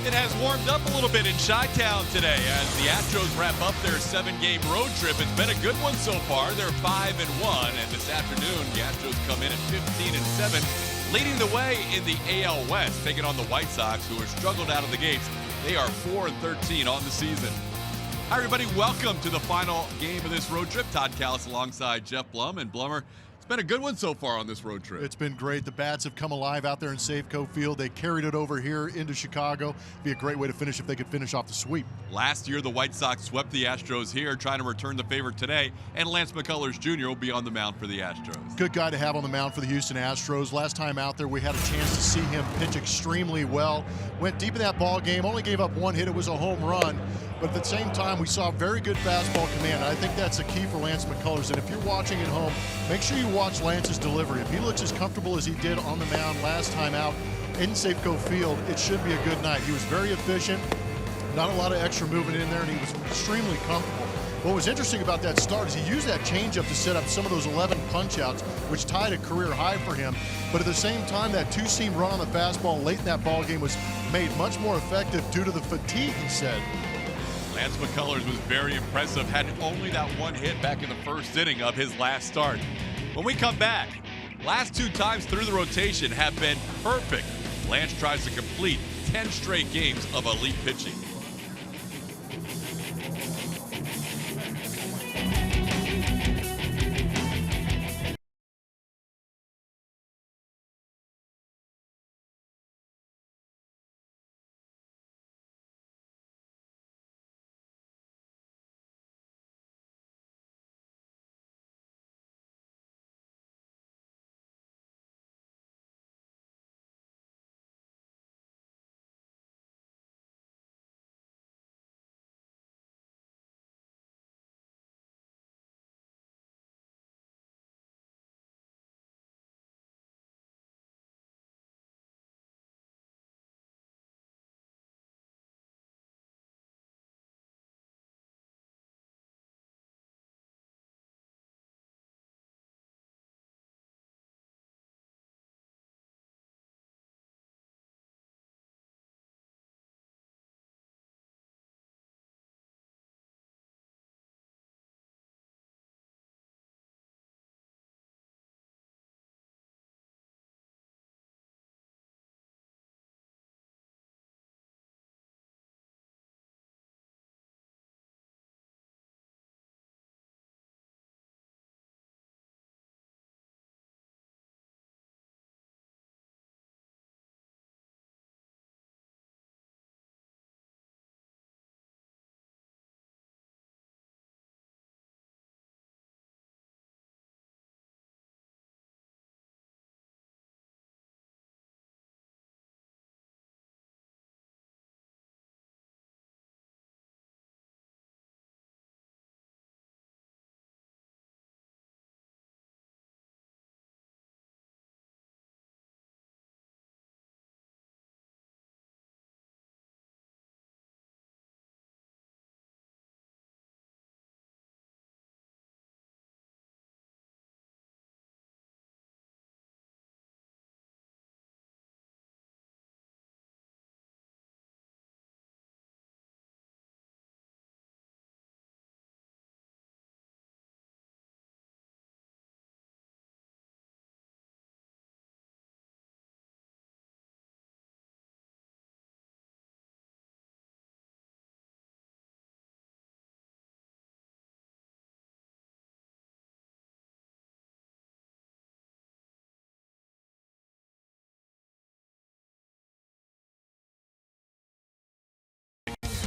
It has warmed up a little bit in Chi-Town today as the Astros wrap up their 7-game road trip. It's been a good one so far. They're 5-1, and this afternoon the Astros come in at 15-7, leading the way in the AL West, taking on the White Sox, who have struggled out of the gates. They are 4-13 on the season. Hi, everybody. Welcome to the final game of this road trip. Todd Callis alongside Jeff Blum. And Blummer, it's been a good one so far on this road trip. It's been great. The bats have come alive out there in Safeco Field. They carried it over here into Chicago. Be a great way to finish if they could finish off the sweep. Last year, the White Sox swept the Astros here, trying to return the favor today, and Lance McCullers Jr. will be on the mound for the Astros. Good guy to have on the mound for the Houston Astros. Last time out there, we had a chance to see him pitch extremely well. Went deep in that ball game, only gave up one hit. It was a home run. But at the same time, we saw very good fastball command. I think that's the key for Lance McCullers. And if you're watching at home, make sure you watch Lance's delivery. If he looks as comfortable as he did on the mound last time out in Safeco Field, it should be a good night. He was very efficient, not a lot of extra movement in there, and he was extremely comfortable. What was interesting about that start is he used that changeup to set up some of those 11 punch-outs, which tied a career high for him. But at the same time, that two-seam run on the fastball late in that ball game was made much more effective due to the fatigue, he said. Lance McCullers was very impressive, had only that one hit back in the first inning of his last start. When we come back, last 2 times through the rotation have been perfect. Lance tries to complete 10 straight games of elite pitching.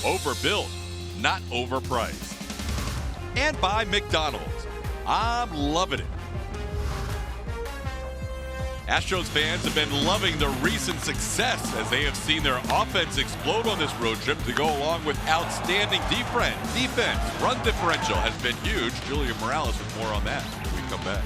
Overbuilt, not overpriced. And by McDonald's. I'm loving it. Astros fans have been loving the recent success as they have seen their offense explode on this road trip to go along with outstanding defense. Run differential has been huge. Julian Morales with more on that when we come back.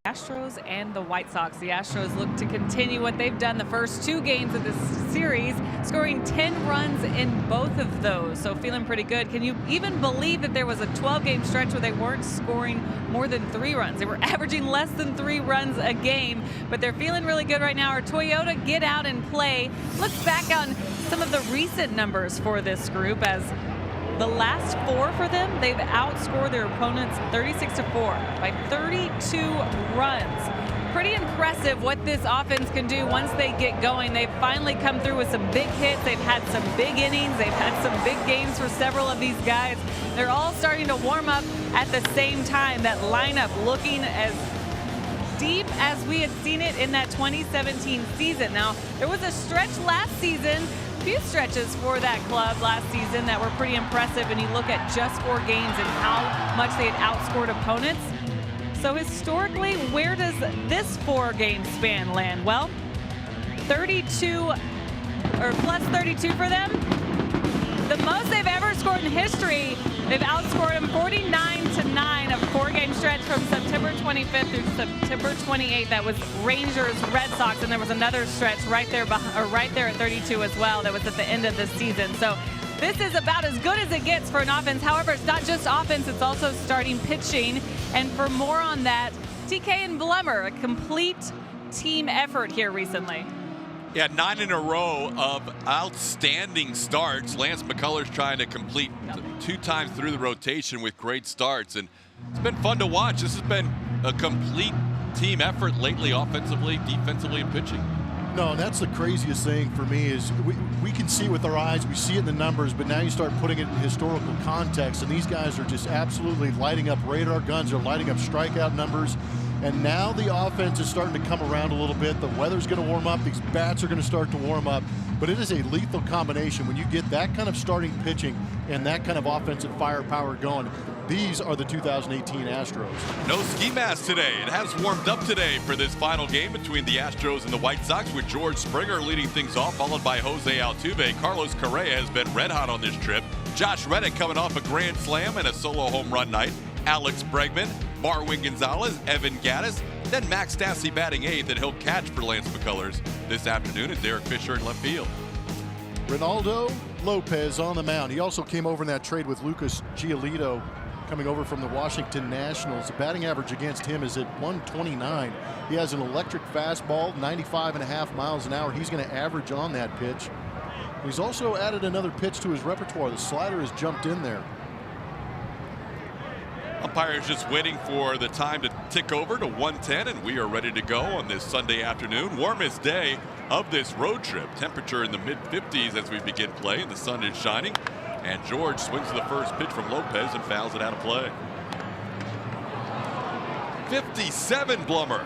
the Astros and the White Sox. The Astros look to continue what they've done the first 2 games of this series, scoring 10 runs in both of those. So feeling pretty good. Can you even believe that there was a 12-game stretch where they weren't scoring more than 3 runs? They were averaging less than 3 runs a game, but they're feeling really good right now. Our Toyota Get Out and Play looks back on some of the recent numbers for this group. As the last 4 for them, they've outscored their opponents 36-4 by 32 runs. Pretty impressive what this offense can do once they get going. They've finally come through with some big hits. They've had some big innings. They've had some big games for several of these guys. They're all starting to warm up at the same time. That lineup looking as deep as we had seen it in that 2017 season. Now, there was a stretch last season, few stretches for that club last season that were pretty impressive, and you look at just 4 games and how much they had outscored opponents. So historically, where does this 4-game span land? Well, 32 or plus 32 for them. The most they've ever scored in history. They've outscored them 49-9 of 4-game stretch from September 25th through September 28th. That was Rangers, Red Sox, and there was another stretch right there at 32 as well. That was at the end of the season. So this is about as good as it gets for an offense. However, it's not just offense, it's also starting pitching. And for more on that, TK and Blummer, a complete team effort here recently. Yeah, 9 in a row of outstanding starts. Lance McCullers trying to complete 2 times through the rotation with great starts. And it's been fun to watch. This has been a complete team effort lately, offensively, defensively, and pitching. No, that's the craziest thing for me is we can see it with our eyes, we see it in the numbers, but now you start putting it in historical context, and these guys are just absolutely lighting up radar guns. They're lighting up strikeout numbers. And now the offense is starting to come around a little bit. The weather's going to warm up. These bats are going to start to warm up. But it is a lethal combination when you get that kind of starting pitching and that kind of offensive firepower going. These are the 2018 Astros. No ski mask today. It has warmed up today for this final game between the Astros and the White Sox, with George Springer leading things off, followed by HOU AT CHA. Carlos Correa has been red hot on this trip. Josh Reddick coming off a grand slam and a solo home run night. Alex Bregman, Marwin Gonzalez, Evan Gattis, then Max Stassi batting 8th, and he'll catch for Lance McCullers this afternoon. It's Derek Fisher in left field. Ronaldo Lopez on the mound. He also came over in that trade with Lucas Giolito, coming over from the Washington Nationals. The batting average against him is at 129. He has an electric fastball, 95.5 miles an hour. He's going to average on that pitch. He's also added another pitch to his repertoire. The slider has jumped in there. Umpires just waiting for the time to tick over to 1:10, and we are ready to go on this Sunday afternoon. Warmest day of this road trip. Temperature in the mid-50s as we begin play, and the sun is shining. And George swings the first pitch from Lopez and fouls it out of play. 57 Blummer.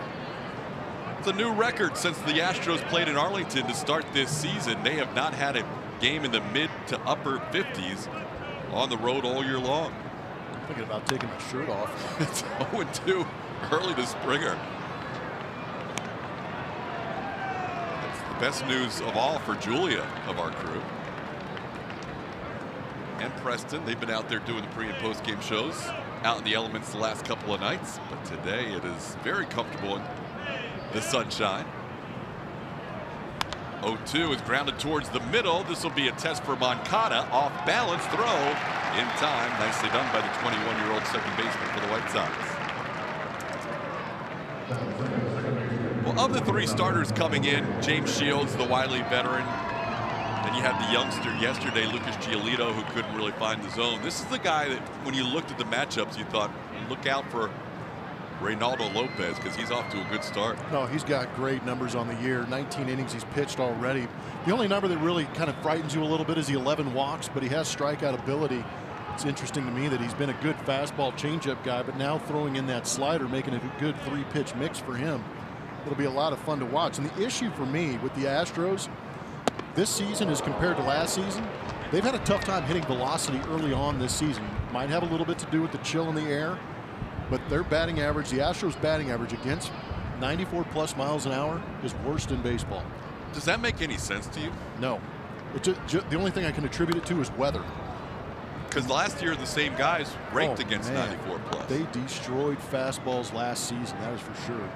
It's a new record since the Astros played in Arlington to start this season. They have not had a game in the mid to upper 50s on the road all year long. Thinking about taking my shirt off. It's 0-2 early to Springer. That's the best news of all for Julia of our crew. And Preston, they've been out there doing the pre and post game shows out in the elements the last couple of nights, but today it is very comfortable in the sunshine. 0-2 is grounded towards the middle. This will be a test for Moncada. Off balance throw in time. Nicely done by the 21-year-old second baseman for the White Sox. Well, of the 3 starters coming in, James Shields, the wily veteran. Then you had the youngster yesterday, Lucas Giolito, who couldn't really find the zone. This is the guy that, when you looked at the matchups, you thought, look out for Ronaldo Lopez, because he's off to a good start. No, he's got great numbers on the year. 19 innings he's pitched already. The only number that really kind of frightens you a little bit is the 11 walks, but he has strikeout ability. It's interesting to me that he's been a good fastball changeup guy, but now throwing in that slider, making it a good 3-pitch mix for him. It'll be a lot of fun to watch. And the issue for me with the Astros this season as compared to last season, they've had a tough time hitting velocity early on this season. Might have a little bit to do with the chill in the air, but their batting average, the Astros batting average against 94+ miles an hour is worst in baseball. Does that make any sense to you? No. The only thing I can attribute it to is weather. Because last year the same guys raked against man. 94 plus. They destroyed fastballs last season, that is for sure.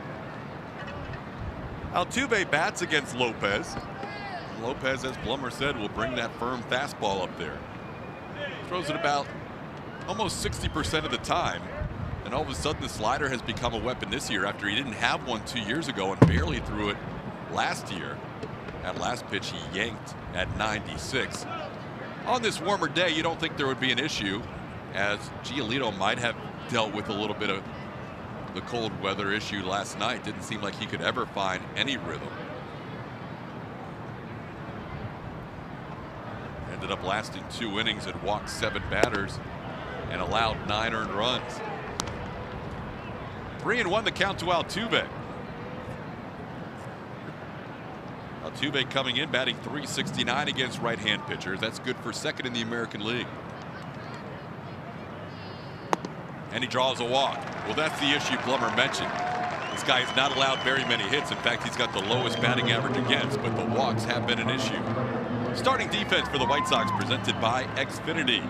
Altuve bats against Lopez. Lopez, as Plummer said, will bring that firm fastball up there. Throws it about almost 60% of the time. And all of a sudden the slider has become a weapon this year after he didn't have one 2 years ago and barely threw it last year. That last pitch he yanked at 96. On this warmer day, you don't think there would be an issue, as Giolito might have dealt with a little bit of the cold weather issue last night. Didn't seem like he could ever find any rhythm. Ended up lasting 2 innings and walked 7 batters and allowed 9 earned runs. 3-1 the count to Altuve. Altuve coming in batting .369 against right-hand pitchers. That's good for second in the American League. And he draws a walk. Well, that's the issue Plummer mentioned. This guy has not allowed very many hits. In fact, he's got the lowest batting average against, but the walks have been an issue. Starting defense for the White Sox presented by Xfinity.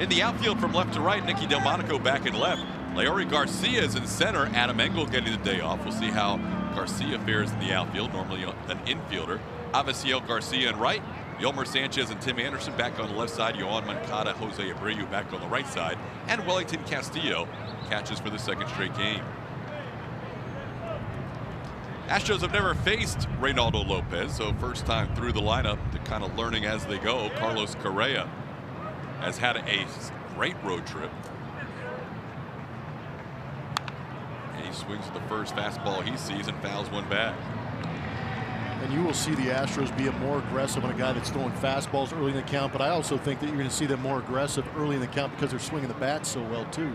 In the outfield from left to right, Nicky Delmonico back in left. Leori Garcia is in center. Adam Engel getting the day off. We'll see how Garcia fares in the outfield, normally an infielder. Aviciel Garcia in right. Yolmer Sanchez and Tim Anderson back on the left side. Yohan Moncada, Jose Abreu back on the right side. And Wellington Castillo catches for the second straight game. Astros have never faced Reynaldo Lopez, so first time through the lineup to kind of learning as they go. Carlos Correa has had a great road trip. And he swings at the first fastball he sees and fouls one back. And you will see the Astros be more aggressive on a guy that's throwing fastballs early in the count, but I also think that you're going to see them more aggressive early in the count because they're swinging the bat so well too.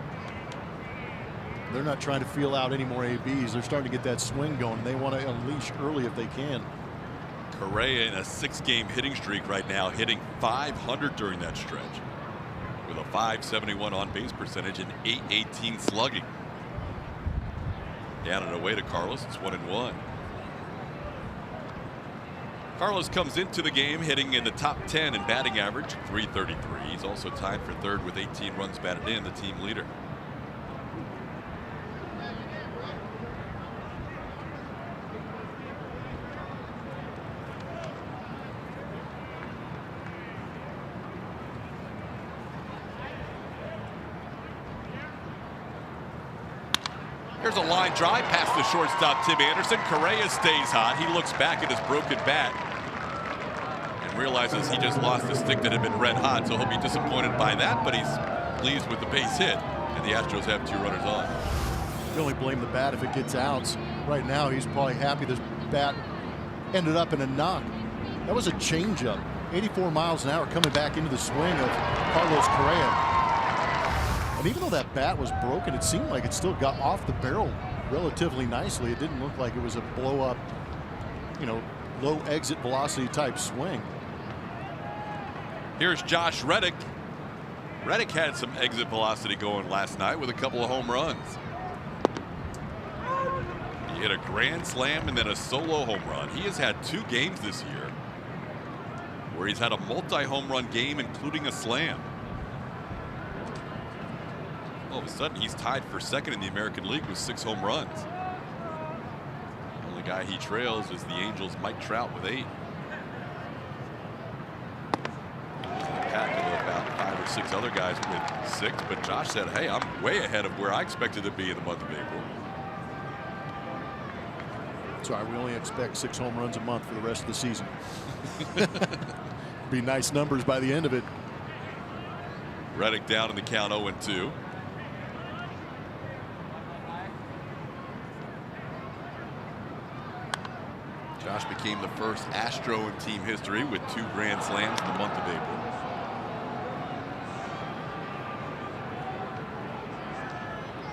They're not trying to feel out any more ABs. They're starting to get that swing going. They want to unleash early if they can. Correa in a 6-game hitting streak right now, hitting .500 during that stretch with a .571 on base percentage and .818 slugging. Down and away to Carlos. It's 1-1. Carlos comes into the game hitting in the top 10 in batting average, .333. He's also tied for third with 18 runs batted in, the team leader. Here's a line drive past the shortstop, Tim Anderson. Correa stays hot. He looks back at his broken bat and realizes he just lost a stick that had been red hot, so he'll be disappointed by that, but he's pleased with the base hit, and the Astros have 2 runners on. You only blame the bat if it gets outs. Right now, he's probably happy this bat ended up in a knock. That was a changeup. 84 miles an hour coming back into the swing of Carlos Correa. And even though that bat was broken, it seemed like it still got off the barrel relatively nicely. It didn't look like it was a blow up, you know, low exit velocity type swing. Here's Josh Reddick. Reddick had some exit velocity going last night with a couple of home runs. He hit a grand slam and then a solo home run. He has had 2 games this year where he's had a multi-home run game, including a slam. All of a sudden, he's tied for second in the American League with 6 home runs. The only guy he trails is the Angels' Mike Trout with 8. He's in a pack of about 5 or 6 other guys with 6, but Josh said, hey, I'm way ahead of where I expected to be in the month of April. Sorry, we only expect 6 home runs a month for the rest of the season. Be nice numbers by the end of it. Reddick down in the count 0-2. Josh became the first Astro in team history with 2 grand slams in the month of April.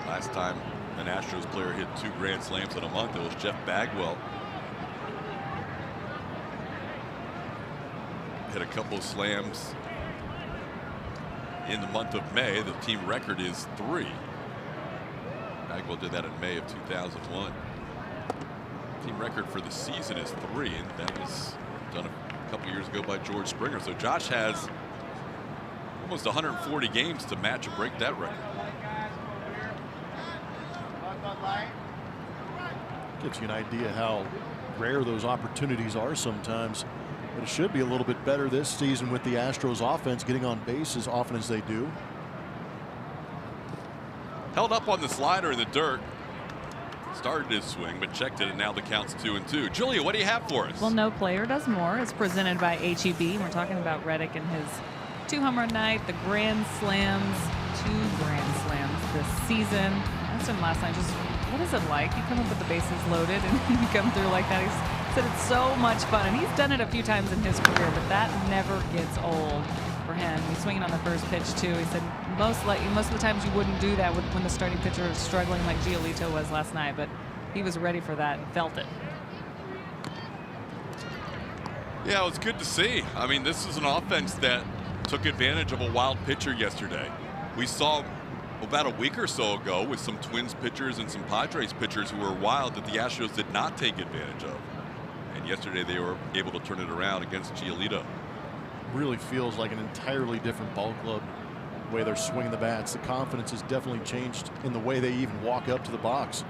Last time an Astros player hit 2 grand slams in a month, it was Jeff Bagwell. Hit a couple of slams in the month of May. The team record is 3. Bagwell did that in May of 2001. Team record for the season is 3, and that was done a couple years ago by George Springer. So Josh has Almost 140 games to match or break that record. Gives you an idea how rare those opportunities are sometimes. But it should be a little bit better this season with the Astros offense getting on base as often as they do. Held up on the slider in the dirt. Started his swing, but checked it, and now the count's 2-2. Julia, what do you have for us? Well, no player does more. It's presented by HEB. We're talking about Reddick and his 2-home run night, the Grand Slams, 2 Grand Slams this season. I asked him last night, just what is it like? You come up with the bases loaded and you come through like that. He said it's so much fun, and he's done it a few times in his career, but that never gets old for him. He's swinging on the first pitch too. He said most of the times you wouldn't do that when the starting pitcher is struggling like Giolito was last night, but he was ready for that and felt it. Yeah, it was good to see. I mean, this is an offense that took advantage of a wild pitcher yesterday. We saw about a week or so ago with some Twins pitchers and some Padres pitchers who were wild that the Astros did not take advantage of. And yesterday they were able to turn it around against Giolito. Really feels like an entirely different ball club, the way they're swinging the bats. The confidence has definitely changed in the way they even walk up to the box.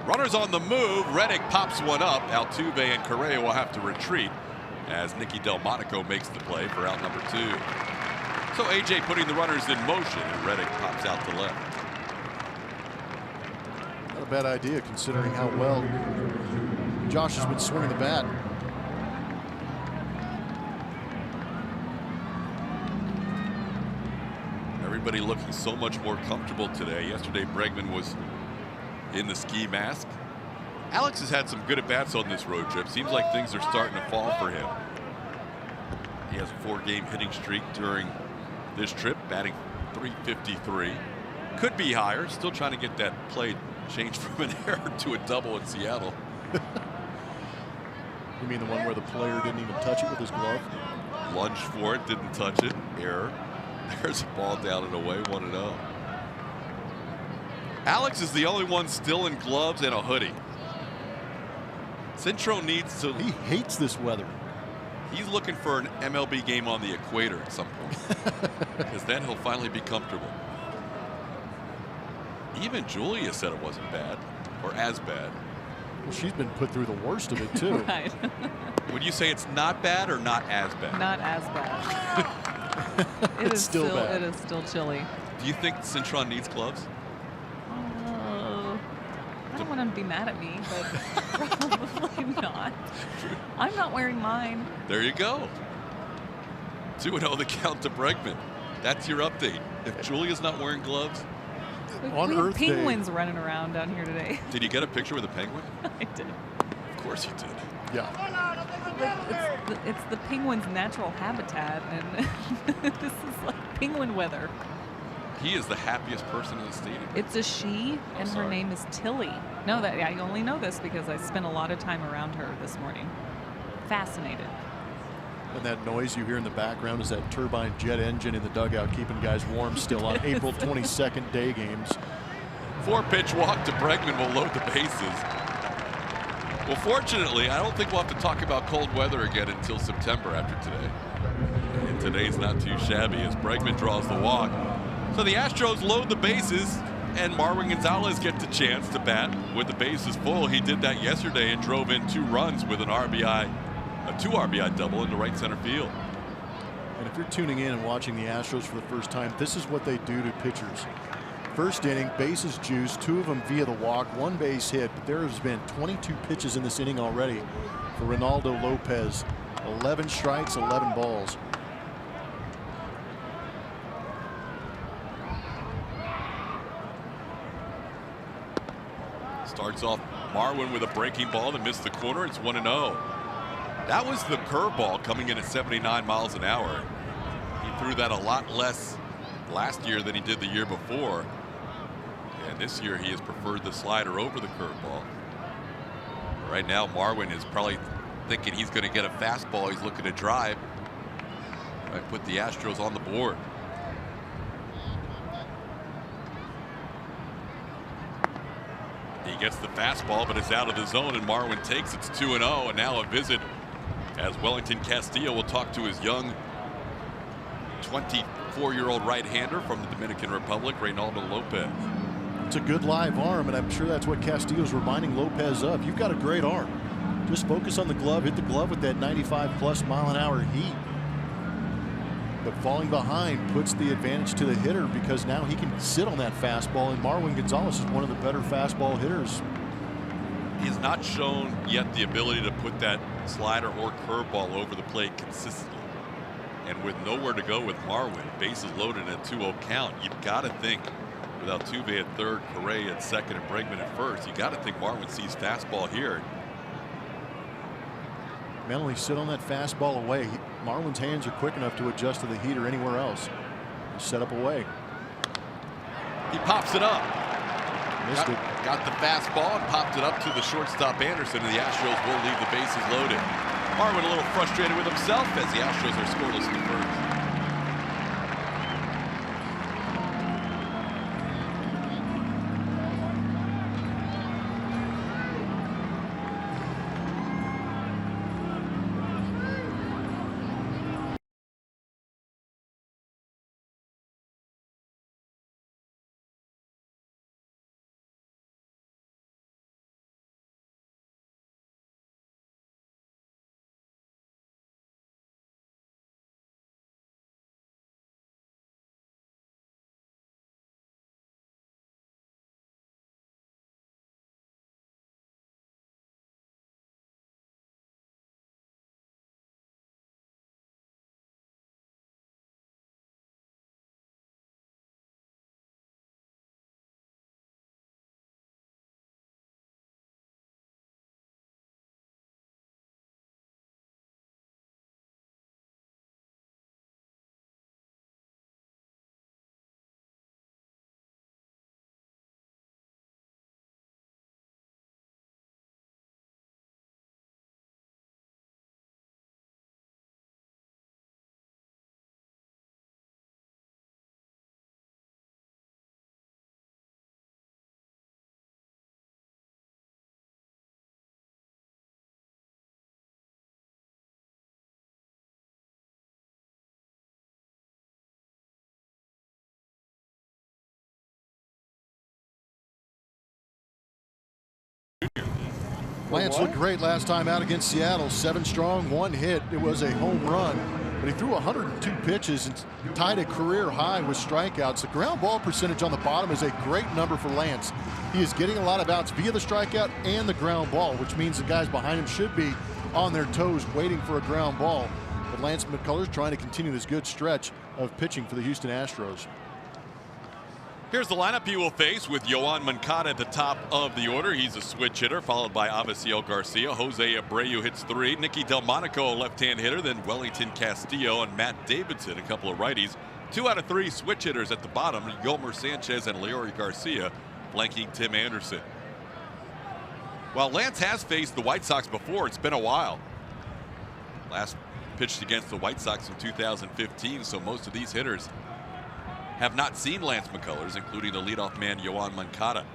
Runners on the move. Reddick pops one up. Altuve and Correa will have to retreat as Nicky Delmonico makes the play for out number 2. So AJ putting the runners in motion, and Reddick pops out to left. Not a bad idea considering how well Josh has been swinging the bat. Everybody looking so much more comfortable today. Yesterday Bregman was in the ski mask. Alex has had some good at-bats on this road trip. Seems like things are starting to fall for him. He has a 4-game hitting streak during this trip, batting .353. Could be higher. Still trying to get that play changed from an error to a double in Seattle. You mean the one where the player didn't even touch it with his glove? Lunged for it, didn't touch it. Error. There's a ball down and away, 1-0. Alex is the only one still in gloves and a hoodie. Cintro needs to. He hates this weather. He's looking for an MLB game on the equator at some point, because then he'll finally be comfortable. Even Julia said it wasn't bad, or as bad. Well, she's been put through the worst of it too. Right. Would you say it's not bad or not as bad? Not as bad. It's still bad. It is still chilly. Do you think Cintron needs gloves? I don't want him to be mad at me, but probably not. I'm not wearing mine. There you go. 2-0 the count to Bregman. That's your update. If Julia's not wearing gloves. On we had Earth Day. penguins running around down here today. Did you get a picture with a penguin? I did. Of course you did. Yeah. It's the penguin's natural habitat, and this is like penguin weather. He is the happiest person in the stadium. It's a she, and her name is Tilly. No, that I only know this because I spent a lot of time around her this morning. Fascinated. And that noise you hear in the background is that turbine jet engine in the dugout keeping guys warm still on April 22nd day games. 4-pitch walk to Bregman will load the bases. Well, fortunately, I don't think we'll have to talk about cold weather again until September after today. And today's not too shabby as Bregman draws the walk. So the Astros load the bases, and Marwin Gonzalez gets a chance to bat with the bases full. He did that yesterday and drove in 2 runs with an RBI, a 2 RBI double into right center field. And if you're tuning in and watching the Astros for the first time, this is what they do to pitchers. First inning, bases juiced, 2 of them via the walk, 1 base hit, but there has been 22 pitches in this inning already for Ronaldo Lopez. 11 strikes, 11 balls. Starts off Marwin with a breaking ball that missed the corner. It's 1-0. That was the curveball coming in at 79 miles an hour. He threw that a lot less last year than he did the year before. And this year he has preferred the slider over the curveball. Right now Marwin is probably thinking he's going to get a fastball. He's looking to drive. Right, put the Astros on the board. He gets the fastball, but it's out of the zone, and Marwin takes. It's 2-0, and now a visit as Wellington Castillo will talk to his young 24-year-old right-hander from the Dominican Republic, Reynaldo Lopez. It's a good live arm, and I'm sure that's what Castillo's reminding Lopez of. You've got a great arm. Just focus on the glove, hit the glove with that 95+ mile-an-hour heat. But falling behind puts the advantage to the hitter because now he can sit on that fastball, and Marwin Gonzalez is one of the better fastball hitters. He has not shown yet the ability to put that slider or curveball over the plate consistently. And with nowhere to go with Marwin, bases loaded at 2-0 count, you've got to think, with Altuve at third, Correa at second, and Bregman at first, you got to think Marwin sees fastball here. Mentally sit on that fastball away. Marwin's hands are quick enough to adjust to the heat or anywhere else. Set up away. He pops it up. Missed it. Got the fastball and popped it up to the shortstop Anderson, and the Astros will leave the bases loaded. Marwin a little frustrated with himself as the Astros are scoreless in the first. Lance looked great last time out against Seattle. 7 strong, 1 hit. It was a home run, but he threw 102 pitches and tied a career high with strikeouts. The ground ball percentage on the bottom is a great number for Lance. He is getting a lot of outs via the strikeout and the ground ball, which means the guys behind him should be on their toes waiting for a ground ball. But Lance McCullers trying to continue this good stretch of pitching for the Houston Astros. Here's the lineup he will face with Yoan Moncada at the top of the order. He's a switch hitter, followed by Avisail Garcia. Jose Abreu hits 3. Nicky Delmonico, a left-hand hitter. Then Wellington Castillo and Matt Davidson, a couple of righties. 2 out of 3 switch hitters at the bottom. Yolmer Sanchez and Leori Garcia flanking Tim Anderson. While Lance has faced the White Sox before, it's been a while. Last pitched against the White Sox in 2015, so most of these hitters have not seen Lance McCullers, including the leadoff man Yoan Moncada.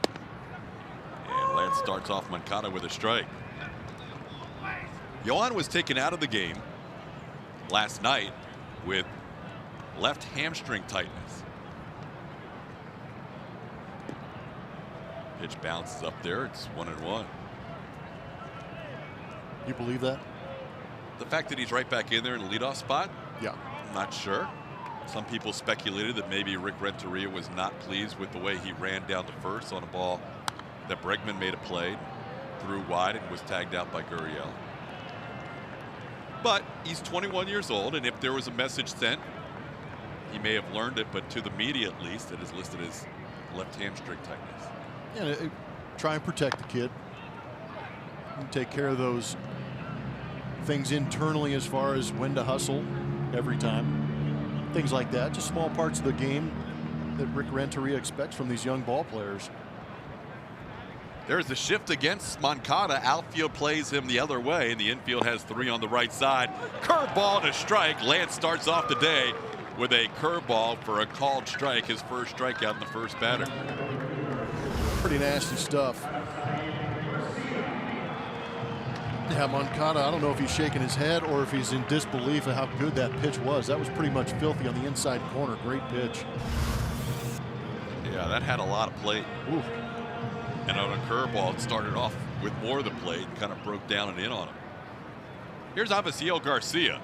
And Lance starts off Moncada with a strike. Yoan was taken out of the game last night with left hamstring tightness. Pitch bounces up there. It's 1-1. You believe that? The fact that he's right back in there in the leadoff spot? Yeah. I'm not sure. Some people speculated that maybe Rick Renteria was not pleased with the way he ran down to first on a ball that Bregman made a play, threw wide, and was tagged out by Gurriel. But he's 21 years old, and if there was a message sent, he may have learned it, but to the media at least, it is listed as left hamstring tightness. Yeah, try and protect the kid. And take care of those things internally as far as when to hustle every time. Things like that, just small parts of the game that Rick Renteria expects from these young ball players. There's the shift against Moncada. Outfield plays him the other way, and the infield has 3 on the right side. Curveball to strike. Lance starts off the day with a curveball for a called strike, his first strikeout in the first batter. Pretty nasty stuff. Yeah, Moncada, I don't know if he's shaking his head or if he's in disbelief of how good that pitch was. That was pretty much filthy on the inside corner. Great pitch. Yeah, that had a lot of plate. Ooh. And on a curveball, it started off with more of the plate and kind of broke down and in on him. Here's Avisaíl Garcia.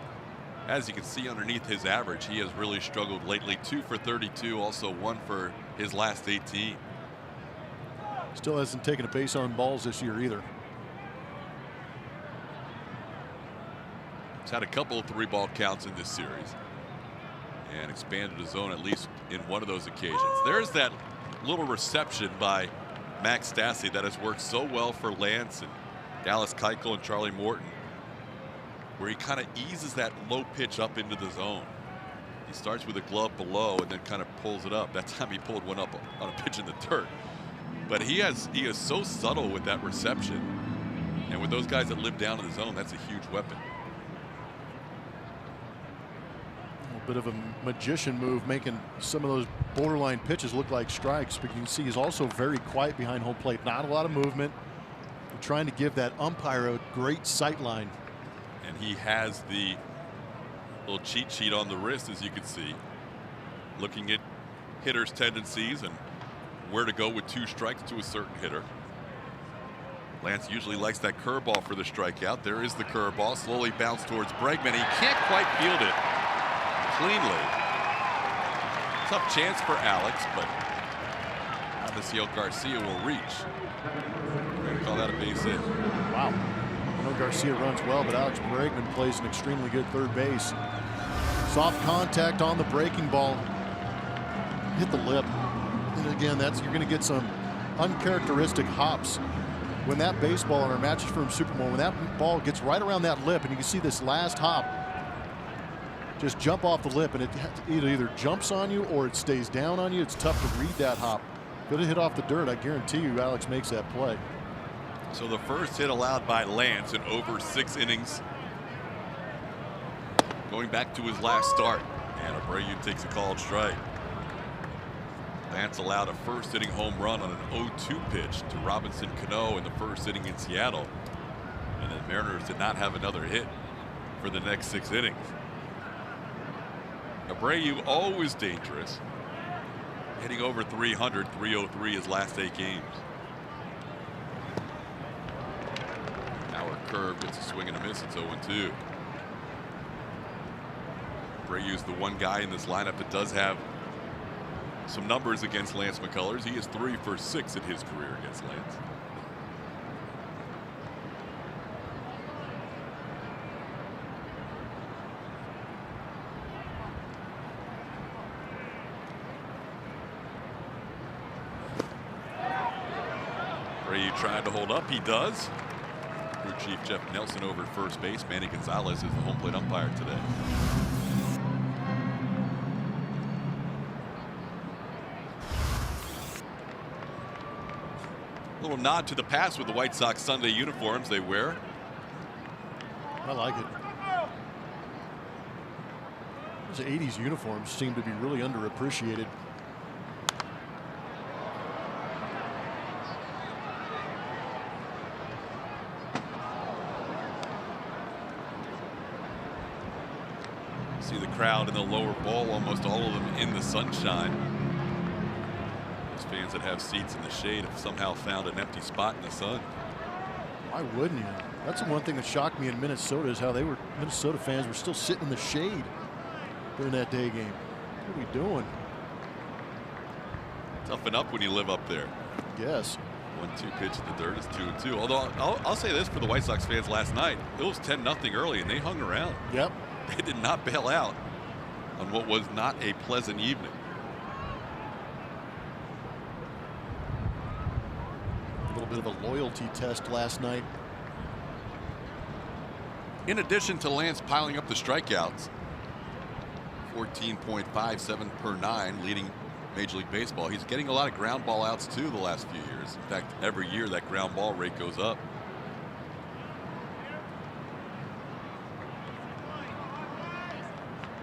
As you can see underneath his average, he has really struggled lately. 2 for 32, also 1 for his last 18. Still hasn't taken a base on balls this year either. He's had a couple of 3-ball counts in this series and expanded his zone at least in one of those occasions. There's that little reception by Max Stassi that has worked so well for Lance and Dallas Keuchel and Charlie Morton, where he kind of eases that low pitch up into the zone. He starts with a glove below and then kind of pulls it up. That time he pulled one up on a pitch in the dirt. But he is so subtle with that reception. And with those guys that live down in the zone, that's a huge weapon. A bit of a magician move, making some of those borderline pitches look like strikes. But you can see he's also very quiet behind home plate. Not a lot of movement. And trying to give that umpire a great sight line. And he has the little cheat sheet on the wrist, as you can see, looking at hitters' tendencies and where to go with 2 strikes to a certain hitter. Lance usually likes that curveball for the strikeout. There is the curveball, slowly bounced towards Bregman. He can't quite field it cleanly. Tough chance for Alex, but Avisaíl Garcia will reach. We're going to call that a base hit. Wow. I know Garcia runs well, but Alex Bregman plays an extremely good third base. Soft contact on the breaking ball. Hit the lip. And again, you're going to get some uncharacteristic hops. When that baseball in our Mattress Firm Supermall, when that ball gets right around that lip, and you can see this last hop just jump off the lip, and it either jumps on you or it stays down on you. It's tough to read that hop. If it hit off the dirt, I guarantee you Alex makes that play. So the first hit allowed by Lance in over 6 innings. Going back to his last start. And Abreu takes a called strike. Lance allowed a first-inning home run on an 0-2 pitch to Robinson Cano in the first inning in Seattle. And the Mariners did not have another hit for the next 6 innings. Abreu always dangerous. Hitting over 300, 303 his last 8 games. Our curve gets a swing and a miss. It's 0-2. Abreu's the one guy in this lineup that does have some numbers against Lance McCullers. He is 3 for 6 in his career against Lance. Abreu tried to hold up. He does. Crew Chief Jeff Nelson over at first base. Manny Gonzalez is the home plate umpire today. Little nod to the past with the White Sox Sunday uniforms they wear. I like it. Those 80s uniforms seem to be really underappreciated. See the crowd in the lower bowl, almost all of them in the sunshine. Those fans that have seats in the shade have somehow found an empty spot in the sun. Why wouldn't you? That's the one thing that shocked me in Minnesota, is how Minnesota fans were still sitting in the shade during that day game. What are we doing? Toughen up when you live up there. Yes. 1-2 pitch in the dirt is 2-2. Although I'll say this for the White Sox fans last night, it was 10-0 early and they hung around. Yep. They did not bail out on what was not a pleasant evening. A little bit of a loyalty test last night. In addition to Lance piling up the strikeouts, 14.57 per 9, leading Major League Baseball. He's getting a lot of ground ball outs too the last few years. In fact, every year that ground ball rate goes up.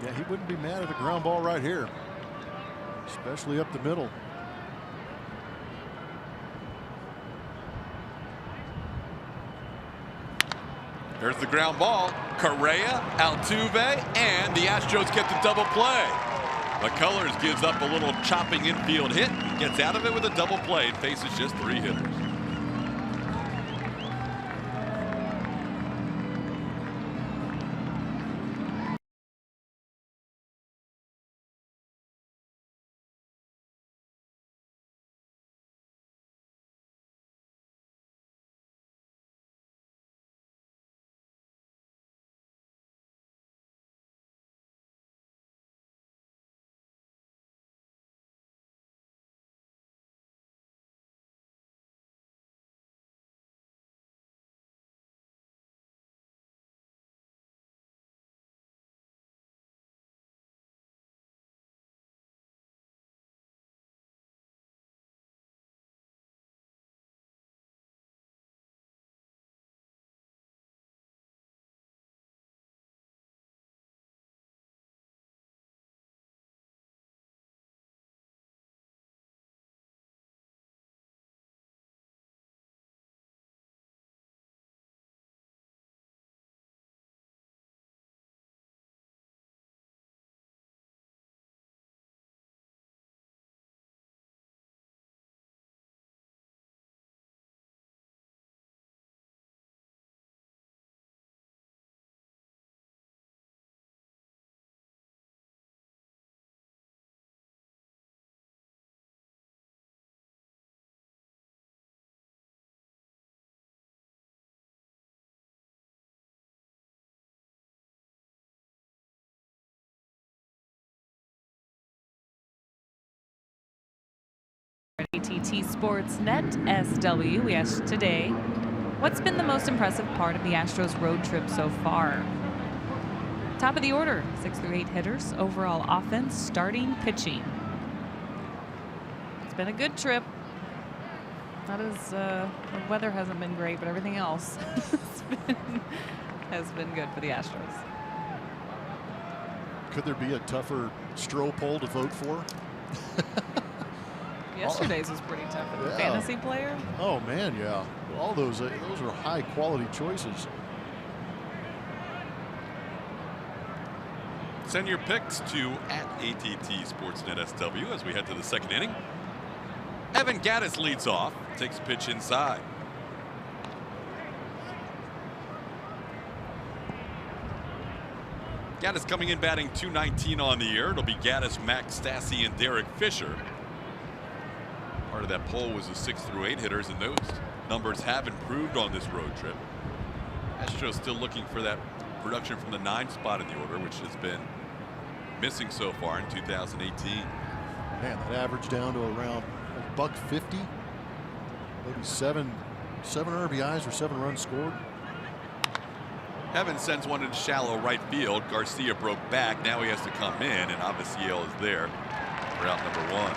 Yeah, he wouldn't be mad at a ground ball right here, especially up the middle. There's the ground ball. Correa, Altuve, and the Astros get the double play. McCullers gives up a little chopping infield hit, gets out of it with a double play, and faces just 3 hitters. ATT Sportsnet SW, we asked today, what's been the most impressive part of the Astros road trip so far? Top of the order, 6 through 8 hitters, overall offense, starting pitching. It's been a good trip. Not as the weather hasn't been great, but everything else has been good for the Astros. Could there be a tougher straw poll to vote for? Yesterday's was pretty tough for the fantasy player. Oh man, yeah. All those are high quality choices. Send your picks to @ATT Sportsnet SW as we head to the 2nd inning. Evan Gattis leads off, takes a pitch inside. Gattis coming in batting .219 on the year. It'll be Gattis, Max Stassi, and Derek Fisher. Part of that poll was the 6 through 8 hitters, and those numbers have improved on this road trip. Astros still looking for that production from the 9 spot in the order, which has been missing so far in 2018. Man, that average down to around $150. Maybe seven RBIs or 7 runs scored. Evans sends one into shallow right field. Garcia broke back. Now he has to come in, and Aviciel is there for out number 1.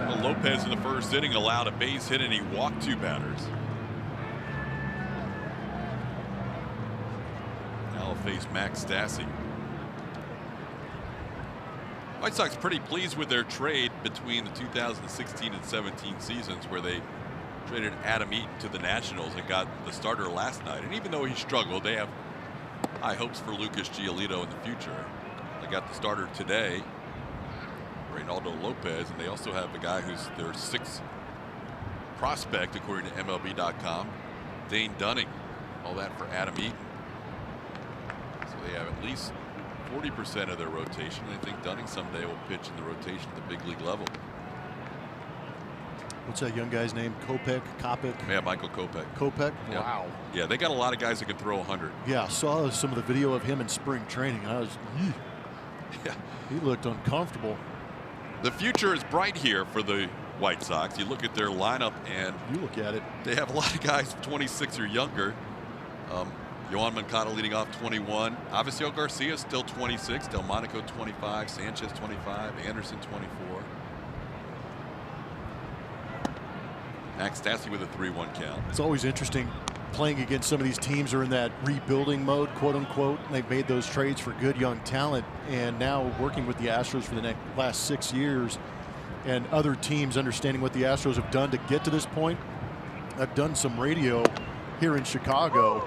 Well, Lopez in the 1st inning allowed a base hit, and he walked 2 batters. Now he'll face Max Stassi. White Sox pretty pleased with their trade between the 2016 and 17 seasons, where they traded Adam Eaton to the Nationals and got the starter last night. And even though he struggled, they have high hopes for Lucas Giolito in the future. They got the starter today, Reynaldo Lopez, and they also have a guy who's their 6th prospect, according to MLB.com, Dane Dunning. All that for Adam Eaton. So they have at least 40% of their rotation. I think Dunning someday will pitch in the rotation at the big league level. What's that young guy's name? Kopech? Yeah, Michael Kopech. Kopech? Yeah. Wow. Yeah, they got a lot of guys that can throw 100. Yeah, I saw some of the video of him in spring training, and I was, yeah, he looked uncomfortable. The future is bright here for the White Sox. You look at their lineup, and you look at it. They have a lot of guys 26 or younger. Yohan Moncada leading off 21. Aviciel Garcia still 26. Delmonico 25. Sanchez 25. Anderson 24. Max Stassi with a 3-1 count. It's always interesting playing against some of these teams who are in that rebuilding mode, quote unquote. They've made those trades for good young talent, and now working with the Astros for the last 6 years. and other teams understanding what the Astros have done to get to this point. I've done some radio here in Chicago,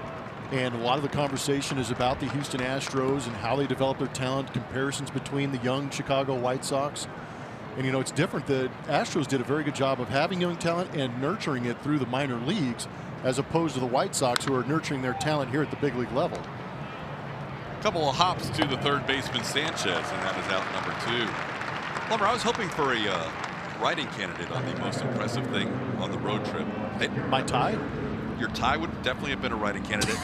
and a lot of the conversation is about the Houston Astros and how they develop their talent, comparisons between the young Chicago White Sox. And, you know, it's different. The Astros did a very good job of having young talent and nurturing it through the minor leagues, as opposed to the White Sox, who are nurturing their talent here at the big league level. A couple of hops to the third baseman Sanchez, and that is out number 2. Plummer, I was hoping for a writing candidate on the most impressive thing on the road trip. My tie? Your tie would definitely have been a writing candidate.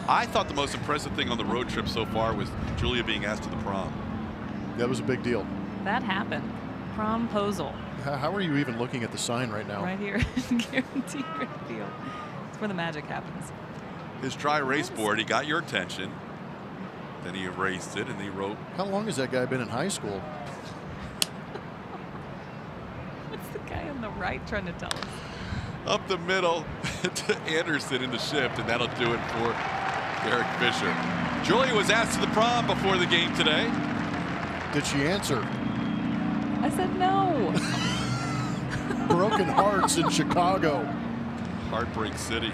I thought the most impressive thing on the road trip so far was Julia being asked to the prom. That was a big deal. That happened. Promposal. How are you even looking at the sign right now? Right here. Guaranteed Field. It's where the magic happens. His dry erase board, he got your attention. Then he erased it and he wrote. How long has that guy been in high school? What's the guy on the right trying to tell us? Up the middle to Anderson in the shift, and that'll do it for Derek Fisher. Julia was asked to the prom before the game today. Did she answer? I said no. Broken hearts in Chicago. Heartbreak City.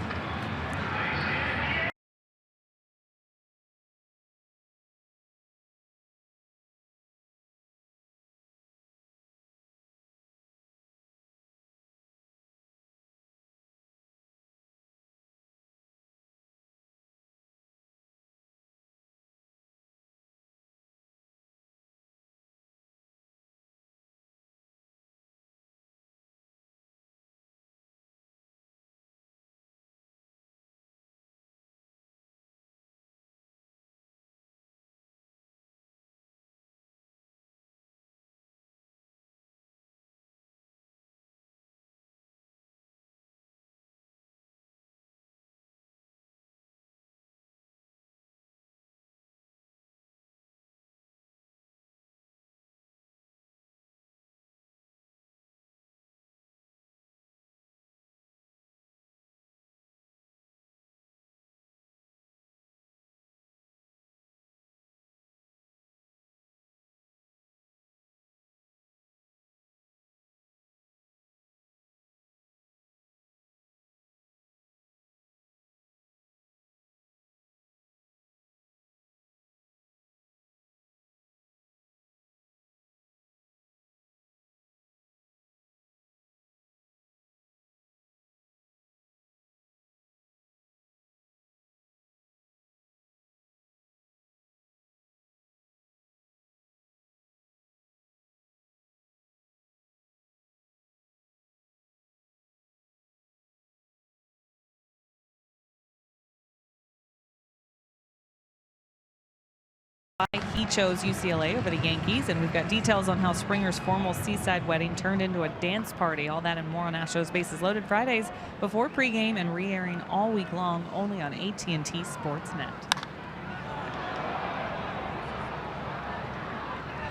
He chose UCLA over the Yankees, and we've got details on how Springer's formal seaside wedding turned into a dance party. All that and more on Astros Bases Loaded Fridays before pregame and re-airing all week long only on AT&T Sportsnet.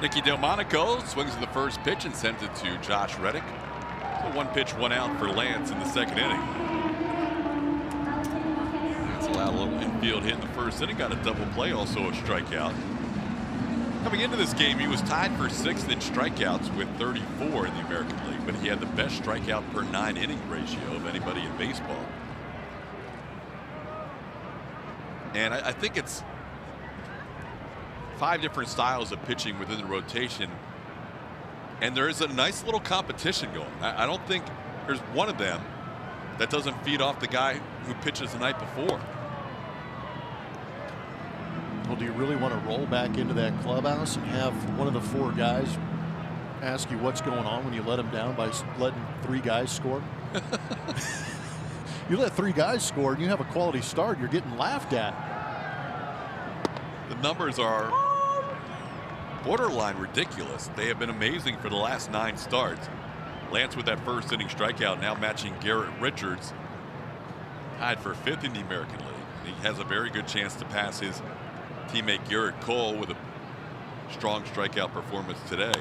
Nicky Delmonico swings in the first pitch and sends it to Josh Reddick. So 1 pitch, 1 out for Lance in the second inning. Lance allowed a little infield hit in the first inning, got a double play, also a strikeout. Coming into this game, he was tied for 6th in strikeouts with 34 in the American League, but he had the best strikeout per 9 inning ratio of anybody in baseball. And I think it's 5 different styles of pitching within the rotation, and there is a nice little competition going. I don't think there's one of them that doesn't feed off the guy who pitches the night before. Well, do you really want to roll back into that clubhouse and have one of the 4 guys ask you what's going on when you let them down by letting 3 guys score? You let 3 guys score and you have a quality start, you're getting laughed at. The numbers are borderline ridiculous. They have been amazing for the last 9 starts. Lance with that first inning strikeout, now matching Garrett Richards, tied for 5th in the American League. He has a very good chance to pass his teammate Garrett Cole with a strong strikeout performance today.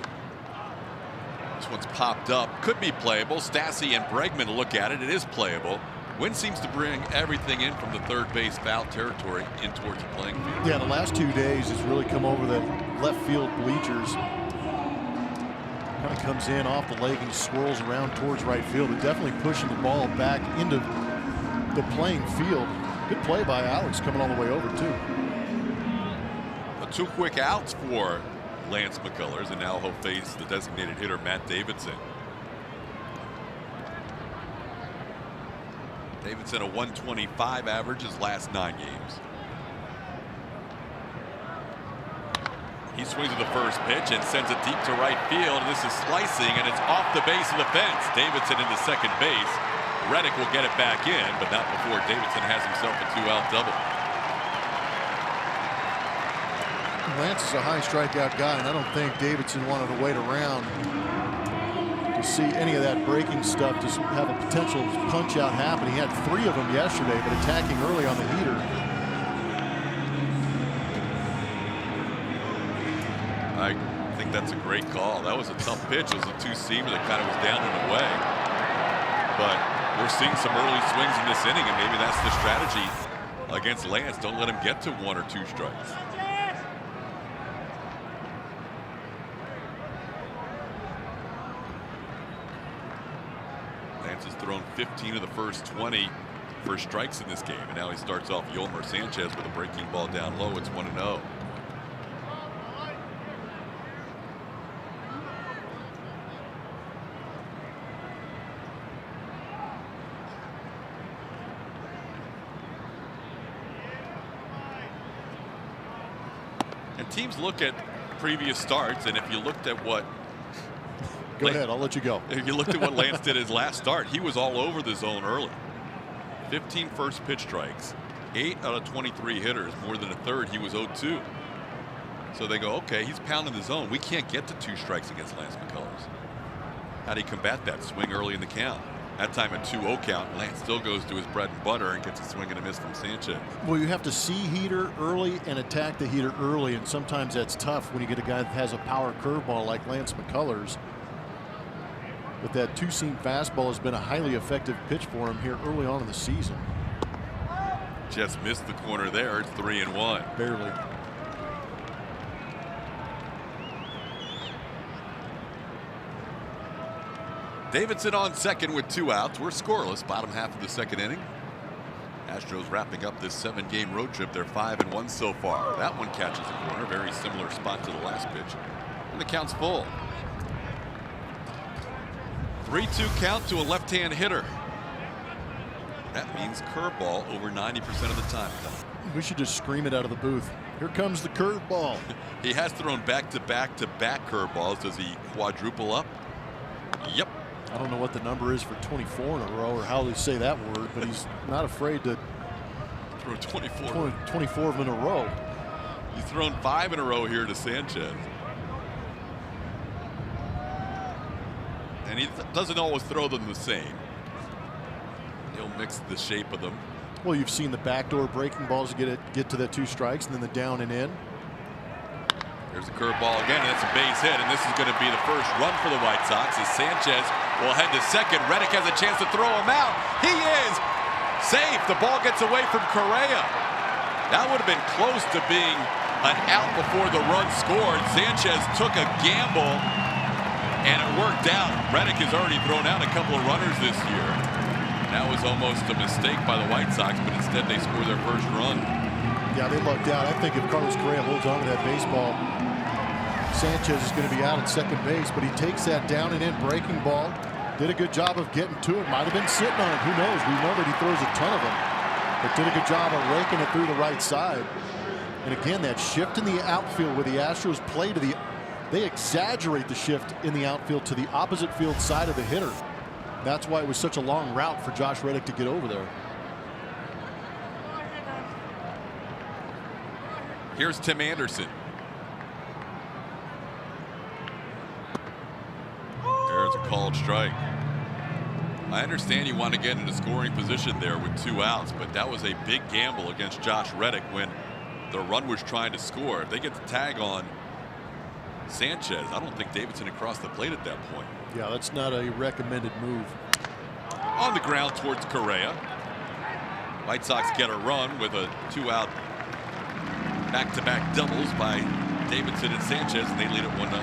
This one's popped up, could be playable. Stassi and Bregman look at it. It is playable. Wynn seems to bring everything in from the third base foul territory in towards the playing field. Yeah, the last 2 days has really come over the left field bleachers. Kind of comes in off the leg and swirls around towards right field. But definitely pushing the ball back into the playing field. Good play by Alex coming all the way over too. 2 quick outs for Lance McCullers, and now he'll face the designated hitter Matt Davidson. Davidson a 125 average his last 9 games. He swings at the first pitch and sends it deep to right field. This is slicing, and it's off the base of the fence. Davidson into second base. Reddick will get it back in, but not before Davidson has himself a 2-out double. Lance is a high strikeout guy, and I don't think Davidson wanted to wait around to see any of that breaking stuff to have a potential punch out happen. He had 3 of them yesterday, but attacking early on the heater. I think that's a great call. That was a tough pitch. It was a 2-seamer that kind of was down and away. But we're seeing some early swings in this inning, and maybe that's the strategy against Lance. Don't let him get to 1 or 2 strikes. Lance has thrown 15 of the first 20 for strikes in this game, and now he starts off Yolmer Sanchez with a breaking ball down low. It's 1-0. And teams look at previous starts, and if you looked at what Go ahead, I'll let you go. If you looked at what Lance did his last start, he was all over the zone early. 15 first pitch strikes, 8 out of 23 hitters, more than a third. He was 0-2. So they go, okay, he's pounding the zone. We can't get to 2 strikes against Lance McCullers. How do you combat that? Swing early in the count. That time a 2-0 count. Lance still goes to his bread and butter and gets a swing and a miss from Sanchez. Well, you have to see heater early and attack the heater early, and sometimes that's tough when you get a guy that has a power curveball like Lance McCullers. But that 2-seam fastball has been a highly effective pitch for him here early on in the season. Just missed the corner there. It's 3-1. Barely. Davidson on second with 2 outs. We're scoreless bottom half of the second inning. Astros wrapping up this 7-game road trip. They're 5-1 so far. That one catches a corner. Very similar spot to the last pitch. And the count's full. 3-2 count to a left-hand hitter. That means curveball over 90% of the time. We should just scream it out of the booth. Here comes the curveball. He has thrown back-to-back-to-back curveballs. Does he quadruple up? Yep. I don't know what the number is for 24 in a row or how they say that word, but he's not afraid to throw 24. 24 of them in a row. He's thrown 5 in a row here to Sanchez. And he doesn't always throw them the same. He'll mix the shape of them. Well, you've seen the backdoor breaking balls get to the 2 strikes, and then the down and in. There's a curveball again, and it's a base hit, and this is going to be the first run for the White Sox as Sanchez will head to second. Reddick has a chance to throw him out. He is safe. The ball gets away from Correa. That would have been close to being an out before the run scored. Sanchez took a gamble, and it worked out. Reddick has already thrown out a couple of runners this year. That was almost a mistake by the White Sox, but instead they score their first run. Yeah, they lucked out. I think if Carlos Correa holds on to that baseball, Sanchez is going to be out at second base, but he takes that down and in breaking ball. Did a good job of getting to it. Might have been sitting on it. Who knows? We know that he throws a ton of them, but did a good job of raking it through the right side. And again, that shift in the outfield where the Astros play to the, they exaggerate the shift in the outfield to the opposite field side of the hitter. That's why it was such a long route for Josh Reddick to get over there. Here's Tim Anderson. There's a called strike. I understand you want to get into scoring position there with 2 outs, but that was a big gamble against Josh Reddick when the run was trying to score. If they get the tag on Sanchez, I don't think Davidson had crossed the plate at that point. Yeah, that's not a recommended move. On the ground towards Correa. White Sox get a run with a 2-out back-to-back doubles by Davidson and Sanchez, and they lead at 1-0.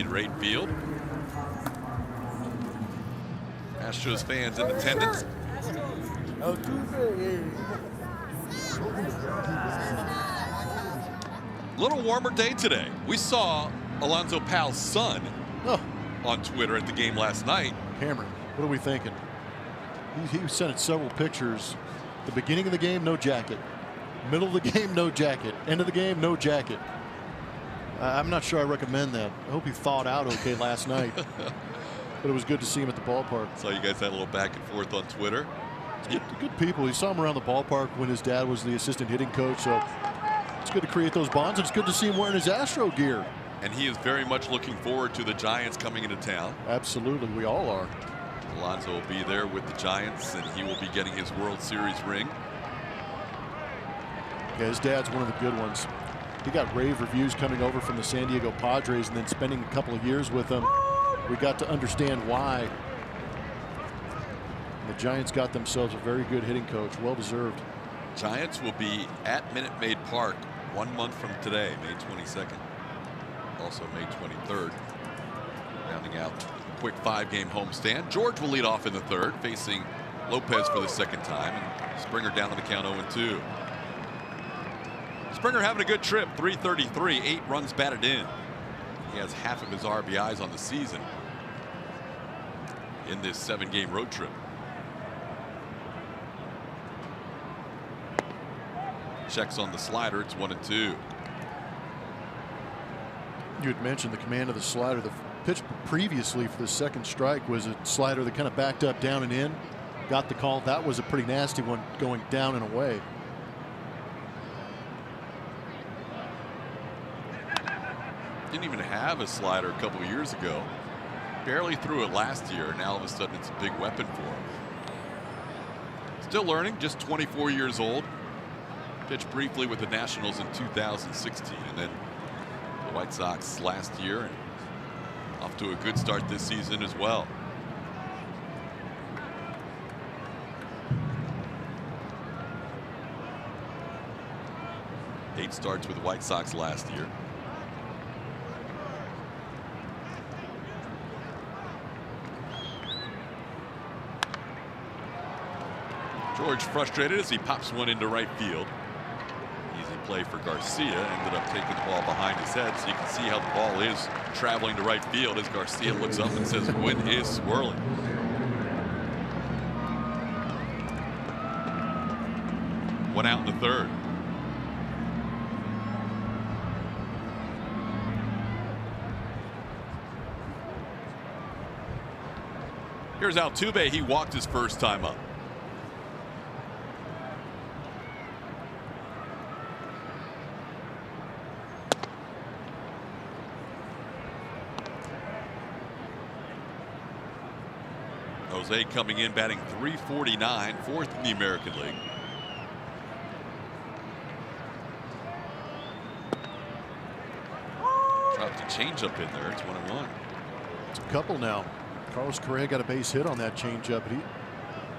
to right field. Astros fans in attendance. Little warmer day today. We saw Alonzo Powell's son on Twitter at the game last night. Cameron, what are we thinking? He sent several pictures. The beginning of the game, no jacket. Middle of the game, no jacket. End of the game, no jacket. I'm not sure I recommend that. I hope he thawed out okay last night. But it was good to see him at the ballpark. Saw you guys had a little back and forth on Twitter. Good people. You saw him around the ballpark when his dad was the assistant hitting coach. So it's good to create those bonds. And it's good to see him wearing his Astro gear. And he is very much looking forward to the Giants coming into town. Absolutely. We all are. Alonzo will be there with the Giants, and he will be getting his World Series ring. Yeah, his dad's one of the good ones. He got rave reviews coming over from the San Diego Padres, and then spending a couple of years with them, we got to understand why. The Giants got themselves a very good hitting coach, well deserved. Giants will be at Minute Maid Park 1 month from today, May 22nd. Also May 23rd. Rounding out a quick 5-game homestand. George will lead off in the third, facing Lopez for the second time. And Springer down on the count 0-2. Springer having a good trip, 333, 8 runs batted in. He has half of his RBIs on the season in this 7-game road trip. Checks on the slider, it's 1-2. You had mentioned the command of the slider. The pitch previously for the second strike was a slider that kind of backed up down and in. Got the call. That was a pretty nasty one going down and away. Didn't even have a slider a couple of years ago. Barely threw it last year. Now all of a sudden it's a big weapon for him. Still learning, just 24 years old. Pitched briefly with the Nationals in 2016, and then the White Sox last year, and off to a good start this season as well. Eight starts with the White Sox last year. George frustrated as he pops one into right field. Easy play for Garcia. Ended up taking the ball behind his head, so you can see how the ball is traveling to right field as Garcia looks up and says, "Wind is swirling." One out in the third. Here's Altuve. He walked his first time up. Jose coming in batting .349, fourth in the American League. Dropped a changeup in there. It's 1-1. It's a couple now. Carlos Correa got a base hit on that changeup.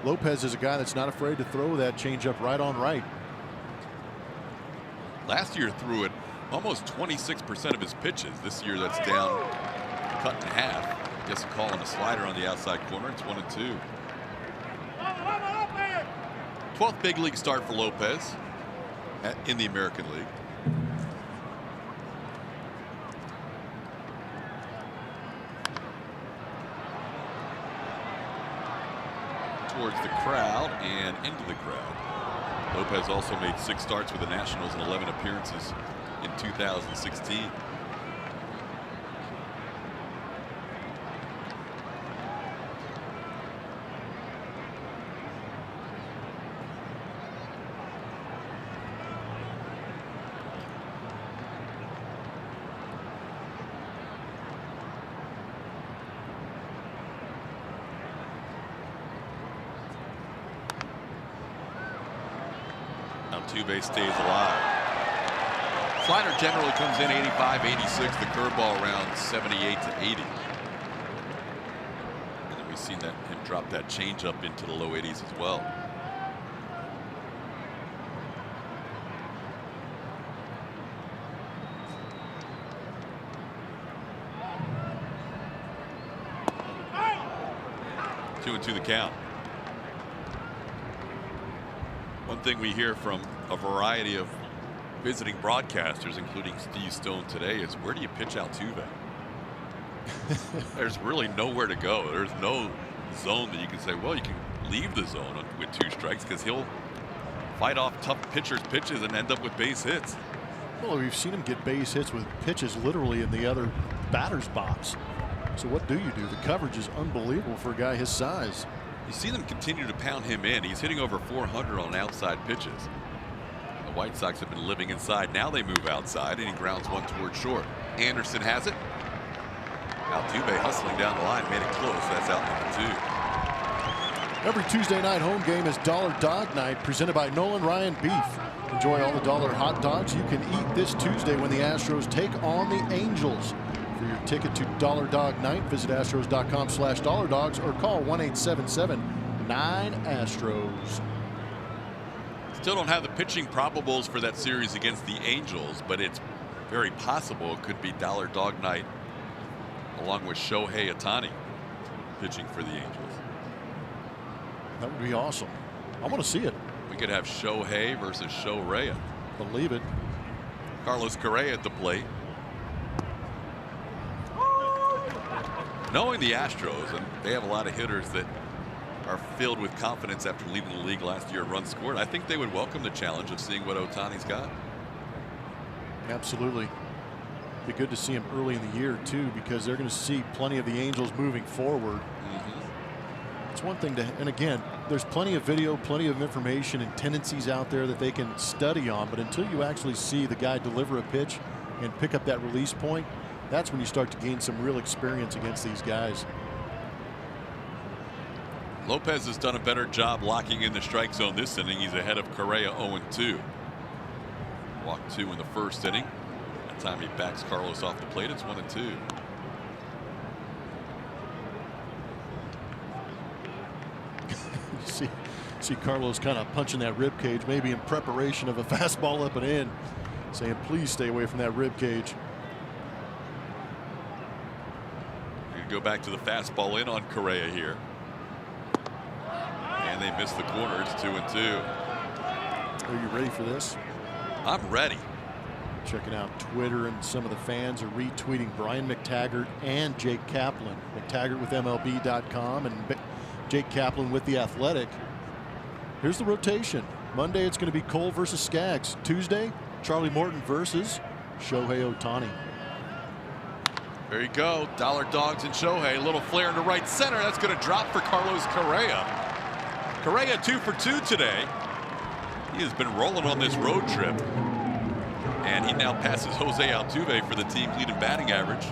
Lopez is a guy that's not afraid to throw that changeup right on right. Last year threw it almost 26% of his pitches. This year that's down, cut in half. Gets a call on a slider on the outside corner. It's 1-2. 12th big league start for Lopez in the American League. Towards the crowd and into the crowd. Lopez also made 6 starts with the Nationals and 11 appearances in 2016. Altuve stays alive. Slider generally comes in 85, 86. The curveball around 78 to 80. And then we've seen him drop that changeup into the low 80s as well. 2-2 the count. One thing we hear from a variety of visiting broadcasters, including Steve Stone today, is where do you pitch Altuve? There's really nowhere to go. There's no zone that you can say, well, you can leave the zone with 2 strikes, because he'll fight off tough pitchers' pitches and end up with base hits. Well, we've seen him get base hits with pitches literally in the other batter's box. So what do? The coverage is unbelievable for a guy his size. You see them continue to pound him in. He's hitting over 400 on outside pitches. The White Sox have been living inside. Now they move outside, and he grounds one toward short. Anderson has it. Altuve hustling down the line, made it close. That's out number 2. Every Tuesday night home game is Dollar Dog Night, presented by Nolan Ryan Beef. Enjoy all the dollar hot dogs you can eat this Tuesday when the Astros take on the Angels. For your ticket to Dollar Dog Night, visit astros.com/dollardogs or call 1-877-9-ASTROS. Still don't have the pitching probables for that series against the Angels, but it's very possible it could be Dollar Dog Night along with Shohei Ohtani pitching for the Angels. That would be awesome. I want to see it. We could have Shohei versus Shohei. Believe it. Carlos Correa at the plate. Knowing the Astros, and they have a lot of hitters that are filled with confidence after leading the league last year in runs scored, I think they would welcome the challenge of seeing what Ohtani's got. Absolutely. Be good to see him early in the year too, because they're going to see plenty of the Angels moving forward. It's one thing to, and again, there's plenty of video, plenty of information and tendencies out there that they can study on, but until you actually see the guy deliver a pitch and pick up that release point, that's when you start to gain some real experience against these guys. Lopez has done a better job locking in the strike zone this inning. He's ahead of Correa 0-2. Walked 2 in the first inning. That time he backs Carlos off the plate. It's 1-2. See Carlos kind of punching that rib cage, maybe in preparation of a fastball up and in, saying please stay away from that rib cage. Go back to the fastball in on Correa here, and they miss the corner. It's 2-2. Are you ready for this? I'm ready. Checking out Twitter, and some of the fans are retweeting Brian McTaggart and Jake Kaplan. McTaggart with MLB.com and Jake Kaplan with The Athletic. Here's the rotation. Monday it's going to be Cole versus Skaggs. Tuesday, Charlie Morton versus Shohei Ohtani. There you go. Dollar Dogs and Shohei. A little flare into right center. That's going to drop for Carlos Correa. Correa 2 for 2 today. He has been rolling on this road trip. And he now passes Jose Altuve for the team leading batting average.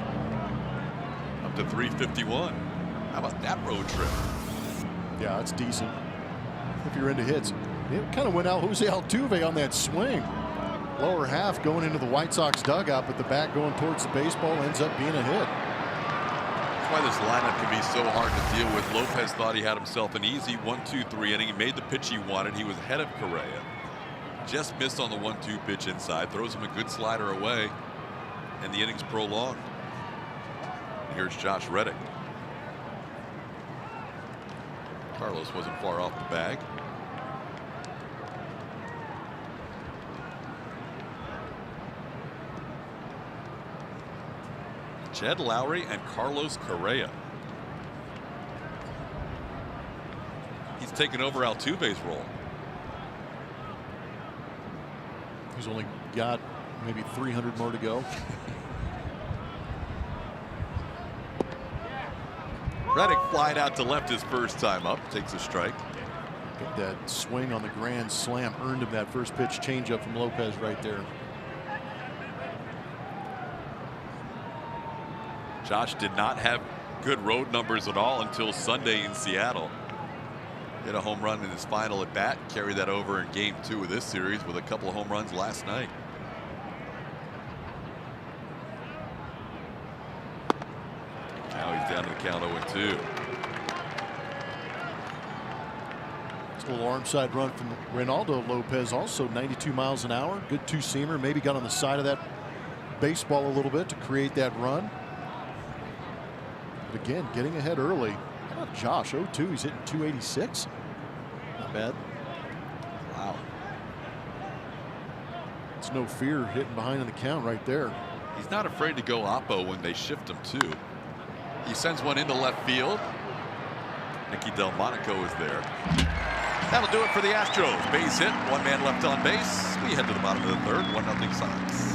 Up to 351. How about that road trip? Yeah, it's decent. If you're into hits. It kind of went out Jose Altuve on that swing. Lower half going into the White Sox dugout, but the bat going towards the baseball ends up being a hit. That's why this lineup can be so hard to deal with. Lopez thought he had himself an easy 1-2-3 inning. He made the pitch he wanted. He was ahead of Correa. Just missed on the 1-2 pitch inside. Throws him a good slider away, and the inning's prolonged. Here's Josh Reddick. Carlos wasn't far off the bag. Jed Lowry and Carlos Correa. He's taken over Altuve's role. He's only got maybe 300 more to go. Reddick flied out to left his first time up. Takes a strike. That swing on the grand slam earned him that first pitch changeup from Lopez right there. Josh did not have good road numbers at all until Sunday in Seattle. Hit a home run in his final at bat. Carried that over in game 2 of this series with a couple of home runs last night. Now he's down to the count 0-2. It's a little arm side run from Reynaldo Lopez, also 92 miles an hour. Good two-seamer. Maybe got on the side of that baseball a little bit to create that run. But again, getting ahead early. How about Josh? 0-2. He's hitting 286. Not bad. Wow. It's no fear hitting behind in the count right there. He's not afraid to go oppo when they shift him too. He sends one into left field. Nicky Delmonico is there. That'll do it for the Astros. Base hit, one man left on base. We head to the bottom of the third, 1-0 Sox.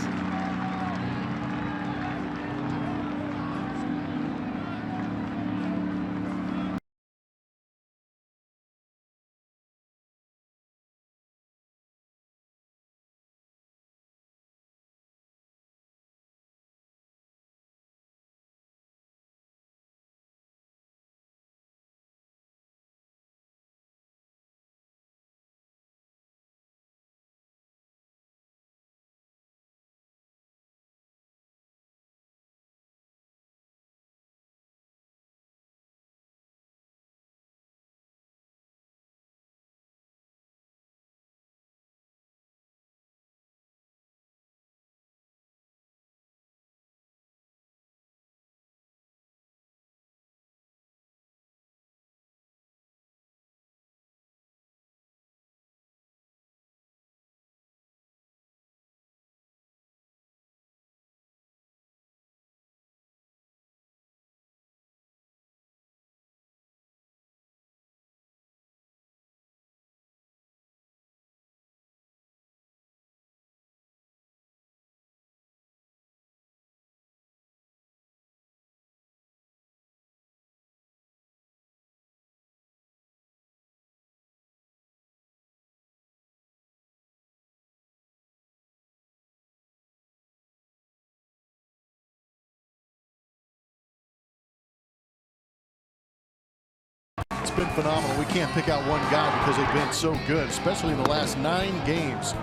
It's been phenomenal. We can't pick out one guy because they've been so good, especially in the last 9 games.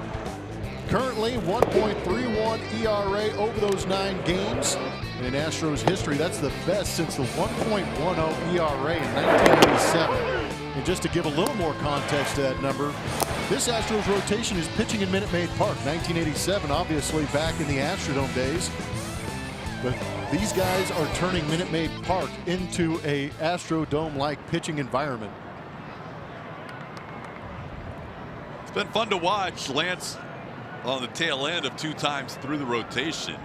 Currently 1.31 ERA over those 9 games. In Astros history, that's the best since the 1.10 ERA in 1987. And just to give a little more context to that number, this Astros rotation is pitching in Minute Maid Park. 1987, obviously back in the Astrodome days. But these guys are turning Minute Maid Park into a Astrodome-like pitching environment. It's been fun to watch Lance on the tail end of 2 times through the rotation.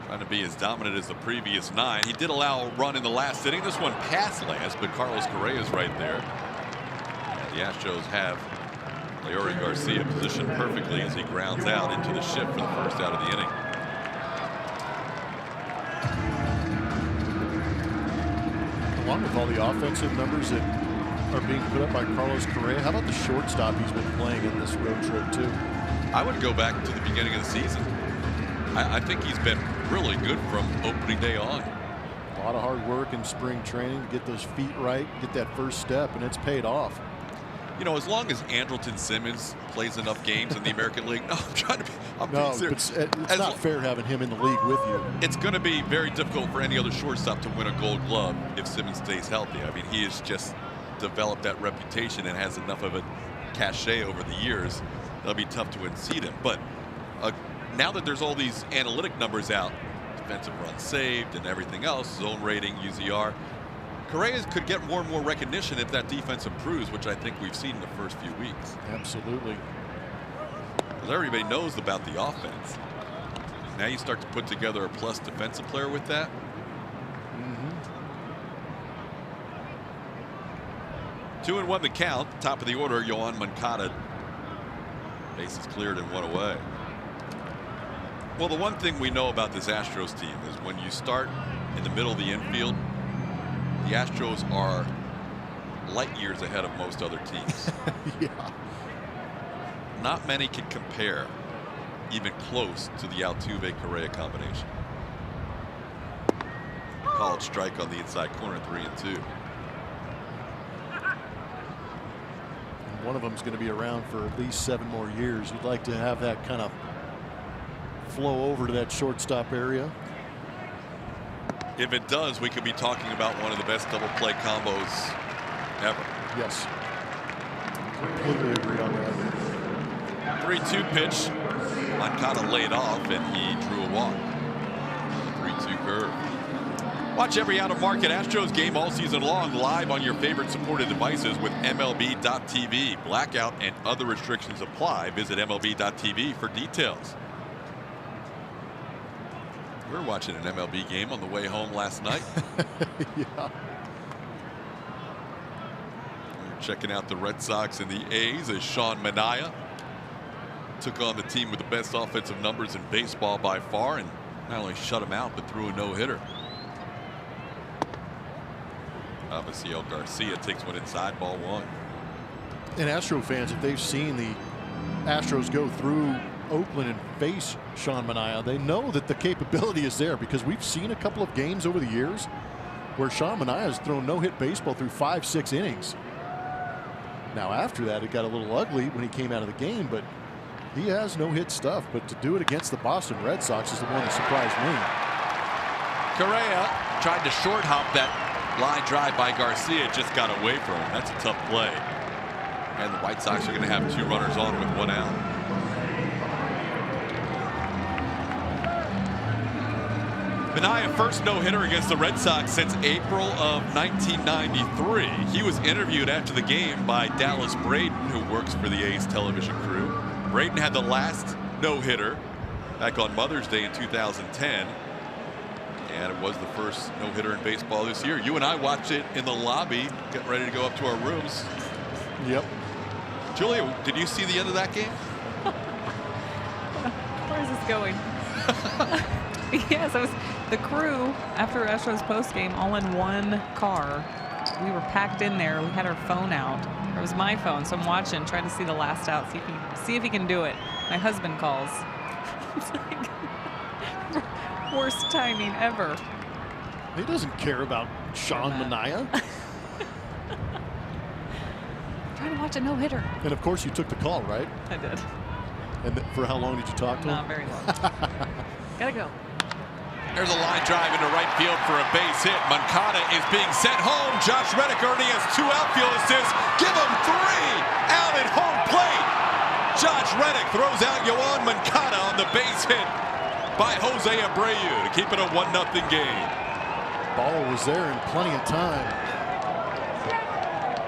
Trying to be as dominant as the previous 9. He did allow a run in the last inning. This one past Lance, but Carlos Correa is right there. And the Astros have Leori Garcia positioned perfectly as he grounds out into the shift for the first out of the inning. Along with all the offensive numbers that are being put up by Carlos Correa, how about the shortstop he's been playing in this road trip too? I would go back to the beginning of the season. I think he's been really good from opening day on. A lot of hard work in spring training to get those feet right, get that first step, and it's paid off. You know, as long as Andrelton Simmons plays enough games in the American League, no, I'm being serious. It's not fair having him in the league with you. It's going to be very difficult for any other shortstop to win a Gold Glove if Simmons stays healthy. I mean, he has just developed that reputation and has enough of a cachet over the years. It'll be tough to unseat him. But now that there's all these analytic numbers out, defensive runs saved and everything else, zone rating, UZR, Correa could get more and more recognition if that defense improves, which I think we've seen in the first few weeks. Absolutely. Because everybody knows about the offense. Now you start to put together a plus defensive player with that. 2-1 the count. Top of the order, Yohan Moncada. Bases cleared and 1 away. Well, the one thing we know about this Astros team is when you start in the middle of the infield, the Astros are light years ahead of most other teams. Yeah. Not many can compare even close to the Altuve-Correa combination. Called strike on the inside corner, 3-2. One of them is going to be around for at least 7 more years. You'd like to have that kind of flow over to that shortstop area. If it does, we could be talking about one of the best double play combos ever. Yes. Completely agree on that. 3-2 pitch. Moncada laid off and he drew a walk. 3-2 curve. Watch every out-of-market Astros game all season long live on your favorite supported devices with MLB.tv. Blackout and other restrictions apply. Visit MLB.tv for details. We were watching an MLB game on the way home last night. Yeah. We're checking out the Red Sox and the A's as Sean Manaea took on the team with the best offensive numbers in baseball by far, and not only shut him out but threw a no-hitter. Obviously, Garcia takes one inside, ball one. And Astro fans, if they've seen the Astros go through Oakland and face Sean Manaea, they know that the capability is there, because we've seen a couple of games over the years where Sean Manaea has thrown no-hit baseball through 5-6 innings. Now after that, it got a little ugly when he came out of the game, but he has no-hit stuff. But to do it against the Boston Red Sox is the one that surprised me. Correa tried to short hop that line drive by Garcia, just got away from him. That's a tough play. And the White Sox are going to have 2 runners on with 1 out. Manaea first no-hitter against the Red Sox since April of 1993. He was interviewed after the game by Dallas Braden, who works for the A's television crew. Braden had the last no-hitter back on Mother's Day in 2010. And it was the first no-hitter in baseball this year. You and I watched it in the lobby, getting ready to go up to our rooms. Yep. Julia, did you see the end of that game? Where is this going? Yes, it was the crew after Astros postgame all in one car. We were packed in there. We had our phone out. It was my phone, so I'm watching, trying to see the last out, see if he can do it. My husband calls. It's like worst timing ever. He doesn't care about Sean Manaea. Trying to watch a no-hitter. And of course you took the call, right? I did. And for how long did you talk to him? Not very long. Gotta go. There's a line drive into right field for a base hit. Moncada is being sent home. Josh Reddick already has 2 outfield assists. Give him 3 out at home plate. Josh Reddick throws out Yoan Moncada on the base hit by Jose Abreu to keep it a 1-0 game. Ball was there in plenty of time.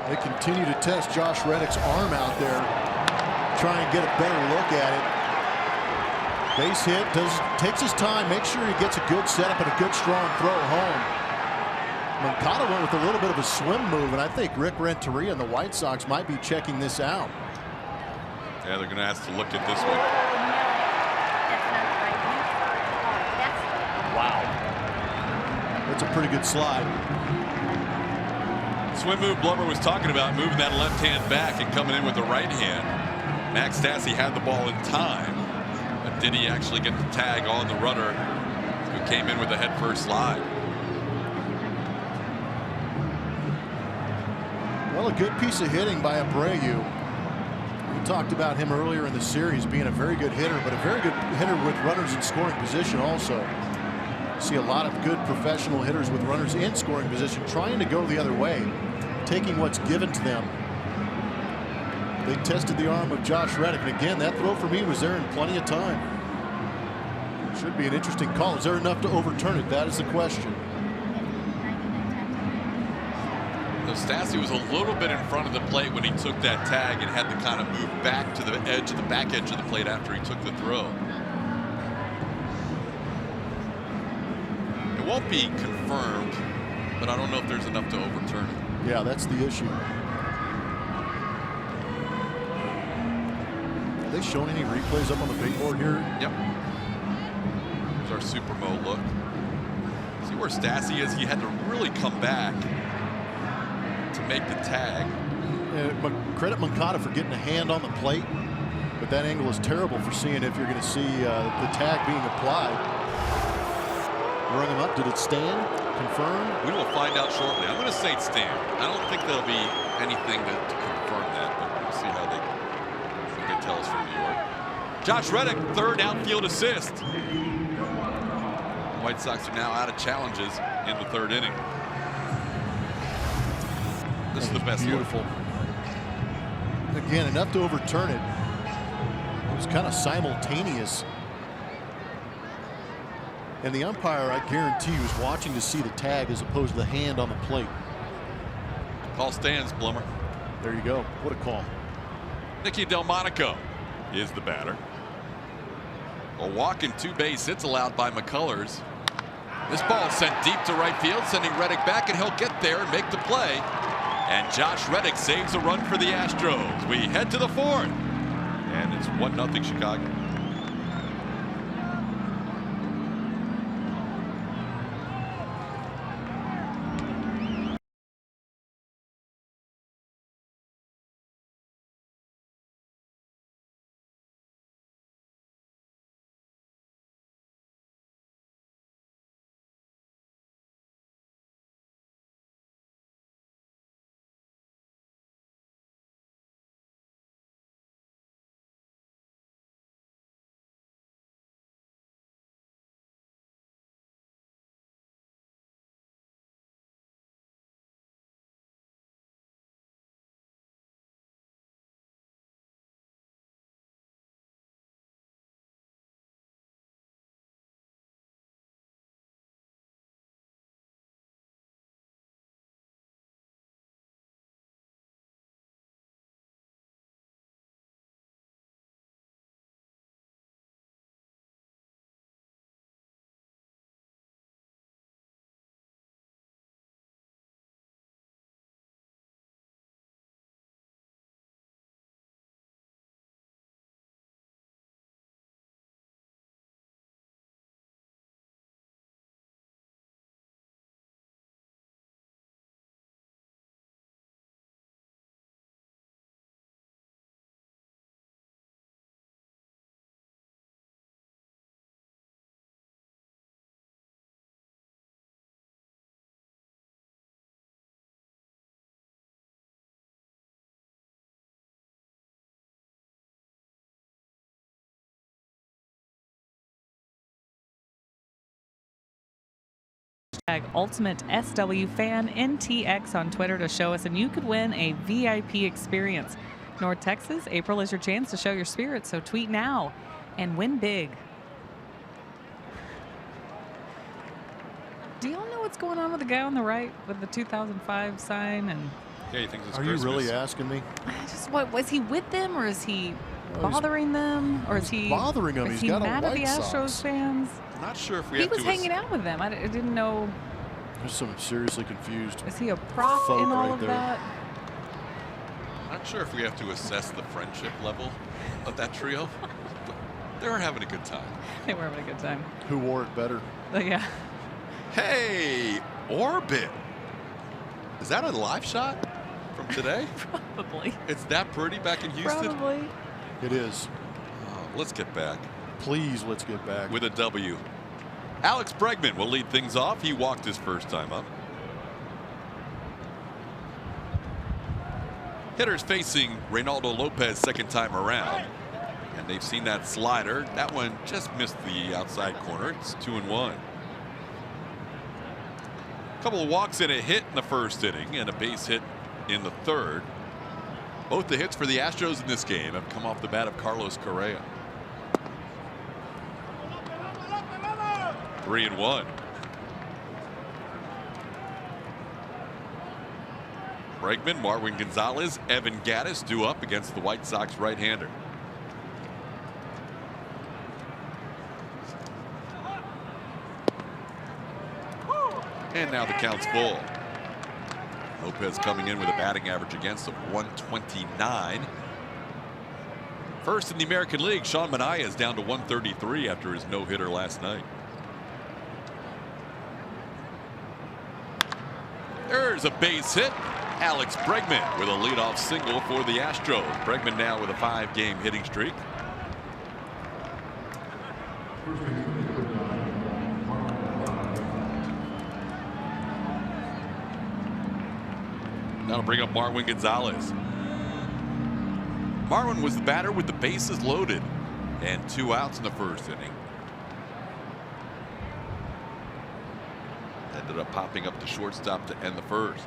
They continue to test Josh Reddick's arm out there, try and get a better look at it. Base hit, takes his time, makes sure he gets a good setup and a good strong throw home. Moncada went with a little bit of a swim move, and I think Rick Renteria and the White Sox might be checking this out. Yeah, they're going to ask to look at this one. Wow. That's a pretty good slide. Swim move Blubber was talking about, moving that left hand back and coming in with the right hand. Max Stassi had the ball in time, but did he actually get the tag on the runner who came in with a head first slide? Well, a good piece of hitting by Abreu. We talked about him earlier in the series being a very good hitter, but a very good hitter with runners in scoring position also. See a lot of good professional hitters with runners in scoring position trying to go the other way, taking what's given to them. They tested the arm of Josh Reddick, and again, that throw for me was there in plenty of time. Should be an interesting call. Is there enough to overturn it? That is the question. Stassi was a little bit in front of the plate when he took that tag and had to kind of move back to the edge of the back edge of the plate after he took the throw. It won't be confirmed, but I don't know if there's enough to overturn it. Yeah, that's the issue. Are they showing any replays up on the big board here? Yep. There's our Super Mo look. See where Stassi is? He had to really come back to make the tag. Credit Moncada for getting a hand on the plate, but that angle is terrible for seeing if you're going to see the tag being applied. Rung him up. Did it stand? Confirmed? We will find out shortly. I'm going to say it stand. I don't think there'll be anything to confirm that, but we'll see how they tell us from New York. Josh Reddick, 3rd outfield assist. The White Sox are now out of challenges in the 3rd inning. This is the best beautiful. Look. Again, enough to overturn it. It was kind of simultaneous. And the umpire, I guarantee you, is watching to see the tag as opposed to the hand on the plate. Call stands, Plummer. There you go. What a call. Nicky Delmonico is the batter. A walk and 2 base hits allowed by McCullers. This ball sent deep to right field, sending Reddick back, and he'll get there and make the play. And Josh Reddick saves a run for the Astros. We head to the 4th, and it's 1-0 Chicago. Ultimate SW Fan NTX on Twitter to show us, and you could win a VIP experience. North Texas, April is your chance to show your spirit, so tweet now and win big. Do y'all know what's going on with the guy on the right with the 2005 sign? And Yeah, you think it's Are Christmas? you really asking me? what was he with them, or is he bothering them, or is he bothering them? Is He's he got a mad at the White Astros Sox. fans? I'm not sure if we He have was to. hanging out with them. I didn't know. There's some seriously confused. Is he a prop folk in all right of there. that? Not sure if we have to assess the friendship level of that trio. But they were having a good time. They were having a good time. Who wore it better? But yeah. Hey, Orbit. Is that a live shot from today? Probably. It's that pretty back in Houston? Probably. It is. Let's get back Please, let's get back. with a W. Alex Bregman will lead things off. He walked his first time up. Hitters facing Reynaldo Lopez second time around. And they've seen that slider. That one just missed the outside corner. It's 2-1. A couple of walks and a hit in the first inning and a base hit in the third. Both the hits for the Astros in this game have come off the bat of Carlos Correa. 3-1. Bregman, Marwin Gonzalez, Evan Gattis due up against the White Sox right-hander. And now the count's full. Lopez coming in with a batting average against of 129. First in the American League, Sean Manaea is down to 133 after his no-hitter last night. There's a base hit. Alex Bregman with a leadoff single for the Astros. Bregman now with a 5-game hitting streak. That'll bring up Marwin Gonzalez. Marwin was the batter with the bases loaded and 2 outs in the first inning. Ended up popping up to shortstop to end the first.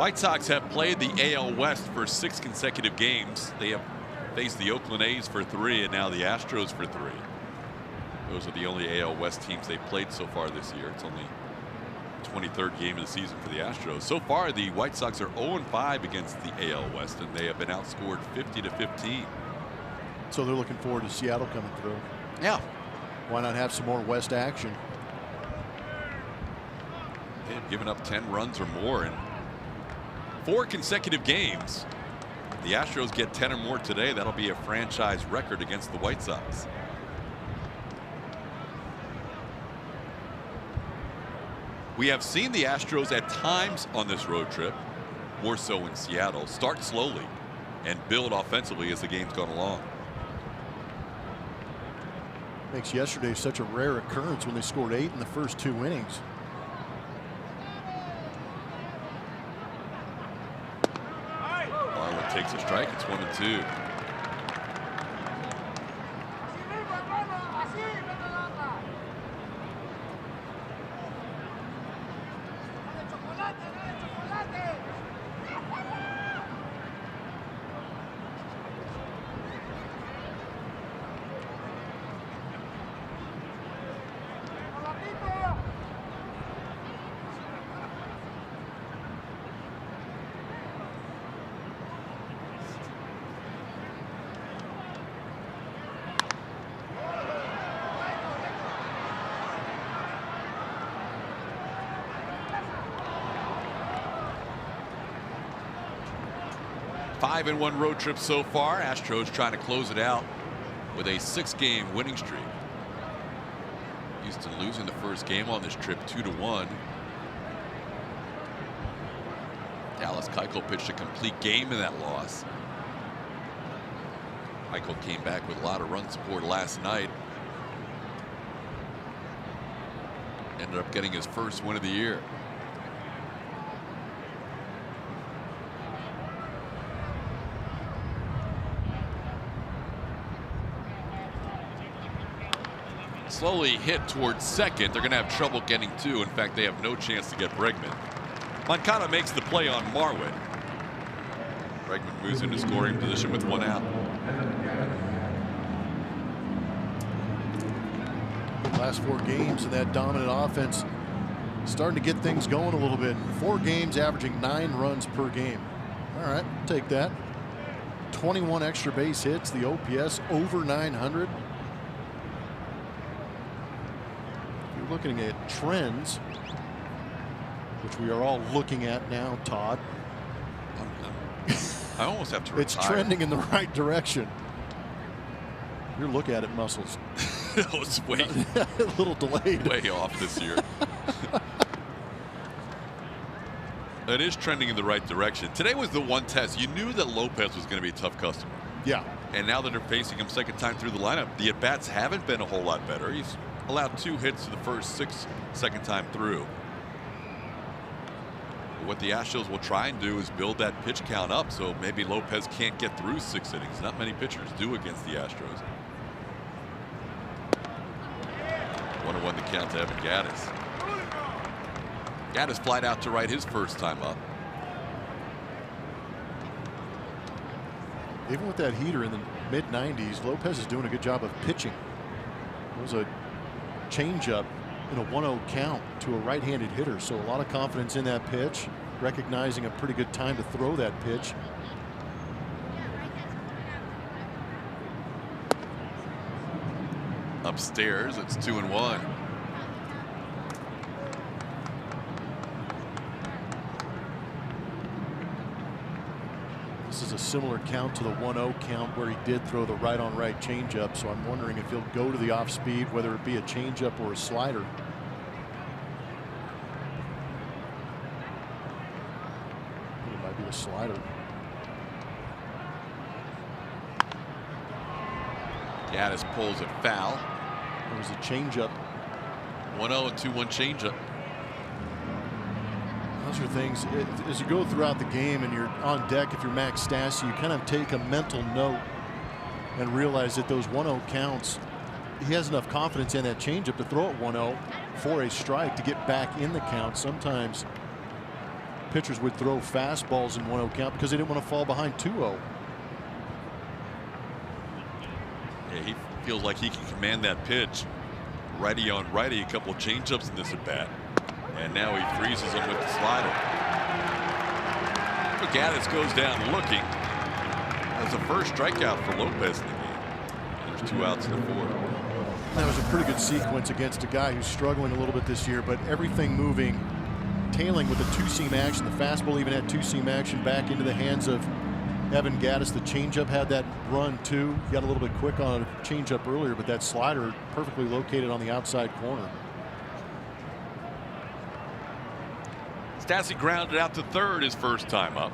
White Sox have played the AL West for 6 consecutive games. They have faced the Oakland A's for 3 and now the Astros for 3. Those are the only AL West teams they've played so far this year. It's only 23rd game of the season for the Astros. So far, the White Sox are 0-5 against the AL West, and they have been outscored 50-15. So they're looking forward to Seattle coming through. Yeah. Why not have some more West action? They've given up 10 runs or more in 4 consecutive games. The Astros get 10 or more today. That'll be a franchise record against the White Sox. We have seen the Astros at times on this road trip, more so in Seattle, start slowly and build offensively as the game's gone along. Makes yesterday such a rare occurrence when they scored 8 in the first 2 innings. Marlin takes a strike. It's 1-2. Five in 1 road trip so far. Astros trying to close it out with a 6-game winning streak. Houston losing the first game on this trip 2-1. Dallas Keuchel pitched a complete game in that loss. Keuchel came back with a lot of run support last night. Ended up getting his first win of the year. Slowly hit towards second. They're going to have trouble getting to. In fact, they have no chance to get Bregman. Moncada makes the play on Marwin. Bregman moves into scoring position with 1 out. Last 4 games in that dominant offense, starting to get things going a little bit. 4 games averaging 9 runs per game. All right, take that. 21 extra base hits. The OPS over 900. Looking at trends, which we are all looking at now, Todd. I almost have to retire. It's trending in the right direction. Your look at it muscles. It was way a little delayed. Way off this year. It is trending in the right direction. Today was the one test. You knew that Lopez was going to be a tough customer. Yeah. And now that they're facing him second time through the lineup, the at-bats haven't been a whole lot better. He's allowed 2 hits to the first 6 second time through. But what the Astros will try and do is build that pitch count up so maybe Lopez can't get through 6 innings. Not many pitchers do against the Astros. 1-1 the count to Evan Gattis. Gattis flied out to right his first time up. Even with that heater in the mid-90s, Lopez is doing a good job of pitching. It was a changeup in a 1-0 count to a right-handed hitter, so a lot of confidence in that pitch, recognizing a pretty good time to throw that pitch. Upstairs, it's 2-1. This is a similar count to the 1-0 count where he did throw the right-on-right changeup, so I'm wondering if he'll go to the off-speed, whether it be a changeup or a slider. It might be a slider. Gattis pulls it foul. It was a changeup. 1-0 and 2-1 changeup. Those are things, as you go throughout the game and you're on deck, if you're Max Stassi, you kind of take a mental note and realize that those 1-0 counts, he has enough confidence in that changeup to throw it 1-0 for a strike to get back in the count. Sometimes pitchers would throw fastballs in 1-0 count because they didn't want to fall behind 2-0. Yeah, he feels like he can command that pitch. Righty on righty, a couple of changeups in this at bat. And now he freezes him with the slider. Gaddis goes down looking. That's the first strikeout for Lopez in the game. And there's 2 outs in the 4th. That was a pretty good sequence against a guy who's struggling a little bit this year, but everything moving, tailing with the 2-seam action. The fastball even had 2-seam action back into the hands of Evan Gaddis. The changeup had that run too. He got a little bit quick on a changeup earlier, but that slider perfectly located on the outside corner. Stassi grounded out to third his first time up.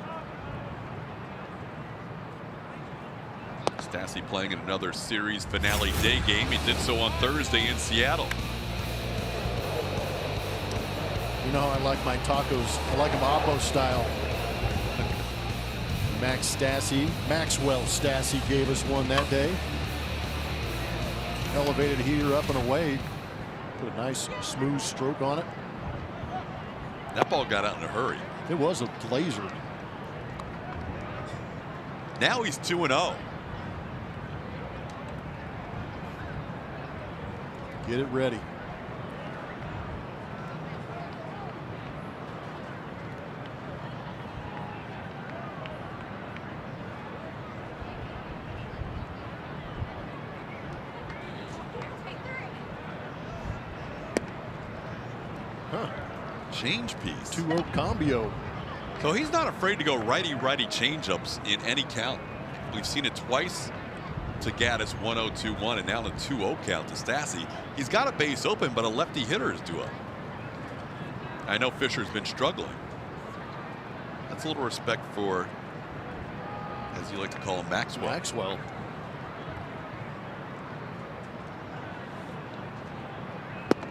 Stassi playing in another series finale day game. He did so on Thursday in Seattle. You know how I like my tacos. I like them Oppo style. Maxwell Stassi gave us one that day. Elevated heater up and away. Put a nice smooth stroke on it. That ball got out in a hurry. It was a laser. Now he's 2-0. Get it ready. Change piece. 2-0 combio. So he's not afraid to go righty-righty changeups in any count. We've seen it twice to Gaddis, 1-0, 2-1, and now the 2-0 count to Stassi. He's got a base open, but a lefty hitter is due up. I know Fisher's been struggling. That's a little respect for, as you like to call him, Maxwell.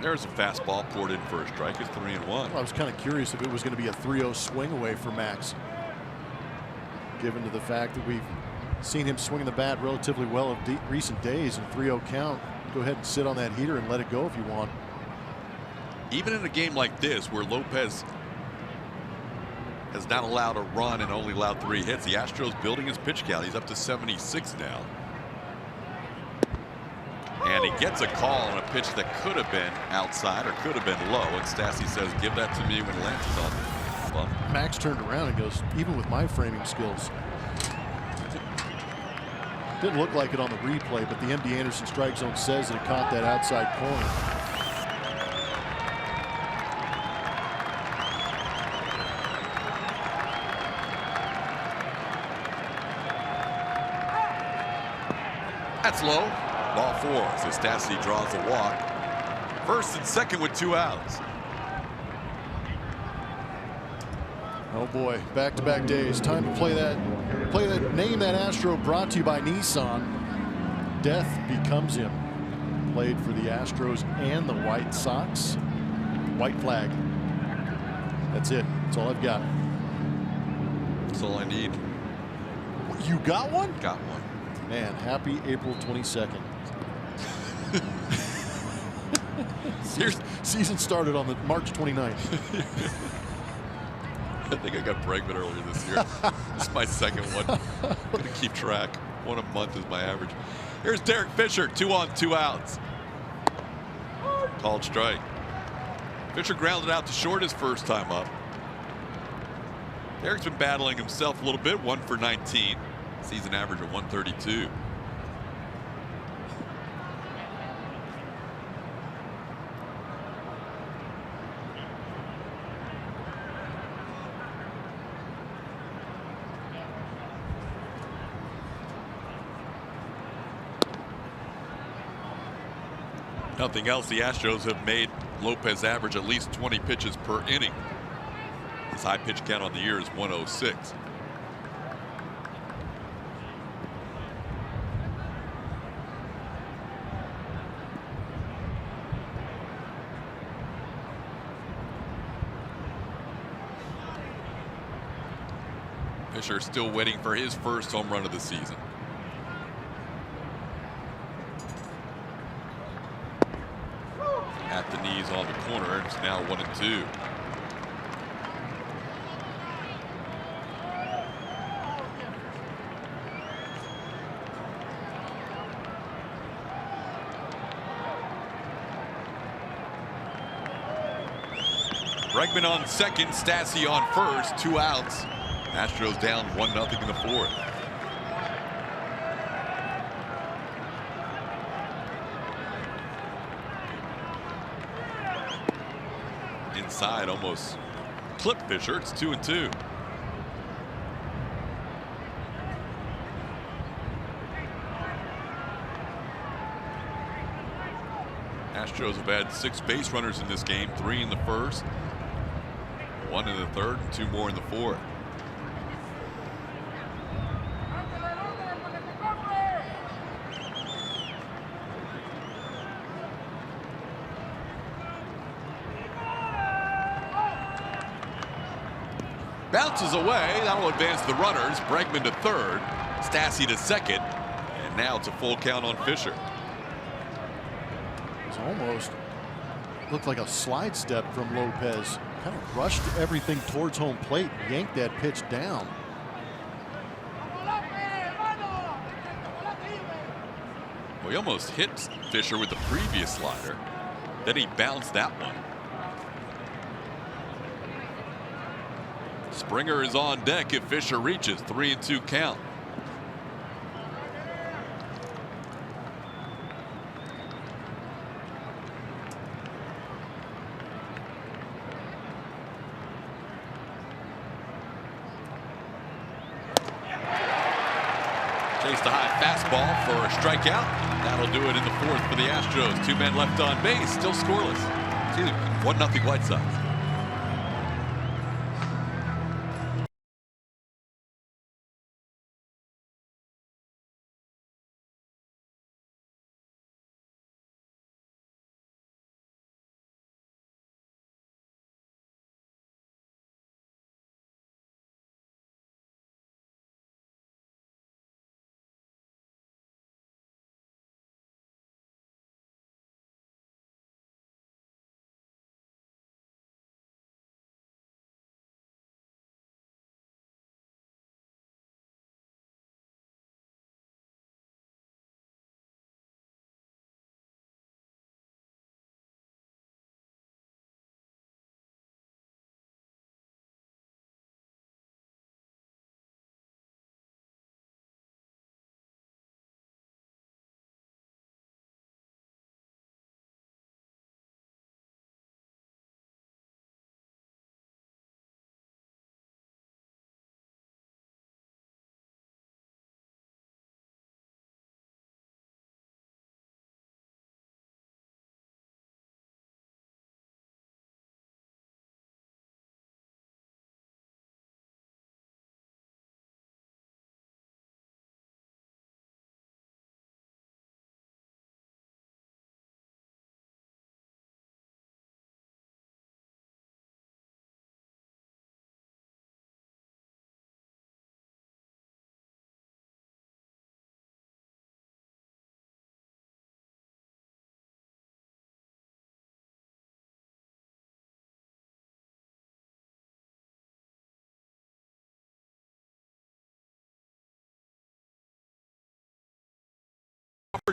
There's a fastball poured in for a strike. It's 3-1. Well, I was kind of curious if it was going to be a 3-0 swing away for Max, given to the fact that we've seen him swing the bat relatively well of recent days. And 3-0 count, go ahead and sit on that heater and let it go if you want. Even in a game like this where Lopez has not allowed a run and only allowed 3 hits, the Astros building his pitch count. He's up to 76 now. And he gets a call on a pitch that could have been outside or could have been low. And Stassi says, give that to me when it lances on the bump. Max turned around and goes, even with my framing skills. Didn't look like it on the replay, but the MD Anderson strike zone says that it caught that outside corner. That's low. Ball 4. So Stassi draws a walk. First and second with 2 outs. Oh boy, back-to-back days. Time to play that name that Astro, brought to you by Nissan. Death becomes him. Played for the Astros and the White Sox. White flag. That's it. That's all I've got. That's all I need. You got one? Got one. Man, happy April 22nd. Season started on the March 29th. I think I got Bregman earlier this year. This is my second one. I'm going to keep track. 1 a month is my average. Here's Derek Fisher, 2 on 2 outs. Called strike. Fisher grounded out to short his first time up. Derek's been battling himself a little bit, 1 for 19. Season average of 132. Nothing else. The Astros have made Lopez average at least 20 pitches per inning. His high pitch count on the year is 106. Fisher still waiting for his first home run of the season. At the knees on the corner. It's now 1-2. Bregman on second, Stassi on first, 2 outs. Astros down 1-0 in the fourth. Inside, almost clipped Fisher. It's 2-2. Astros have had 6 base runners in this game, 3 in the first, 1 in the third, and 2 more in the fourth. Bounces away. That'll advance the runners. Bregman to third, Stassi to second, and now it's a full count on Fisher. It's almost looked like a slide step from Lopez. Kind of rushed everything towards home plate, yanked that pitch down. Well, he almost hit Fisher with the previous slider. Then he bounced that one. Springer is on deck if Fisher reaches. 3-2 count. Chase the high fastball for a strikeout. That'll do it in the fourth for the Astros. 2 men left on base, still scoreless. It's 1-0 White Sox.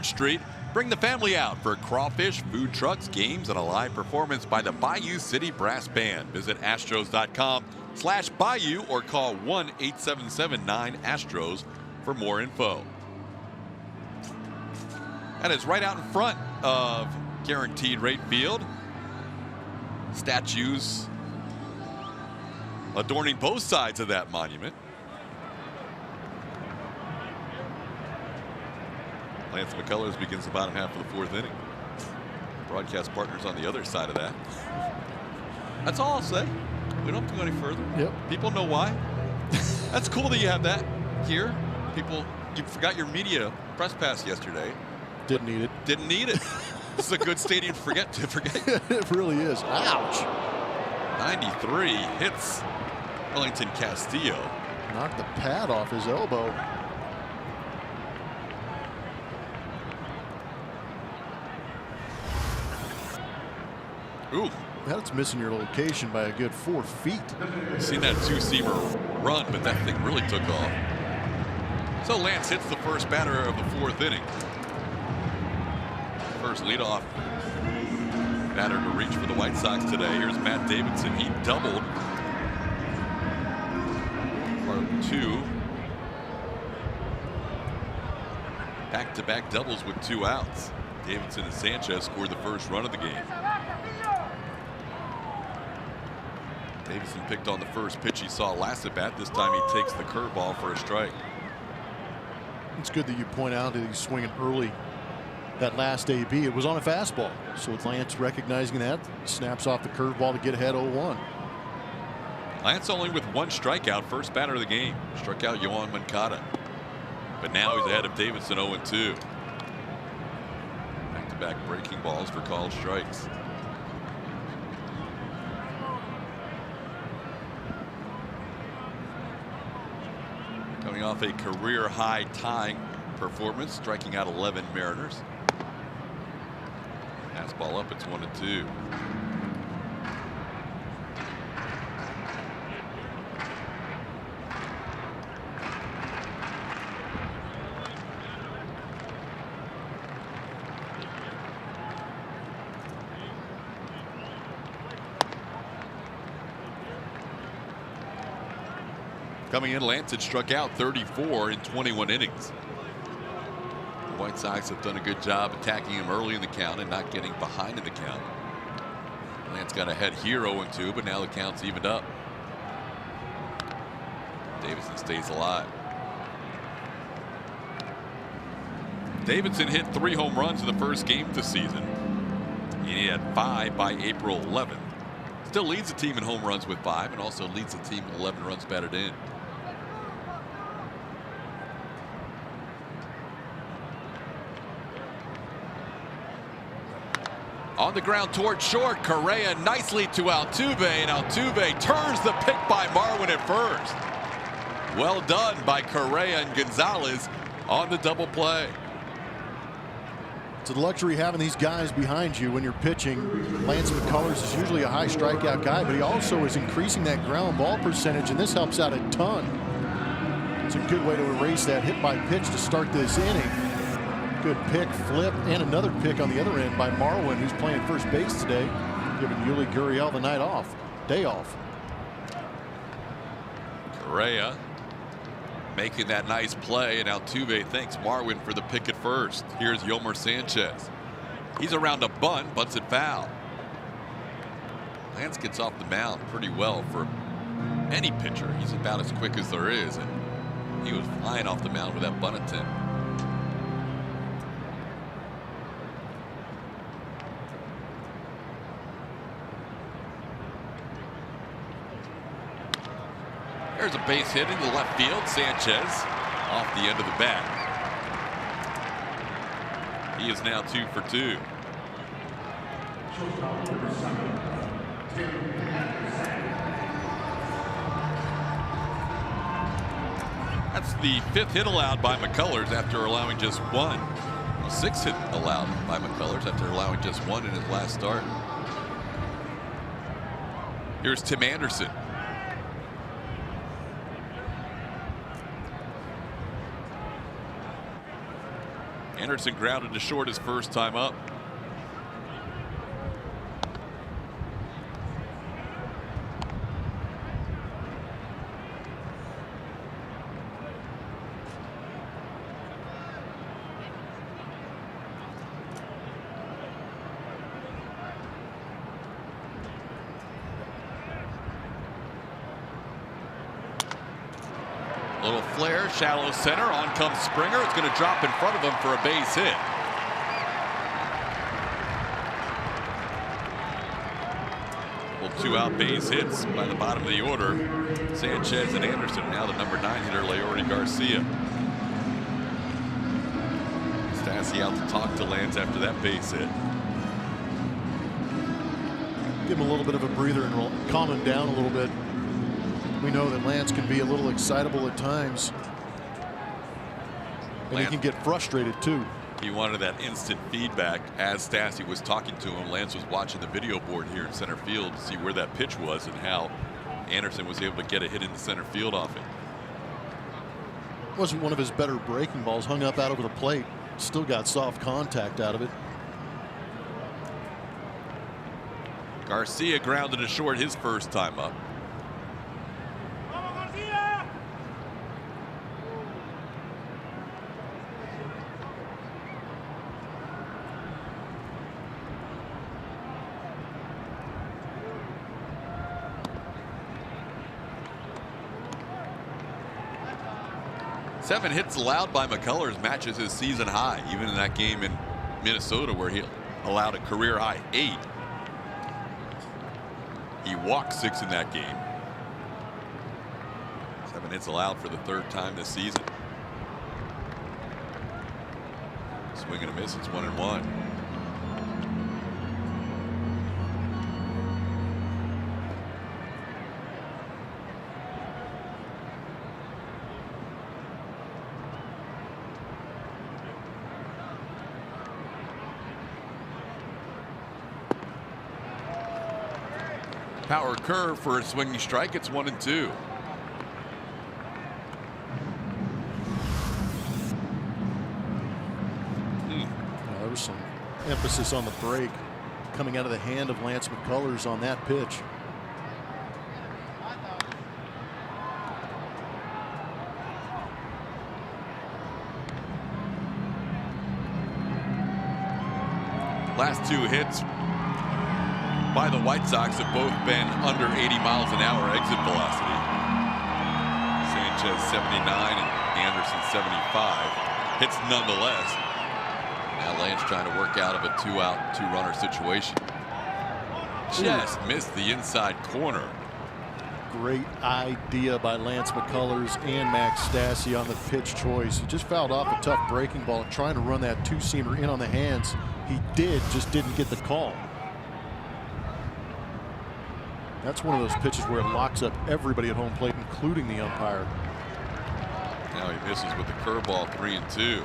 Street. Bring the family out for crawfish, food trucks, games, and a live performance by the Bayou City Brass Band. Visit astros.com/Bayou or call 1-877-9-ASTROS for more info. And it's right out in front of Guaranteed Rate Field. Statues adorning both sides of that monument. Lance McCullers begins the bottom half of the fourth inning. Broadcast partners on the other side of that. That's all I'll say. We don't have to go any further. Yep. People know why. That's cool that you have that here. People, you forgot your media press pass yesterday. Didn't need it. Didn't need it. This is a good stadium to forget. It really is. Ouch. 93 hits Wellington Castillo. Knocked the pad off his elbow. Ooh. That's missing your location by a good 4 feet. Seen that 2-seamer run, but that thing really took off. So Lance hits the first batter of the fourth inning. First leadoff batter to reach for the White Sox today. Here's Matt Davidson. He doubled. Or 2. Back-to-back doubles with 2 outs. Davidson and Sanchez scored the first run of the game. Davidson picked on the first pitch he saw last at bat. This time he takes the curveball for a strike. It's good that you point out that he's swinging early. That last AB, it was on a fastball. So Lance recognizing that, snaps off the curveball to get ahead 0-1. Lance only with 1 strikeout, first batter of the game. Struck out Yohan Moncada. But now he's ahead of Davidson 0-2. Back-to-back breaking balls for called strikes. Coming off a career high tying performance, striking out 11 Mariners. Fastball up, it's 1-2. Coming in, Lance had struck out 34 in 21 innings. The White Sox have done a good job attacking him early in the count and not getting behind in the count. Lance got ahead here 0-2, but now the count's evened up. Davidson stays alive. Davidson hit 3 home runs in the first game this season. He had 5 by April 11th. Still leads the team in home runs with 5 and also leads the team with 11 runs batted in. On the ground toward short, Correa nicely to Altuve, and Altuve turns the pick by Marwin at first. Well done by Correa and Gonzalez on the double play. It's a luxury having these guys behind you when you're pitching. Lance McCullers is usually a high strikeout guy, but he also is increasing that ground ball percentage, and this helps out a ton. It's a good way to erase that hit by pitch to start this inning. Good pick, flip, and another pick on the other end by Marwin, who's playing first base today, giving Yuli Gurriel the day off. Correa making that nice play, and Altuve thanks Marwin for the pick at first. Here's Yomer Sanchez. He's around a bunt, bunts it foul. Lance gets off the mound pretty well for any pitcher. He's about as quick as there is, and he was flying off the mound with that bunt attempt. There's a base hit into left field. Sanchez off the end of the bat. He is now 2 for 2. That's the 5th hit allowed by McCullers after allowing just 1. 6th hit allowed by McCullers after allowing just 1 in his last start. Here's Tim Anderson. Anderson grounded to short his first time up. Little flare, shallow center. On comes Springer. It's going to drop in front of him for a base hit. Well, 2 out base hits by the bottom of the order. Sanchez and Anderson. Now the number 9 hitter, Leody Garcia. Stassi out to talk to Lance after that base hit. Give him a little bit of a breather and calm him down a little bit. We know that Lance can be a little excitable at times, and he can get frustrated too. He wanted that instant feedback as Stassi was talking to him. Lance was watching the video board here in center field to see where that pitch was and how Anderson was able to get a hit in the center field off it. Wasn't one of his better breaking balls, hung up out over the plate. Still got soft contact out of it. Garcia grounded to short his first time up. Seven hits allowed by McCullers matches his season high, even in that game in Minnesota where he allowed a career high 8. He walked 6 in that game. 7 hits allowed for the 3rd time this season. Swing and a miss. It's 1-1. Power curve for a swinging strike. It's 1-2. There was some emphasis on the break coming out of the hand of Lance McCullers on that pitch. Last 2 hits by the White Sox have both been under 80 miles an hour exit velocity. Sanchez 79 and Anderson 75. Hits nonetheless. Now Lance trying to work out of a 2-out, 2-runner situation. Just missed the inside corner. Great idea by Lance McCullers and Max Stassi on the pitch choice. He just fouled off a tough breaking ball trying to run that 2-seamer in on the hands. He did, just didn't get the call. That's one of those pitches where it locks up everybody at home plate, including the umpire. Now he misses with the curveball, 3-2.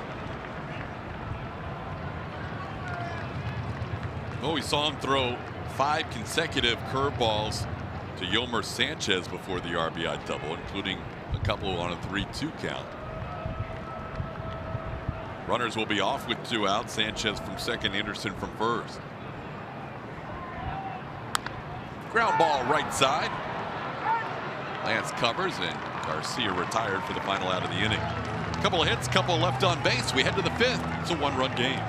Oh, we saw him throw 5 consecutive curveballs to Yolmer Sanchez before the RBI double, including a couple on a 3-2 count. Runners will be off with 2 outs. Sanchez from second, Anderson from first. Ground ball right side. Lance covers and Garcia retired for the final out of the inning. Couple of hits, couple left on base. We head to the 5th. It's a 1-run game.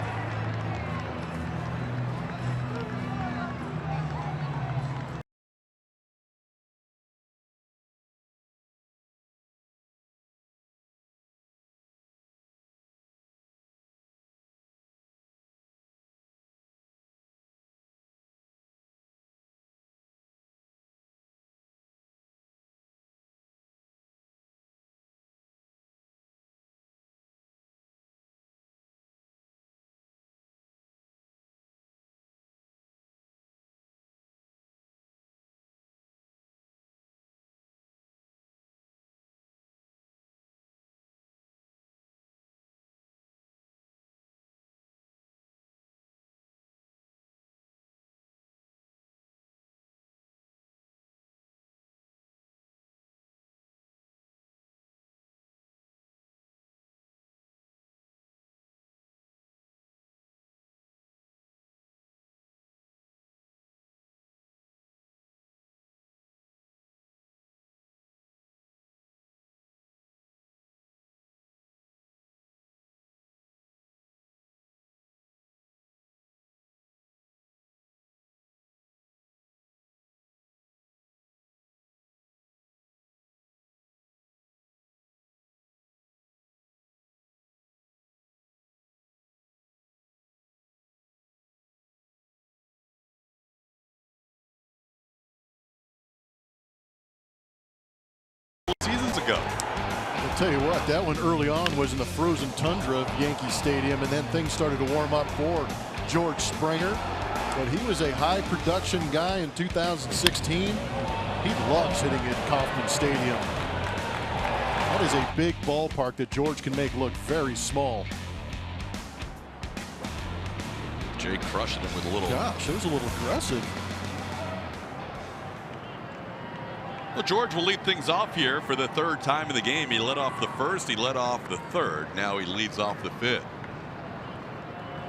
Seasons ago. I'll tell you what, that one early on was in the frozen tundra of Yankee Stadium, and then things started to warm up for George Springer. But he was a high production guy in 2016. He loves hitting at Kauffman Stadium. That is a big ballpark that George can make look very small. Jay crushing him with a little. Gosh, it was a little aggressive. Well, George will lead things off here for the 3rd time in the game. He led off the 1st, he led off the 3rd. Now he leads off the 5th.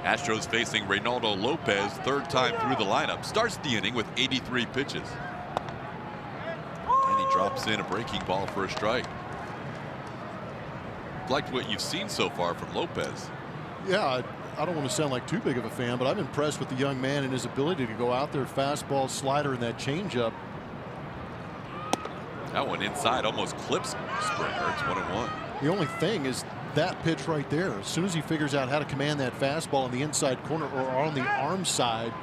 Astros facing Reynaldo Lopez, third time through the lineup. Starts the inning with 83 pitches. And he drops in a breaking ball for a strike. Liked what you've seen so far from Lopez. Yeah, I don't want to sound like too big of a fan, but I'm impressed with the young man and his ability to go out there, fastball, slider, and that changeup. That one inside almost clips Springer. It's 1-1. The only thing is that pitch right there. As soon as he figures out how to command that fastball in the inside corner or on the arm side,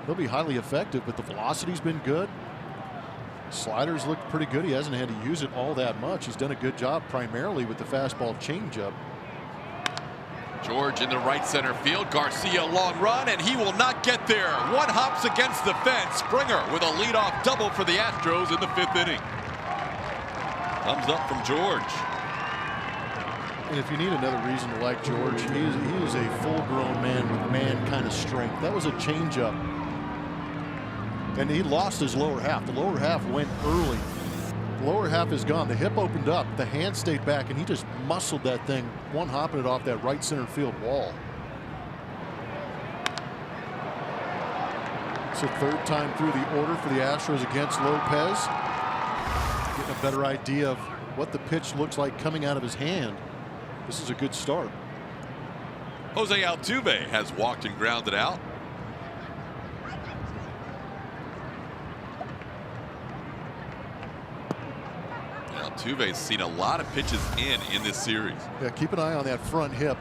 he'll be highly effective, but the velocity's been good. Sliders look pretty good. He hasn't had to use it all that much. He's done a good job primarily with the fastball changeup. George in the right center field. Garcia long run, and he will not get there. One hops against the fence. Springer with a leadoff double for the Astros in the 5th inning. Thumbs up from George. And if you need another reason to like George, he is a full-grown man with man kind of strength. That was a changeup. And he lost his lower half. The lower half went early. The lower half is gone. The hip opened up. The hand stayed back, and he just muscled that thing, one hopping it off that right center field wall. So third time through the order for the Astros against Lopez. Getting a better idea of what the pitch looks like coming out of his hand. This is a good start. Jose Altuve has walked and grounded out. Altuve's seen a lot of pitches in this series. Yeah, keep an eye on that front hip.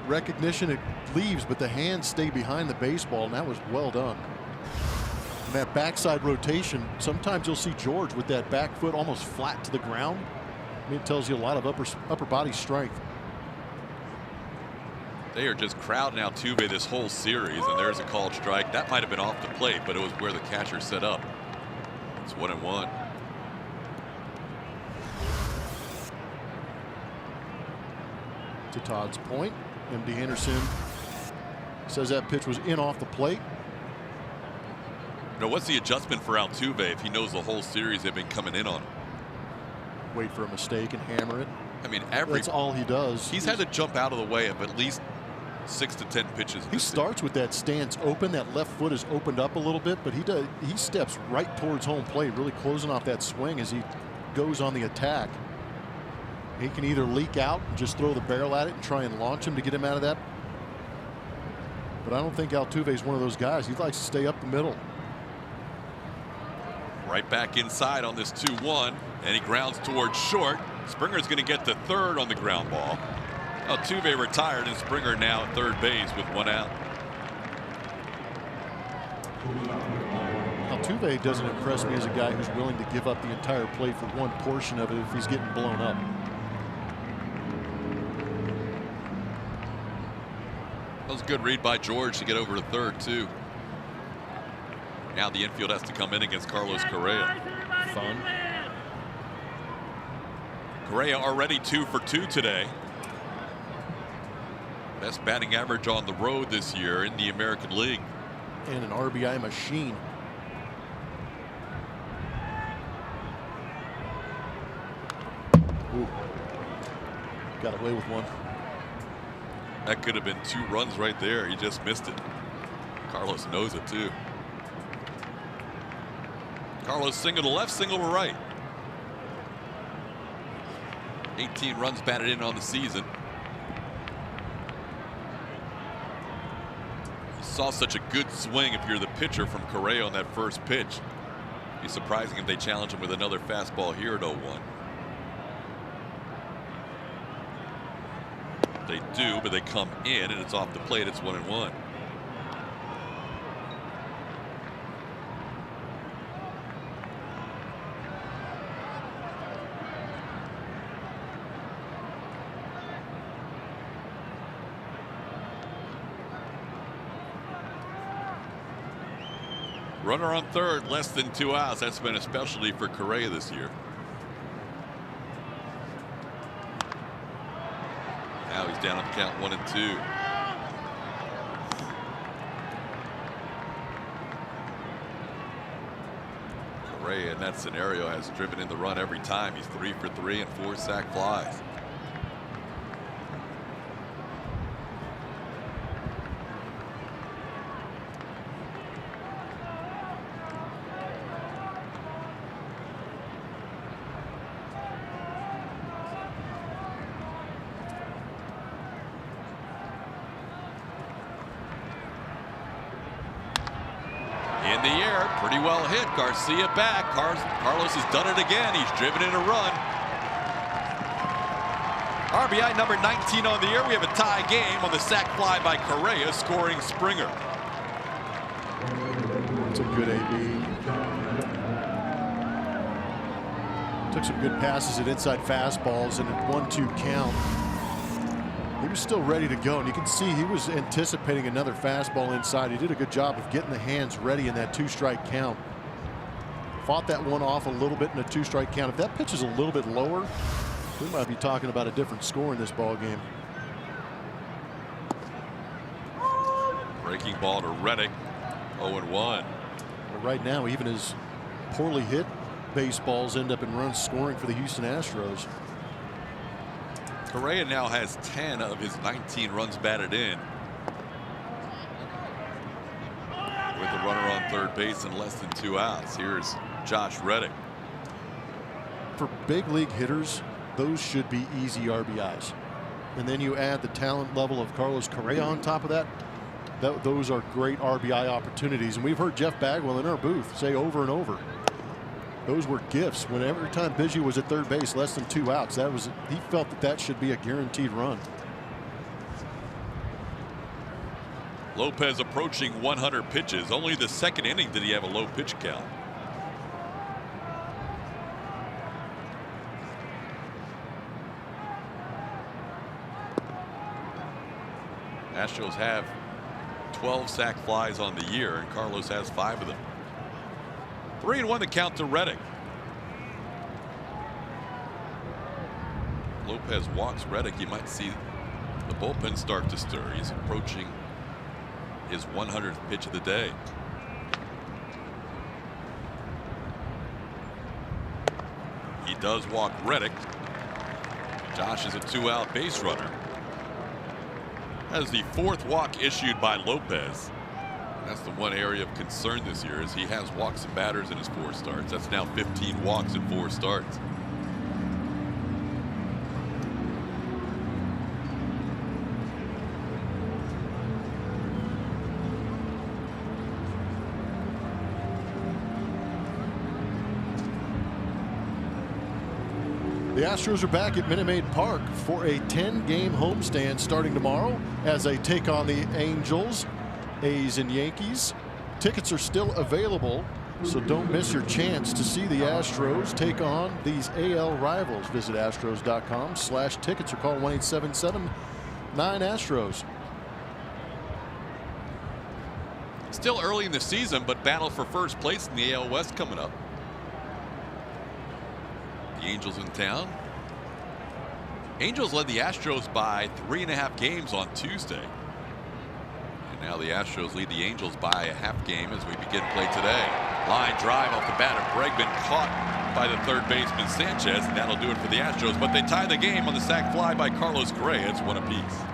Recognition, it leaves, but the hands stay behind the baseball, and that was well done. And that backside rotation, sometimes you'll see George with that back foot almost flat to the ground. I mean, it tells you a lot of upper body strength. They are just crowding Altuve this whole series, and there's a called strike. That might have been off the plate, but it was where the catcher set up. It's 1-1. To Todd's point, MD Anderson says that pitch was in off the plate. Now, what's the adjustment for Altuve if he knows the whole series they've been coming in on him? Wait for a mistake and hammer it. I mean, that's all he does. He's had to jump out of the way of at least 6 to 10 pitches. He starts with that stance open. That left foot is opened up a little bit, but he steps right towards home plate, really closing off that swing as he goes on the attack. He can either leak out and just throw the barrel at it and try and launch him to get him out of that. But I don't think Altuve is one of those guys. He likes to stay up the middle. Right back inside on this 2-1, and he grounds towards short. Springer's going to get to third on the ground ball. Altuve retired, and Springer now at third base with 1 out. Altuve doesn't impress me as a guy who's willing to give up the entire plate for one portion of it if he's getting blown up. That was a good read by George to get over to third, too. Now the infield has to come in against Carlos Correa. Fun. Correa already 2 for 2 today. Best batting average on the road this year in the American League. And an RBI machine. Ooh. Got away with one. That could have been 2 runs right there. He just missed it. Carlos knows it too. Carlos single to left, single to right. 18 runs batted in on the season. You saw such a good swing if you're the pitcher from Correa on that first pitch. It'd be surprising if they challenge him with another fastball here at 0-1. They do, but they come in and it's off the plate. It's 1-1. Runner on third, less than 2 outs. That's been a specialty for Correa this year. Now he's down on the count 1-2. Correa in that scenario has driven in the run every time. He's 3 for 3 and 4 sac flies. In the air, pretty well hit. Garcia back. Carlos has done it again. He's driven in a run. RBI number 19 on the year. We have a tie game on the sac fly by Correa, scoring Springer. It's a good AB. Took some good passes at inside fastballs and a 1-2 count. He was still ready to go, and you can see he was anticipating another fastball inside. He did a good job of getting the hands ready in that 2-strike count. Fought that one off a little bit in a 2-strike count. If that pitch is a little bit lower, we might be talking about a different score in this ball game. Breaking ball to Reddick. 0-1. But right now, even his poorly hit baseballs end up in runs scoring for the Houston Astros. Correa now has 10 of his 19 runs batted in, with the runner on third base and less than 2 outs. Here's Josh Reddick. For big league hitters, those should be easy RBIs. And then you add the talent level of Carlos Correa on top of that. Those are great RBI opportunities. And we've heard Jeff Bagwell in our booth say over and over, those were gifts. When every time Biggio was at third base, less than 2 outs, he felt that should be a guaranteed run. Lopez approaching 100 pitches. Only the second inning did he have a low pitch count. Astros have 12 sac flies on the year, and Carlos has 5 of them. 3-1 the count to Reddick. Lopez walks Reddick. You might see the bullpen start to stir. He's approaching his 100th pitch of the day. He does walk Reddick. Josh is a 2-out base runner. That's the 4th walk issued by Lopez. That's the one area of concern this year, is he has walks and batters in his 4 starts. That's now 15 walks in 4 starts. The Astros are back at Minute Maid Park for a 10-game homestand starting tomorrow as they take on the Angels, A's, and Yankees. Tickets are still available, so don't miss your chance to see the Astros take on these AL rivals. Visit astros.com/tickets or call 1-877-9-ASTROS. Still early in the season, but battle for first place in the AL West coming up. The Angels in town. Angels led the Astros by 3.5 games on Tuesday. And now the Astros lead the Angels by a half game as we begin play today. Line drive off the bat of Bregman, caught by the third baseman Sanchez, and that'll do it for the Astros. But they tie the game on the sac fly by Carlos Correa. It's 1 apiece.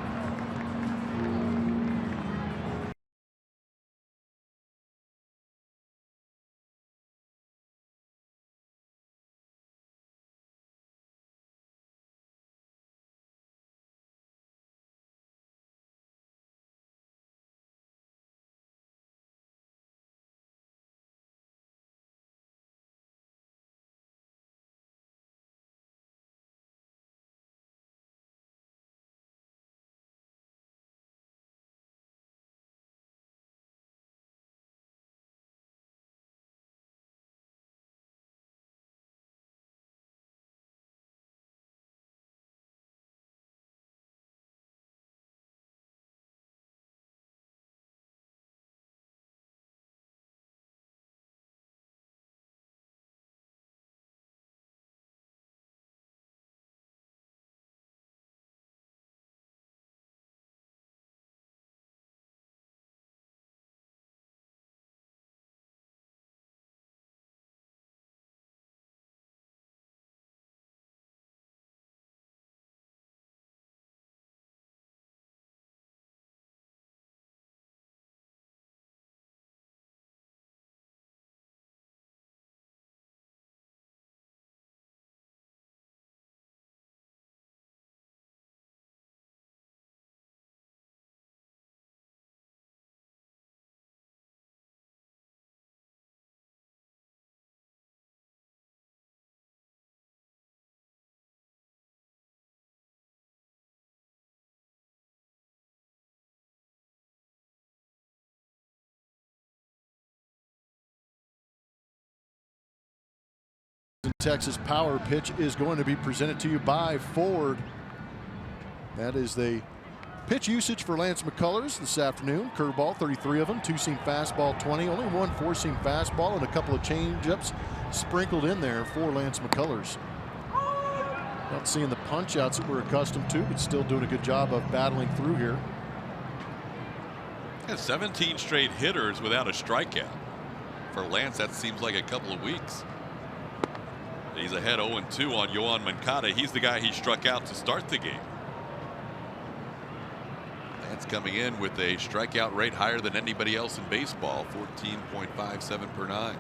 Texas power pitch is going to be presented to you by Ford. That is the pitch usage for Lance McCullers this afternoon. Curveball, 33 of them. Two-seam fastball, 20. Only one four-seam fastball and a couple of change-ups sprinkled in there for Lance McCullers. Not seeing the punch-outs that we're accustomed to, but still doing a good job of battling through here. Yeah, 17 straight hitters without a strikeout. For Lance, that seems like a couple of weeks. He's ahead 0-2 on Yoan Moncada. He's the guy he struck out to start the game. Lance coming in with a strikeout rate higher than anybody else in baseball, 14.57 per 9.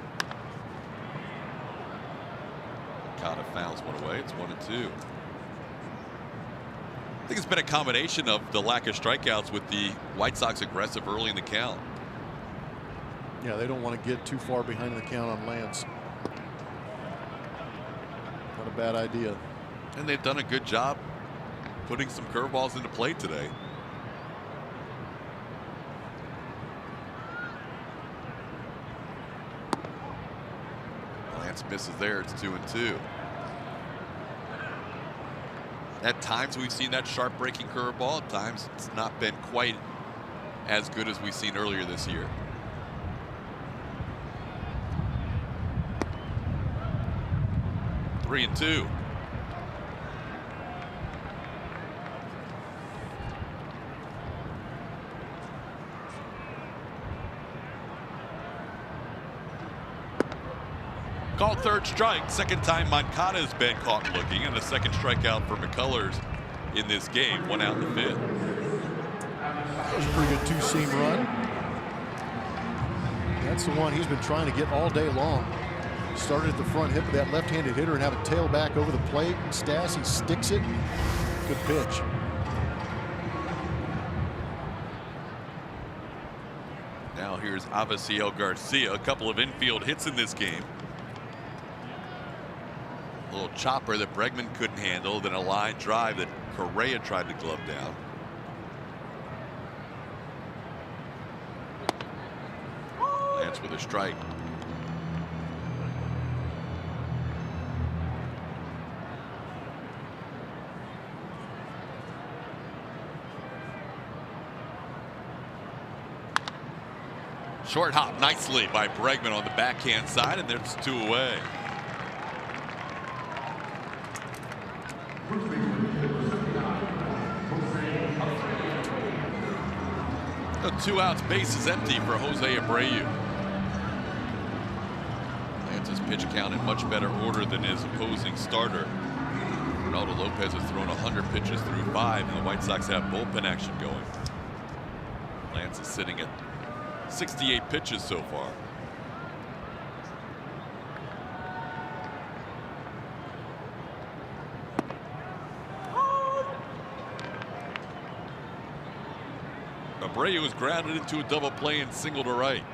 Moncada fouls one away. It's 1-2. I think it's been a combination of the lack of strikeouts with the White Sox aggressive early in the count. Yeah, they don't want to get too far behind the count on Lance. Not a bad idea. And they've done a good job putting some curveballs into play today. Lance misses there. It's 2-2. At times we've seen that sharp breaking curveball. At times it's not been quite as good as we've seen earlier this year. Three and two. Called third strike. Second time Moncada has been caught looking, and a second strikeout for McCullers in this game. One out in the fifth. That was a pretty good two-seam run. That's the one he's been trying to get all day long. Started at the front hip of that left-handed hitter and have it tail back over the plate. Stassi sticks it. Good pitch. Now here's Avisail Garcia. A couple of infield hits in this game. A little chopper that Bregman couldn't handle, then a line drive that Correa tried to glove down. Lance with a strike. Short hop nicely by Bregman on the backhand side, and there's two away. So 2 outs, base is empty for Jose Abreu. Lance's pitch count in much better order than his opposing starter. Ronaldo Lopez has thrown 100 pitches through 5, and the White Sox have bullpen action going. Lance is sitting at 68 pitches so far. Abreu was grounded into a double play and single to right.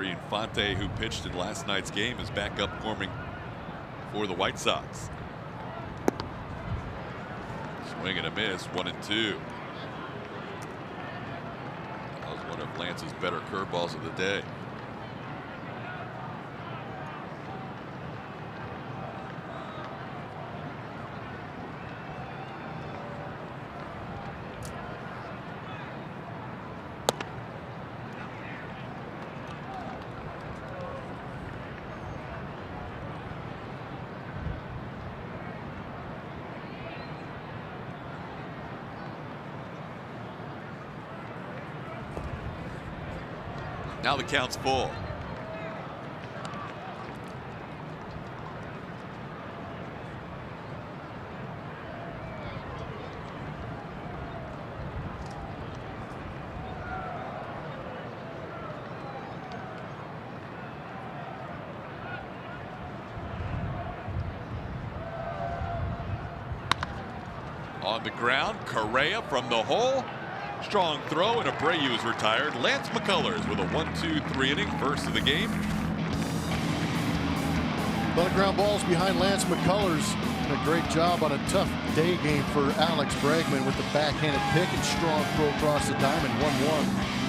Infante, who pitched in last night's game, is back up forming for the White Sox. Swing and a miss, 1-2. That was one of Lance's better curveballs of the day. Now the count's full. On the ground, Correa from the hole. Strong throw, and Abreu is retired. Lance McCullers with a 1-2-3 inning, first of the game. A lot of ground balls behind Lance McCullers. And a great job on a tough day game for Alex Bregman with the backhanded pick and strong throw across the diamond. 1-1.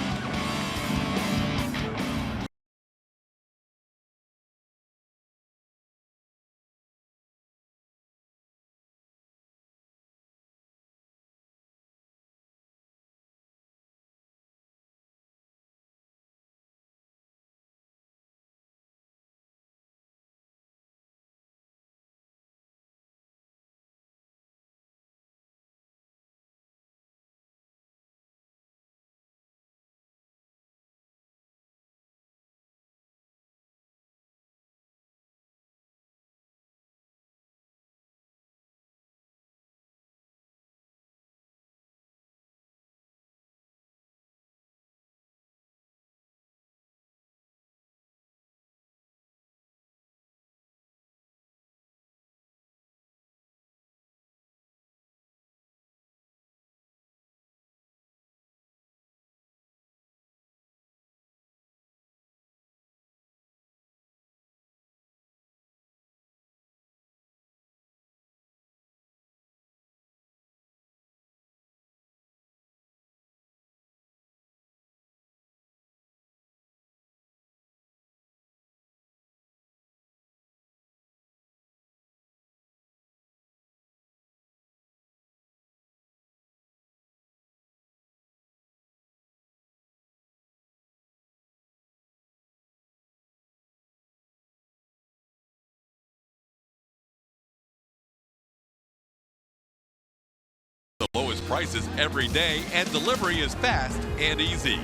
The lowest prices every day, and delivery is fast and easy.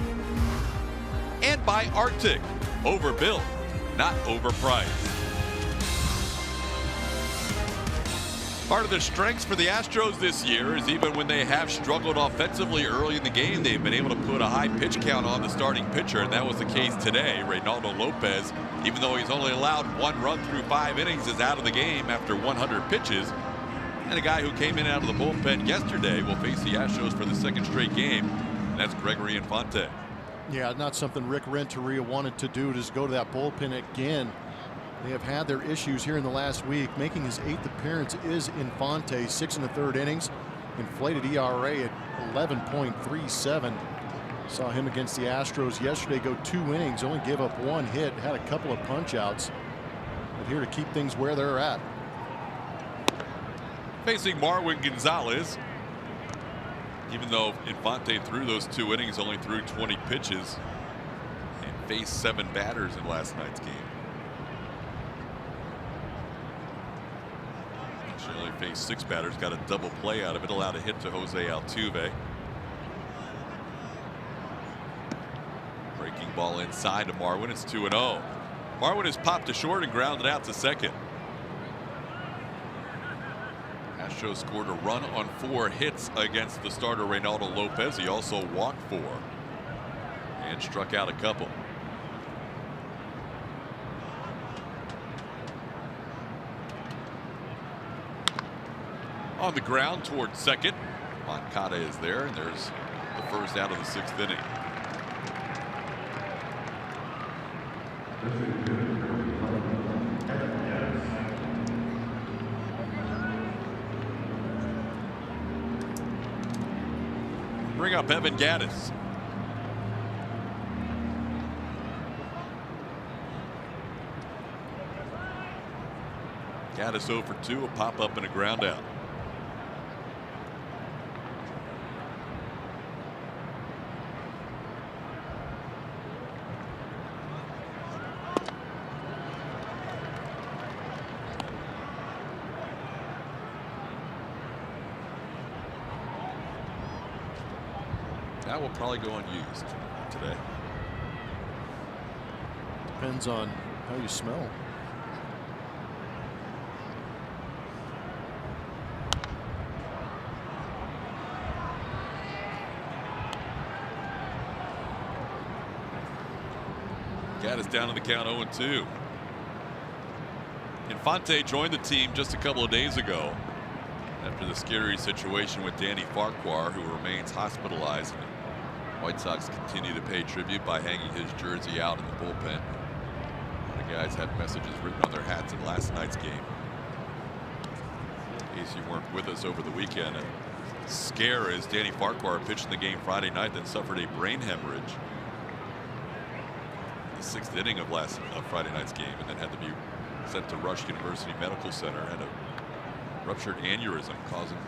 And by Arctic, overbuilt, not overpriced. Part of the strengths for the Astros this year is even when they have struggled offensively early in the game, they've been able to put a high pitch count on the starting pitcher, and that was the case today. Reynaldo Lopez, even though he's only allowed 1 run through 5 innings, is out of the game after 100 pitches. And a guy who came in out of the bullpen yesterday will face the Astros for the 2nd straight game, and that's Gregory Infante. Yeah, not something Rick Renteria wanted to do, just go to that bullpen again. They have had their issues here in the last week. Making his 8th appearance is Infante, 6 1/3 innings, inflated ERA at 11.37. Saw him against the Astros yesterday go 2 innings, only gave up 1 hit, had a couple of punch outs, but here to keep things where they're at. Facing Marwin Gonzalez, even though Infante threw those 2 innings, only threw 20 pitches and faced 7 batters in last night's game. Actually only faced 6 batters, got a double play out of it, allowed a hit to Jose Altuve. Breaking ball inside to Marwin. It's 2-0. Marwin has popped to short and grounded out to second. Astros scored a run on 4 hits against the starter Reynaldo Lopez. He also walked 4 and struck out a couple. On the ground towards second, Moncada is there, and there's the first out of the 6th inning. Bring up Evan Gattis. Gattis 0 for 2, a pop up and a ground out. That will probably go unused today. Depends on how you smell. Gattis down to the count 0-2. Infante joined the team just a couple of days ago after the scary situation with Danny Farquhar, who remains hospitalized. White Sox continue to pay tribute by hanging his jersey out in the bullpen. A guys had messages written on their hats in last night's game. In case you weren't with us over the weekend, a scare as Danny Farquhar pitched in the game Friday night, then suffered a brain hemorrhage in the 6th inning of Friday night's game, and then had to be sent to Rush University Medical Center. Had a ruptured aneurysm causing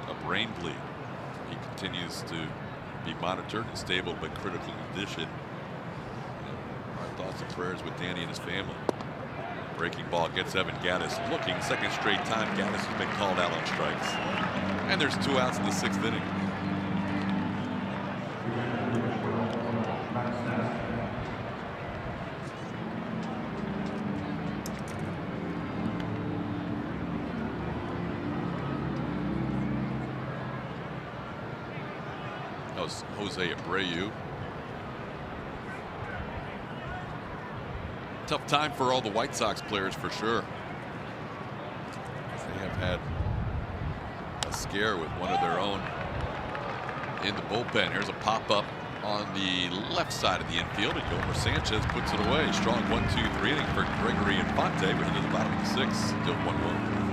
a brain bleed. He continues to be monitored and stable but critical condition. Our thoughts and prayers with Danny and his family. Breaking ball gets Evan Gaddis looking. Second straight time Gaddis has been called out on strikes. And there's 2 outs in the 6th inning. That was Jose Abreu. Tough time for all the White Sox players for sure. They have had a scare with one of their own in the bullpen. Here's a pop-up on the left side of the infield, and Yomer Sanchez puts it away. Strong 1-2-3 inning for Gregory Infante. We're into the bottom of the 6th, still 1-1.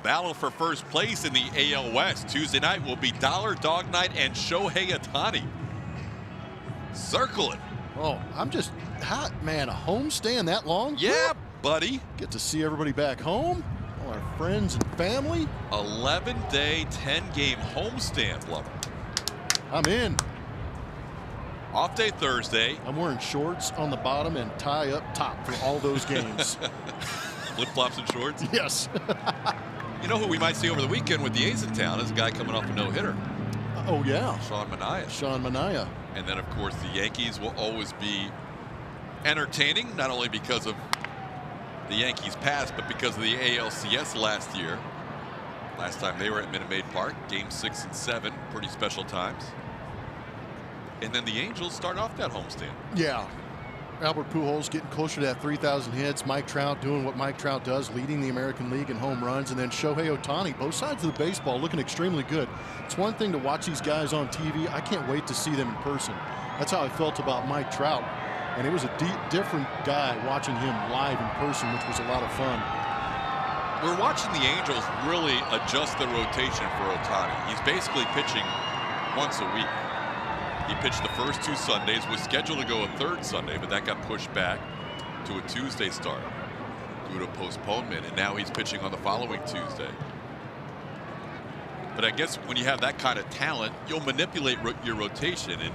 Battle for first place in the AL West. Tuesday night will be Dollar Dog Night and Shohei Ohtani. Circle it. Oh, I'm just hot, man. A homestand that long? Yeah, buddy. Get to see everybody back home, all our friends and family. 11-day, 10-game homestand, Lover. I'm in. Off day Thursday. I'm wearing shorts on the bottom and tie up top for all those games. Flip-flops and shorts? Yes. You know who we might see over the weekend with the A's in town is a guy coming off a no-hitter. Oh, yeah. Sean Manaea. Sean Manaea. And then, of course, the Yankees will always be entertaining, not only because of the Yankees past, but because of the ALCS last year. Last time they were at Minute Maid Park, Game 6 and 7, pretty special times. And then the Angels start off that homestand. Yeah. Albert Pujols getting closer to that 3,000 hits. Mike Trout doing what Mike Trout does, leading the American League in home runs. And then Shohei Ohtani, both sides of the baseball, looking extremely good. It's one thing to watch these guys on TV. I can't wait to see them in person. That's how I felt about Mike Trout. And it was a different guy watching him live in person, which was a lot of fun. We're watching the Angels really adjust the rotation for Ohtani. He's basically pitching once a week. He pitched the first 2 Sundays, was scheduled to go a 3rd Sunday, but that got pushed back to a Tuesday start due to postponement, and now he's pitching on the following Tuesday. But I guess when you have that kind of talent, you'll manipulate your rotation, and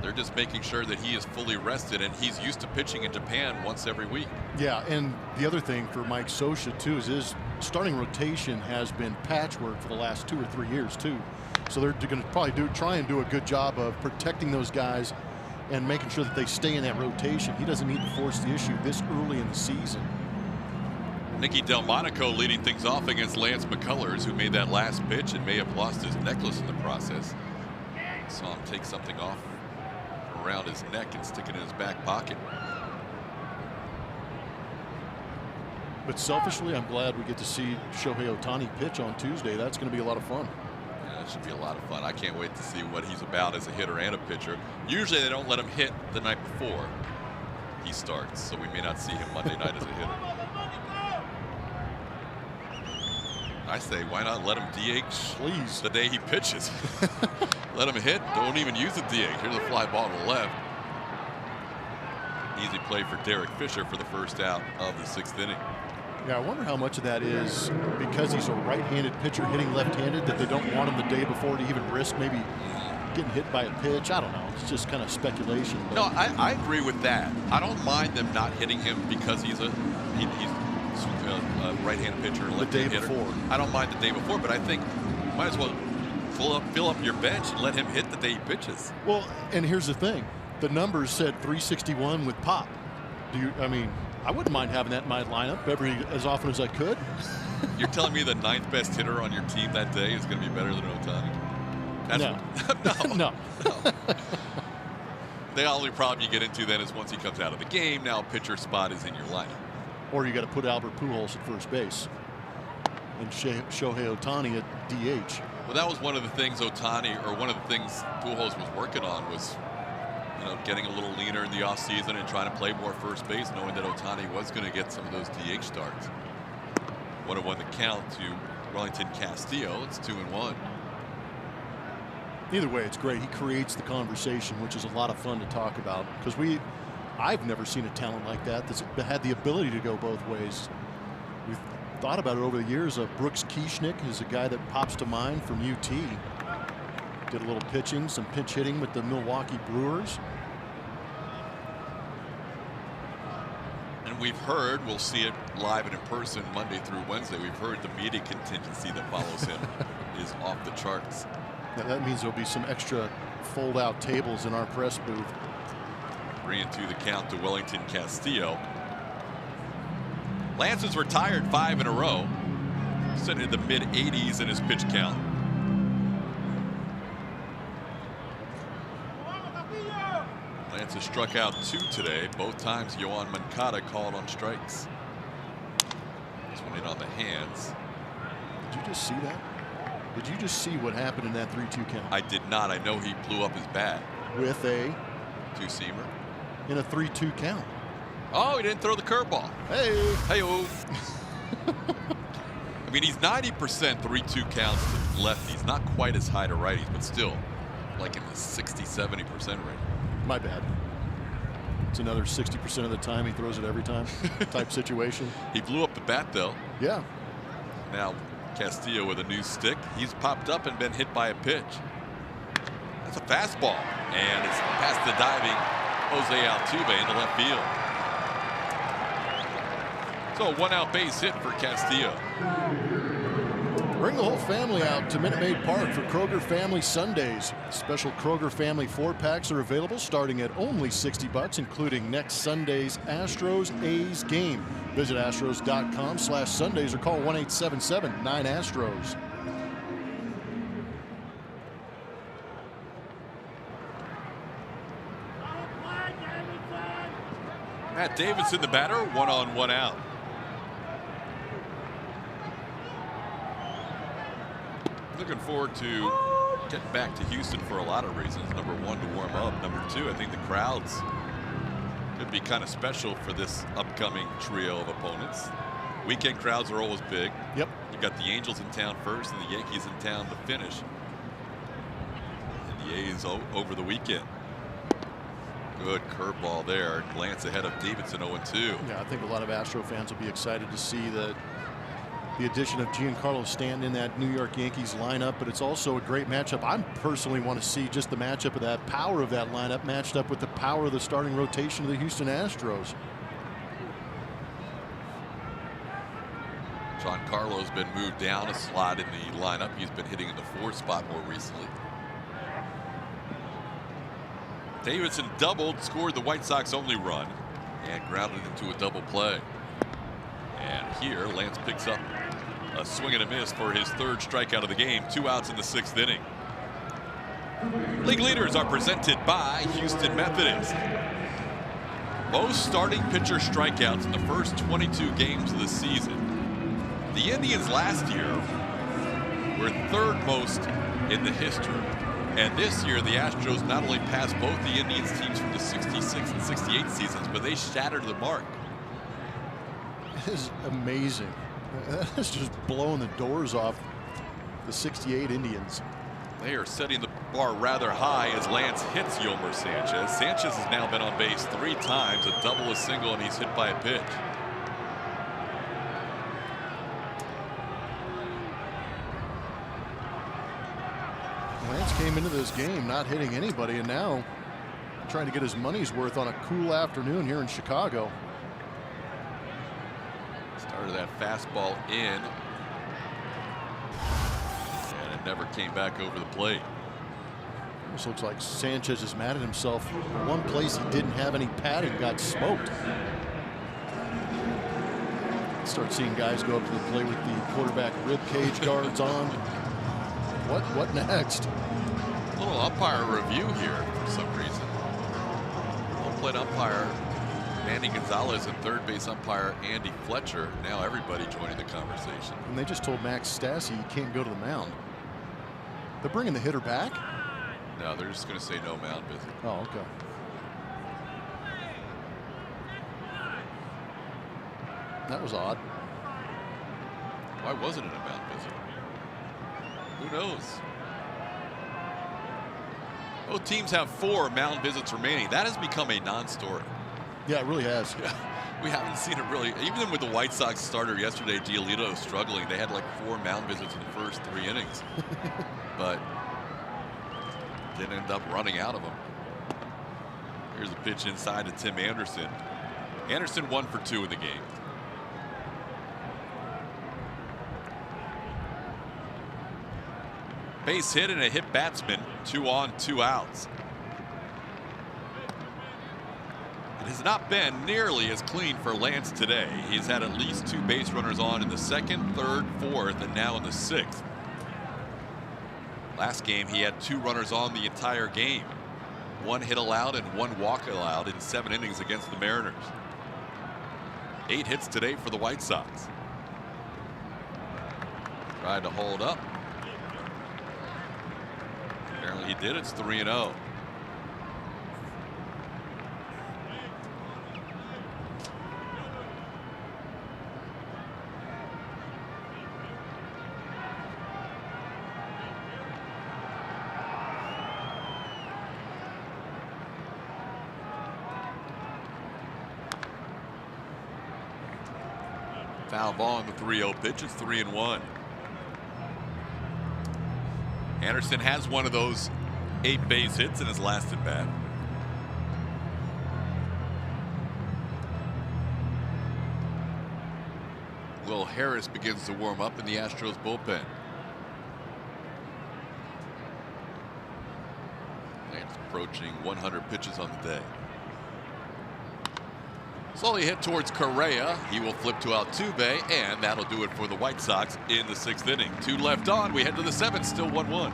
they're just making sure that he is fully rested, and he's used to pitching in Japan once every week. Yeah, and the other thing for Mike Scioscia, too, is his starting rotation has been patchwork for the last 2 or 3 years, too. So they're going to probably try and do a good job of protecting those guys and making sure that they stay in that rotation. He doesn't need to force the issue this early in the season. Nicky Delmonico leading things off against Lance McCullers, who made that last pitch and may have lost his necklace in the process. Saw him take something off around his neck and stick it in his back pocket. But selfishly, I'm glad we get to see Shohei Ohtani pitch on Tuesday. That's going to be a lot of fun. Yeah, that should be a lot of fun. I can't wait to see what he's about as a hitter and a pitcher. Usually they don't let him hit the night before he starts, so we may not see him Monday night as a hitter. I say, why not let him DH, please, the day he pitches? Let him hit. Don't even use a DH. Here's a fly ball to the left. Easy play for Derek Fisher for the first out of the 6th inning. Yeah, I wonder how much of that is because he's a right-handed pitcher hitting left-handed that they don't want him the day before to even risk maybe getting hit by a pitch. I don't know. It's just kind of speculation. No, I agree with that. I don't mind them not hitting him because he's a right-handed pitcher and left-handed hitter. Before. I don't mind the day before, but I think you might as well fill up your bench and let him hit the day he pitches. Well, and here's the thing. The numbers said 361 with pop. I mean, I wouldn't mind having that in my lineup as often as I could. You're telling me the 9th best hitter on your team that day is going to be better than Ohtani? No. No. The only problem you get into then is once he comes out of the game, now pitcher spot is in your lineup. Or you got to put Albert Pujols at first base and Shohei Ohtani at DH. Well, that was one of the things one of the things Pujols was working on was, getting a little leaner in the offseason and trying to play more first base, knowing that Ohtani was going to get some of those DH starts. 1-1 the count to Wellington Castillo. It's 2-1. Either way, it's great. He creates the conversation, which is a lot of fun to talk about because I've never seen a talent like that that's had the ability to go both ways. We've thought about it over the years. Brooks Kieschnick is a guy that pops to mind from UT. Did a little pitching, some pinch hitting with the Milwaukee Brewers. And we've heard, we'll see it live and in person Monday through Wednesday, we've heard the media contingency that follows him is off the charts. Now that means there'll be some extra fold-out tables in our press booth. 3-2 the count to Wellington Castillo. Lance has retired 5 in a row, sitting in the mid-80s in his pitch count. Lance has struck out 2 today. Both times Yoan Moncada called on strikes. This one in on the hands. Did you just see that? Did you just see what happened in that 3-2 count? I did not. I know he blew up his bat. With a two-seamer. In a 3-2 count. Oh, he didn't throw the curveball. Hey. Hey-oh. I mean, he's 90% 3-2 counts to lefties. Not quite as high to righties, but still like in the 60-70% range. My bad. It's another 60% of the time he throws it every time type situation. He blew up the bat, though. Yeah. Now Castillo with a new stick. He's popped up and been hit by a pitch. That's a fastball. And it's past the diving Jose Altuve into left field. So a 1-out base hit for Castillo. Bring the whole family out to Minute Maid Park for Kroger Family Sundays. Special Kroger Family 4-packs are available starting at only $60, including next Sunday's Astros-A's game. Visit astros.com/Sundays or call 1-877-9-ASTROS. Matt Davidson, the batter, 1-on, 1-out. Looking forward to getting back to Houston for a lot of reasons. Number 1, to warm up. Number 2, I think the crowds could be kind of special for this upcoming trio of opponents. Weekend crowds are always big. Yep. You've got the Angels in town first and the Yankees in town to finish. And the A's over the weekend. Good curveball there. Glance ahead of Davidson, 0-2. Yeah, I think a lot of Astro fans will be excited to see the addition of Giancarlo Stanton in that New York Yankees lineup, but it's also a great matchup. I personally want to see just the matchup of that power of that lineup matched up with the power of the starting rotation of the Houston Astros. Giancarlo's been moved down a slot in the lineup. He's been hitting in the 4 spot more recently. Davidson doubled, scored the White Sox only run, and grounded into a double play. And here Lance picks up a swing and a miss for his 3rd strikeout of the game. 2 outs in the 6th inning. League leaders are presented by Houston Methodist. Most starting pitcher strikeouts in the first 22 games of the season. The Indians last year were 3rd most in the history. And this year, the Astros not only passed both the Indians teams from the 66 and 68 seasons, but they shattered the mark. It is amazing. That's just blowing the doors off the 68 Indians. They are setting the bar rather high as Lance hits Yolmer Sanchez. Sanchez has now been on base 3 times, a double, a single, and he's hit by a pitch. Lance came into this game not hitting anybody, and now trying to get his money's worth on a cool afternoon here in Chicago. Started that fastball in, and it never came back over the plate. This looks like Sanchez is mad at himself. One place he didn't have any padding got smoked. Start seeing guys go up to the plate with the quarterback rib cage guards on. What next? A little umpire review here for some reason. Home plate umpire Manny Gonzalez and third base umpire Andy Fletcher. Now everybody joining the conversation. And they just told Max Stassi he can't go to the mound. They're bringing the hitter back? No, they're just going to say no mound visit. Oh, okay. That was odd. Why wasn't it a mound visit? Who knows? Both teams have 4 mound visits remaining. That has become a non-story. Yeah, it really has. Yeah, we haven't seen it really. Even with the White Sox starter yesterday, Giolito struggling. They had like 4 mound visits in the first 3 innings. But didn't end up running out of them. Here's a pitch inside to Tim Anderson. Anderson 1 for 2 in the game. Base hit and a hit batsman. 2 on, 2 outs. It has not been nearly as clean for Lance today. He's had at least 2 base runners on in the 2nd, 3rd, 4th, and now in the 6th. Last game, he had 2 runners on the entire game. 1 hit allowed and 1 walk allowed in 7 innings against the Mariners. 8 hits today for the White Sox. Tried to hold up. Apparently he did. It's 3-0. Foul ball on the 3-0 pitch. It's 3-1. Anderson has one of those 8 base hits in his last at bat. Will Harris begins to warm up in the Astros bullpen. Lance approaching 100 pitches on the day. Slowly hit towards Correa. He will flip to Altuve, and that'll do it for the White Sox in the 6th inning. 2 left on. We head to the 7th. Still 1-1.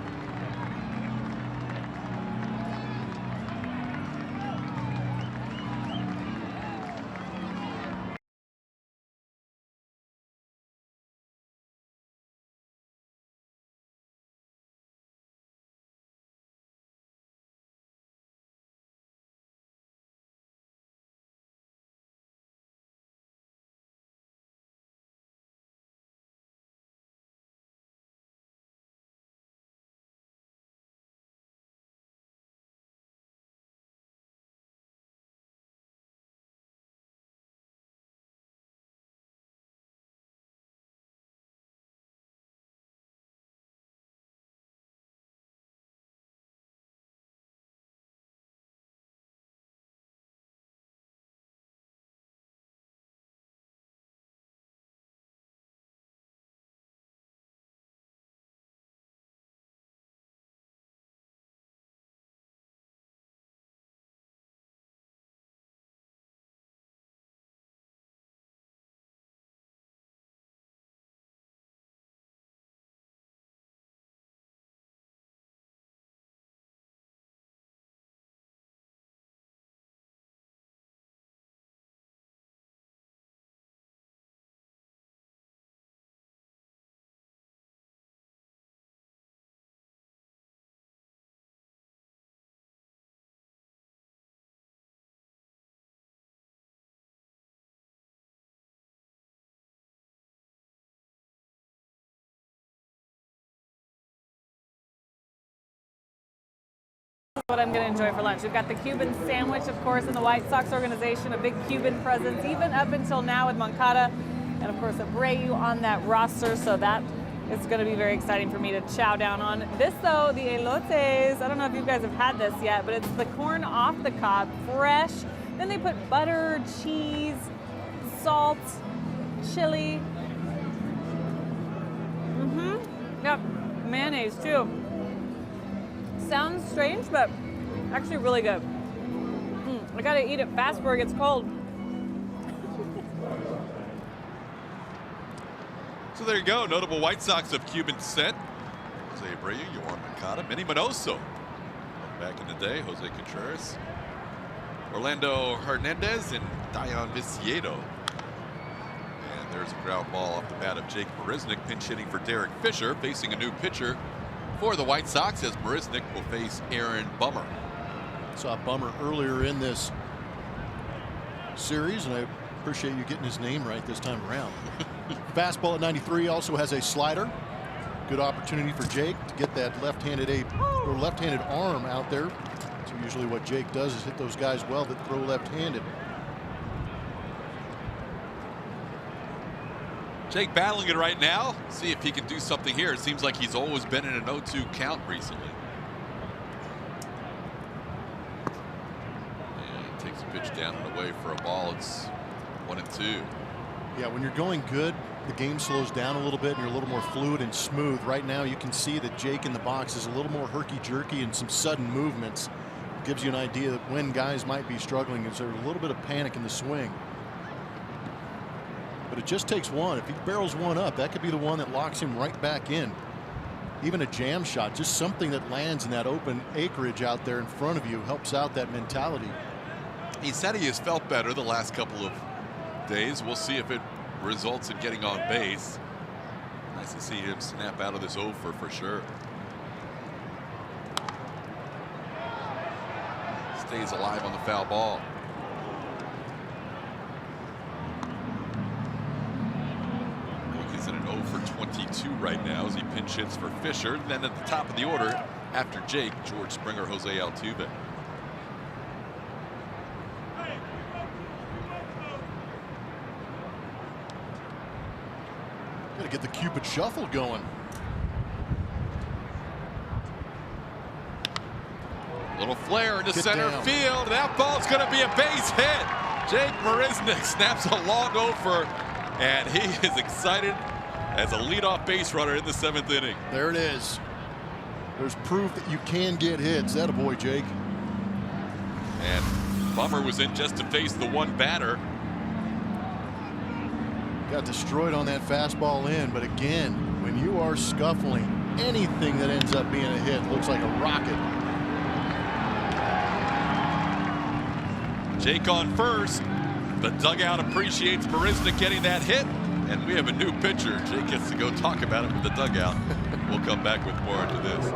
what I'm going to enjoy for lunch. We've got the Cuban sandwich, of course, in the White Sox organization, a big Cuban presence, even up until now with Moncada, and of course Abreu on that roster, so that is going to be very exciting for me to chow down on. This, though, the elotes, I don't know if you guys have had this yet, but it's the corn off the cob, fresh. Then they put butter, cheese, salt, chili. Yep, mayonnaise too. Sounds strange, but actually really good. I gotta eat it fast before it gets cold. So there you go, notable White Sox of Cuban descent. Jose Abreu, Yohan Moncada, Manny Minoso. Back in the day, Jose Contreras, Orlando Hernandez, and Dayan Viciedo. And there's a ground ball off the bat of Jake Marisnick, pinch hitting for Derek Fisher, facing a new pitcher for the White Sox as Marisnick will face Aaron Bummer. Saw Bummer earlier in this series, and I appreciate you getting his name right this time around. Fastball at 93, also has a slider. Good opportunity for Jake to get that left-handed arm out there. So usually what Jake does is hit those guys well that throw left-handed. Jake battling it right now. See if he can do something here. It seems like he's always been in an 0-2 count recently. And takes a pitch down and away for a ball. It's 1-2. Yeah, when you're going good, the game slows down a little bit and you're a little more fluid and smooth. Right now you can see that Jake in the box is a little more herky-jerky and some sudden movements. It gives you an idea that when guys might be struggling, is there a little bit of panic in the swing. But it just takes one. If he barrels one up, that could be the one that locks him right back in. Even a jam shot, just something that lands in that open acreage out there in front of you, helps out that mentality. He said he has felt better the last couple of days. We'll see if it results in getting on base. Nice to see him snap out of this over for sure. Stays alive on the foul ball. He's in an 0 for 22 right now as he pinch hits for Fisher. Then at the top of the order, after Jake, George Springer, Jose Altuve. Got to get the Cupid shuffle going. Little flare into center field. That ball's going to be a base hit. Jake Marisnick snaps a long over, and he is excited as a leadoff base runner in the 7th inning. There it is. There's proof that you can get hits. That a boy, Jake. And Bummer was in just to face the one batter. Got destroyed on that fastball in, but again, when you are scuffling, anything that ends up being a hit looks like a rocket. Jake on first. The dugout appreciates Marisnick getting that hit, and we have a new pitcher. Jake gets to go talk about it with the dugout. We'll come back with more into this.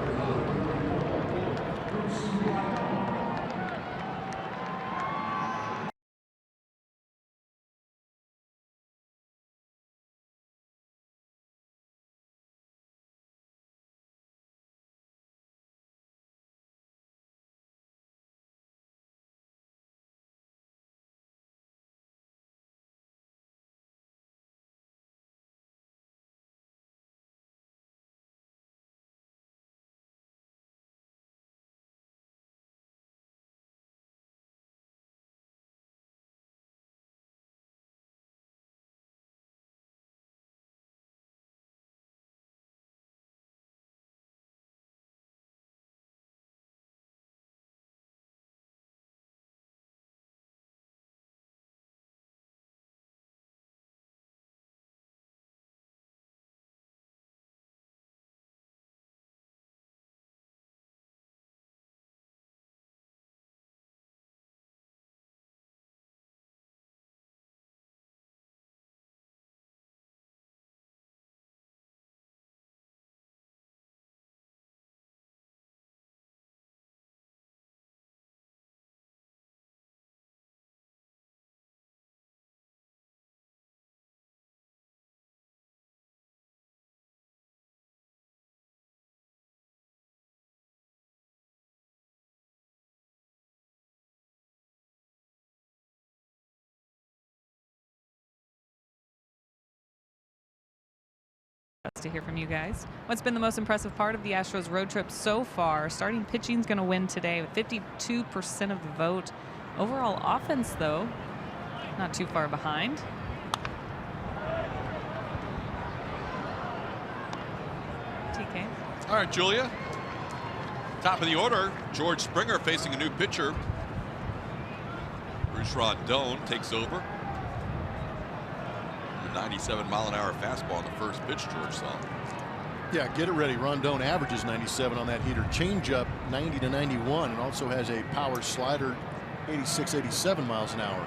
That's to hear from you guys. What's been the most impressive part of the Astros road trip so far? Starting pitching's going to win today with 52% of the vote. Overall offense, though, not too far behind. TK. All right, Julia. Top of the order, George Springer facing a new pitcher. Bruce Rondon takes over. The 97-mile-an-hour fastball on the first pitch George saw. Yeah, get it ready. Rondon averages 97 on that heater. Changeup 90 to 91, and also has a power slider 86, 87 miles an hour.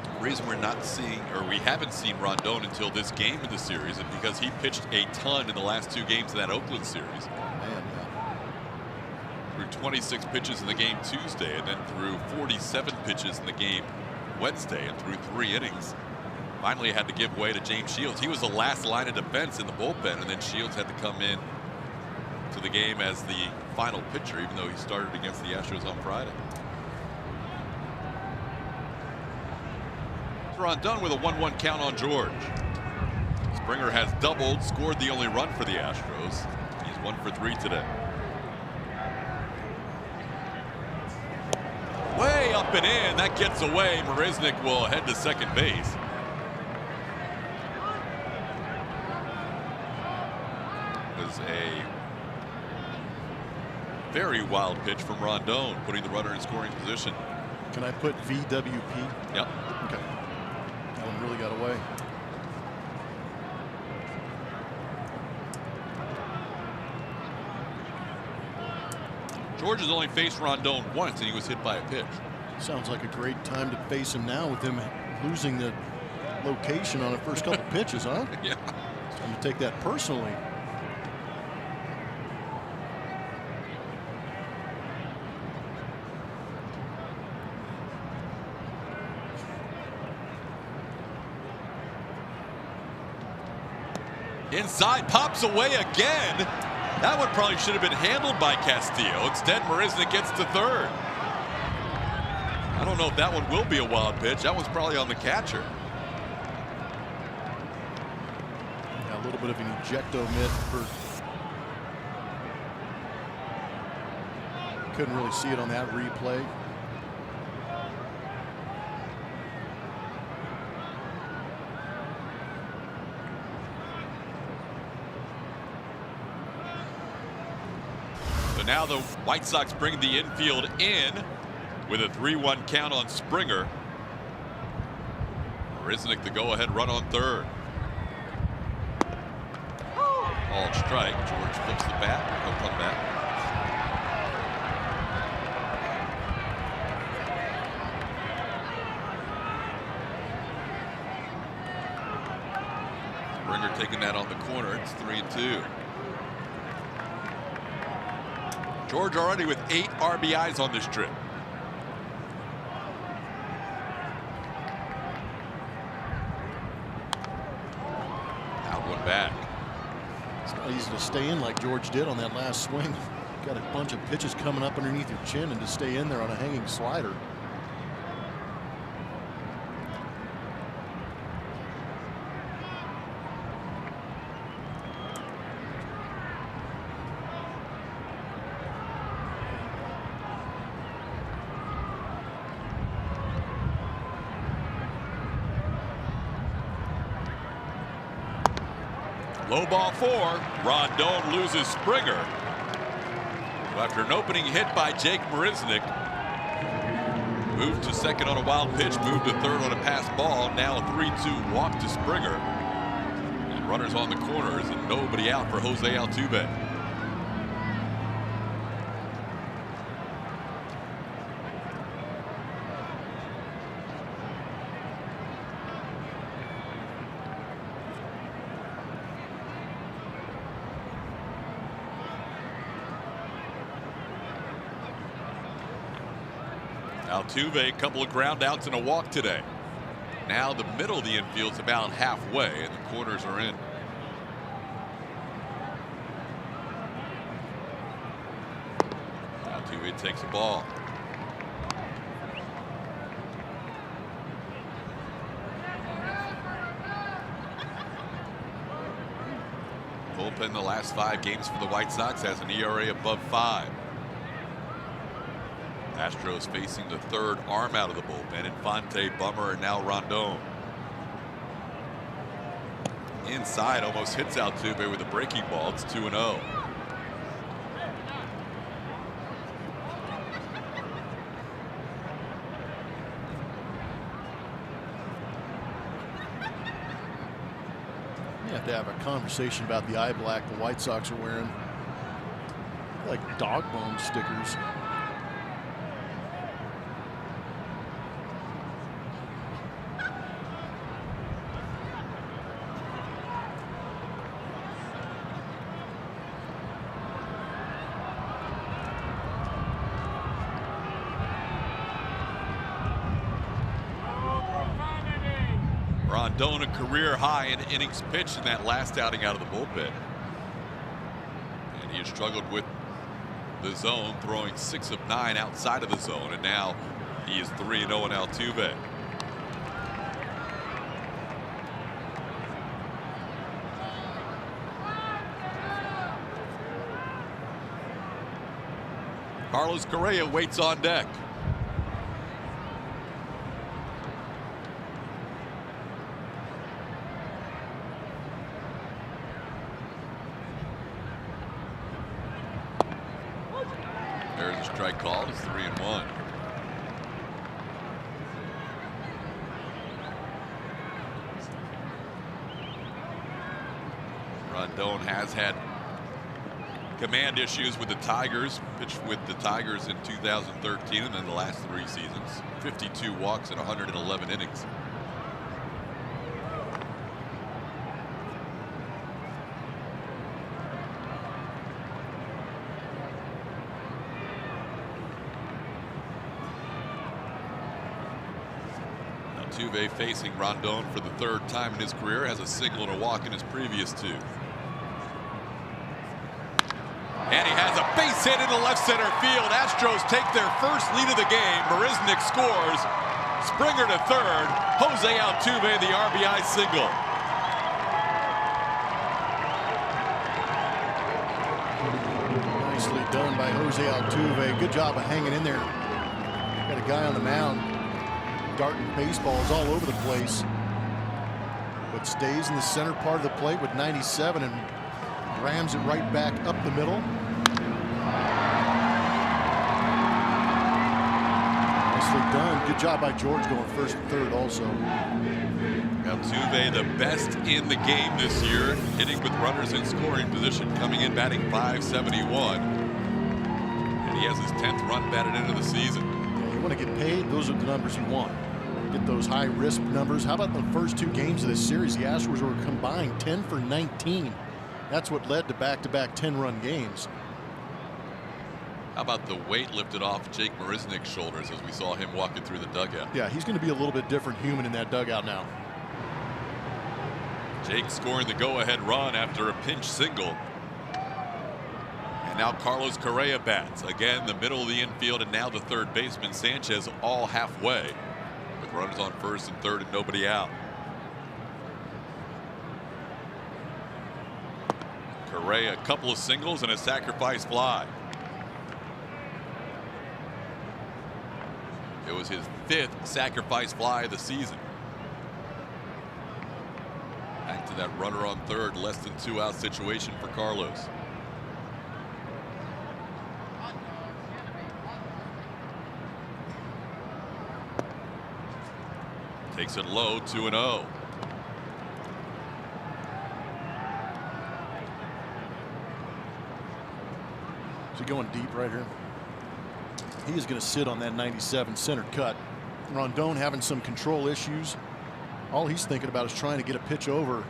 The reason we're not seeing, or we haven't seen Rondon until this game in the series is because he pitched a ton in the last 2 games of that Oakland series. Man, Threw 26 pitches in the game Tuesday, and then threw 47 pitches in the game Wednesday, and threw 3 innings. Finally had to give way to James Shields. He was the last line of defense in the bullpen, and then Shields had to come in to the game as the final pitcher, even though he started against the Astros on Friday. Rondon with a 1-1 count on George. Springer has doubled, scored the only run for the Astros. He's 1 for 3 today. Way up and in, that gets away. Marisnik will head to second base. It was a very wild pitch from Rondon, putting the runner in scoring position. can I put VWP? Yep. Okay. That one really got away. George has only faced Rondon once, and he was hit by a pitch. Sounds like a great time to face him now with him losing the location on the first couple pitches, huh? Yeah. It's time to take that personally. Inside, pops away again. That one probably should have been handled by Castillo. Instead, Marisnik gets to third. I don't know if that one will be a wild pitch. That one's probably on the catcher. Yeah, a little bit of an ejecto mitt for. Couldn't really see it on that replay. Now the White Sox bring the infield in with a 3-1 count on Springer. Marisnik the go-ahead run on third. Called strike. George flips the bat. No come back. Springer taking that on the corner. It's 3-2. George already with 8 RBIs on this trip. Now one back. It's not easy to stay in like George did on that last swing. Got a bunch of pitches coming up underneath your chin, and to stay in there on a hanging slider. Low ball 4. Rondon loses Springer. So after an opening hit by Jake Marisnik, moved to second on a wild pitch, moved to third on a pass ball. Now a 3-2 walk to Springer. And runners on the corners and nobody out for Jose Altuve. Altuve, a couple of ground outs and a walk today. Now the middle of the infield's about halfway, and the corners are in. Altuve takes the ball. Bullpen the last 5 games for the White Sox has an ERA above 5. Astros facing the third arm out of the bullpen. Infante, Bummer, and now Rondon. Inside, almost hits Altuve with a breaking ball. It's 2-0. You have to have a conversation about the eye black the White Sox are wearing. Like dog bone stickers. Rondon a career high in innings pitched in that last outing out of the bullpen. And he has struggled with the zone, throwing 6 of 9 outside of the zone, and now he is 3-0 in Altuve. Carlos Correa waits on deck. There's a strike called. It's 3-1. Rondon has had command issues with the Tigers. Pitched with the Tigers in 2013 and then the last 3 seasons. 52 walks in 111 innings. Altuve facing Rondon for the 3rd time in his career, has a single and a walk in his previous 2. And he has a base hit into left center field. Astros take their first lead of the game. Marisnick scores. Springer to 3rd. Jose Altuve the RBI single. Nicely done by Jose Altuve. Good job of hanging in there. Got a guy on the mound darting baseballs all over the place, but stays in the center part of the plate with 97 and rams it right back up the middle. Nicely done. Good job by George going 1st and 3rd also. Altuve the best in the game this year, hitting with runners in scoring position, coming in batting .571, and he has his 10th run batted into the season. Yeah, you want to get paid, those are the numbers you want. Get those high risk numbers. How about the first 2 games of this series? The Astros were combined 10 for 19. That's what led to back-to-back 10-run games. How about the weight lifted off Jake Marisnick's shoulders as we saw him walking through the dugout? Yeah, he's going to be a little bit different human in that dugout now. Jake scoring the go-ahead run after a pinch single. And now Carlos Correa bats. Again, the middle of the infield, and now the 3rd baseman Sanchez all halfway, with runners on 1st and 3rd and nobody out. Correa, a couple of singles and a sacrifice fly. It was his 5th sacrifice fly of the season. Back to that runner on 3rd, less than 2-out situation for Carlos. Takes it low, 2-0. Is he going deep right here? He is going to sit on that 97 center cut. Rondon having some control issues. All he's thinking about is trying to get a pitch over.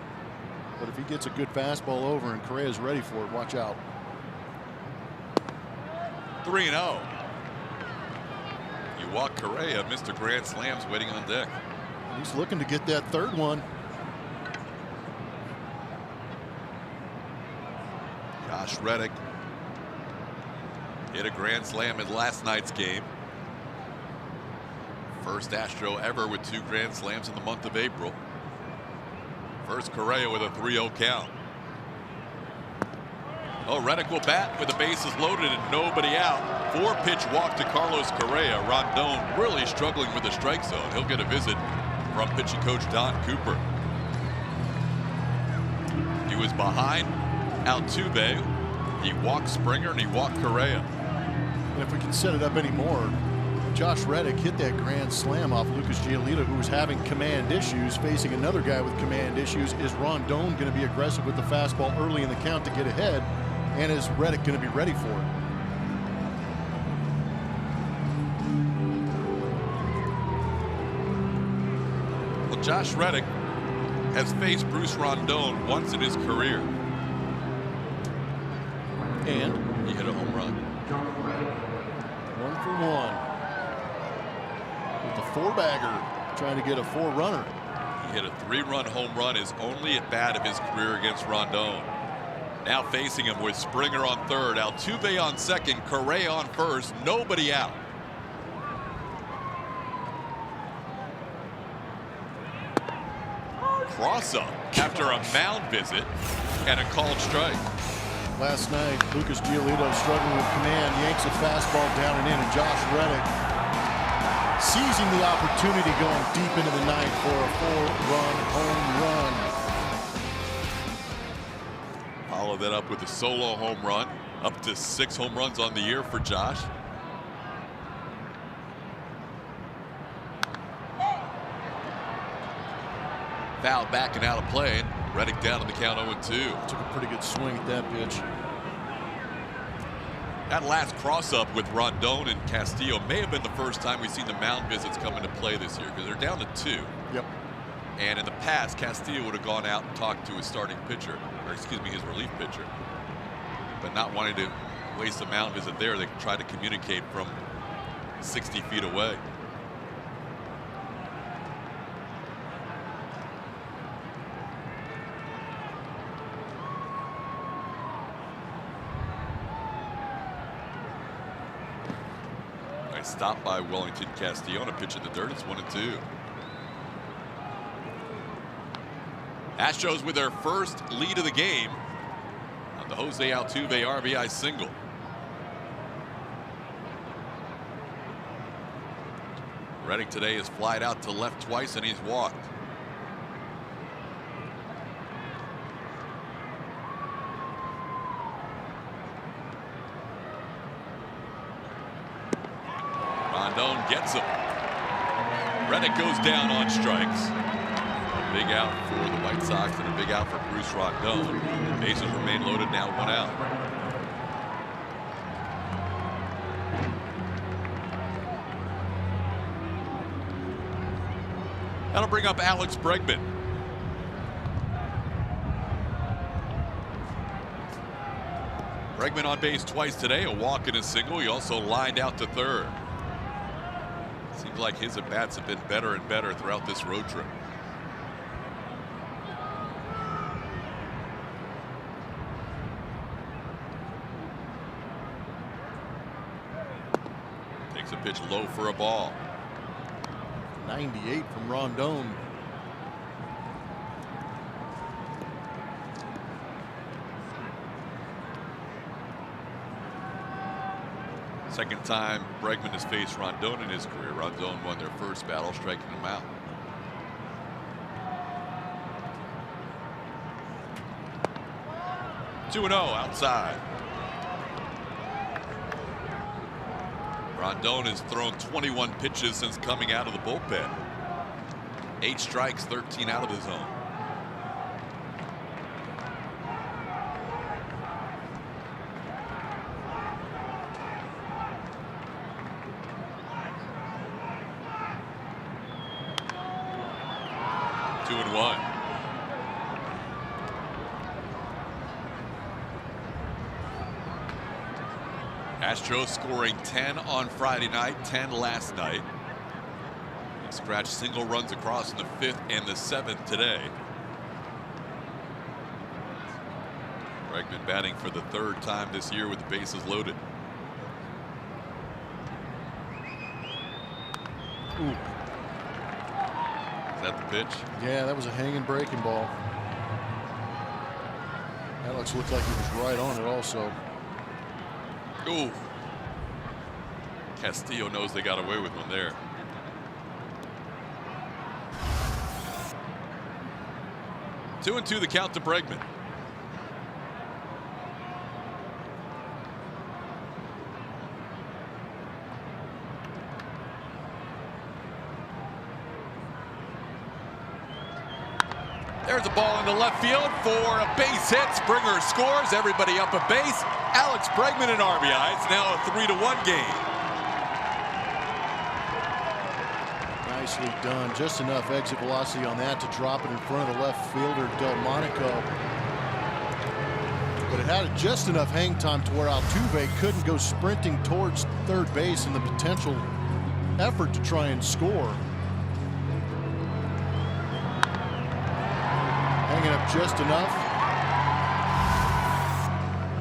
But if he gets a good fastball over and Correa's ready for it, watch out. 3-0. You walk Correa, Mr. Grand Slams waiting on deck. He's looking to get that 3rd one. Josh Reddick hit a grand slam in last night's game. First Astro ever with 2 grand slams in the month of April. First Correa with a 3-0 count. Oh, Reddick will bat with the bases loaded and nobody out. 4-pitch walk to Carlos Correa. Rondon really struggling with the strike zone. He'll get a visit from pitching coach Don Cooper. He was behind Altuve. He walked Springer and he walked Correa. And if we can set it up anymore, Josh Reddick hit that grand slam off Lucas Giolito, who was having command issues. Facing another guy with command issues. Is Rondon going to be aggressive with the fastball early in the count to get ahead? And is Reddick going to be ready for it? Well, Josh Reddick has faced Bruce Rondon once in his career. And he hit a home run. 1 for 1. With the 4-bagger, trying to get a 4-runner. He hit a 3-run home run, his only at bat of his career against Rondon. Now facing him with Springer on third, Altuve on second, Correa on first, nobody out. Cross up after a mound visit and a called strike. Last night, Lucas Giolito struggling with command, yanks a fastball down and in, and Josh Reddick seizing the opportunity going deep into the ninth for a 4-run home run. Follow that up with a solo home run, up to 6 home runs on the year for Josh. Foul back and out of play. Reddick down to the count 0-2. Took a pretty good swing at that pitch. That last cross-up with Rondon and Castillo may have been the first time we've seen the mound visits come into play this year, because they're down to 2. Yep. And in the past, Castillo would have gone out and talked to his starting pitcher, or excuse me, his relief pitcher. But not wanting to waste a mound visit there, they tried to communicate from 60 feet away. Stopped by Wellington Castillo on a pitch in the dirt. It's 1-2. Astros with their first lead of the game on the Jose Altuve RBI single. Reddick today has flied out to left twice and he's walked. Rondon gets him. Reddick goes down on strikes. A big out for the White Sox and a big out for Bruce Rondon. Bases remain loaded, now 1 out. That'll bring up Alex Bregman. Bregman on base twice today, a walk and a single. He also lined out to third. Seems like his at-bats have been better and better throughout this road trip. Takes a pitch low for a ball. 98 from Rondon. Second time Bregman has faced Rondon in his career. Rondon won their first battle, striking him out. (2-0) outside. Rondon has thrown 21 pitches since coming out of the bullpen. 8 strikes, 13 out of the zone. Astros scoring 10 on Friday night, 10 last night. They scratched single runs across in the 5th and the 7th today. Bregman batting for the 3rd time this year with the bases loaded. Ooh. Is that the pitch? Yeah, that was a hanging breaking ball. Alex looked like he was right on it also. Ooh. Castillo knows they got away with one there. Two and two, the count to Bregman. There's a ball into left field for a base hit. Springer scores. Everybody up a base. Alex Bregman an RBI. It's now a 3-1 game. Nicely done. Just enough exit velocity on that to drop it in front of the left fielder, Delmonico. But it had just enough hang time to where Altuve couldn't go sprinting towards third base in the potential effort to try and score. Hanging up just enough.